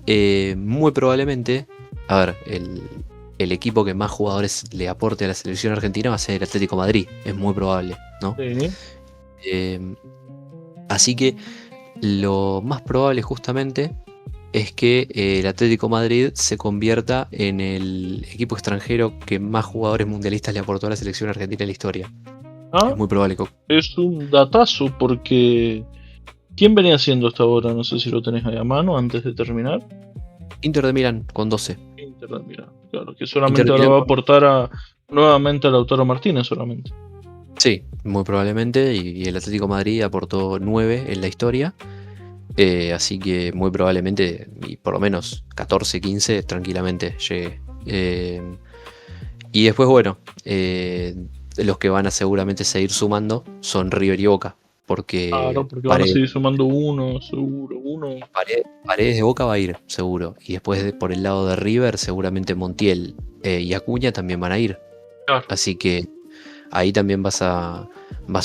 Muy probablemente, a ver, el equipo que más jugadores le aporte a la selección argentina va a ser el Atlético Madrid, es muy probable, ¿no? Sí. Eh, Así que lo más probable justamente es que el Atlético Madrid se convierta en el equipo extranjero que más jugadores mundialistas le aportó a la selección argentina en la historia. Ah, Es muy probable que es un datazo porque ¿quién venía haciendo hasta ahora? No sé si lo tenés ahí a mano antes de terminar. Inter de Milán con 12. Inter de Milán, claro, que Inter solamente de ahora Milán va a con... aportar nuevamente a Lautaro Martínez solamente. Sí, muy probablemente. Y el Atlético Madrid aportó 9 en la historia. Así que muy probablemente, y por lo menos 14, 15 tranquilamente llegue. Y después, bueno, los que van a seguramente seguir sumando son River y Boca. Porque Claro, porque van a seguir sumando uno, seguro, uno. Paredes de Boca va a ir, seguro. Y después por el lado de River, seguramente Montiel y Acuña también van a ir. Claro, Así que ahí también vas a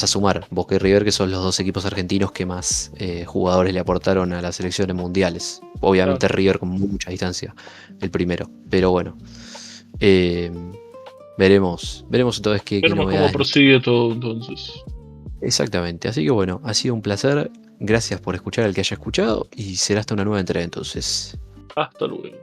sumar Boca y River, que son los dos equipos argentinos que más jugadores le aportaron a las selecciones mundiales. Obviamente claro. River con mucha distancia, el primero. Pero bueno, eh, veremos entonces qué Veremos cómo novedades nos trae. prosigue todo entonces. Exactamente. Así que bueno, ha sido un placer. Gracias por escuchar al que haya escuchado y será hasta una nueva entrega entonces. Hasta luego.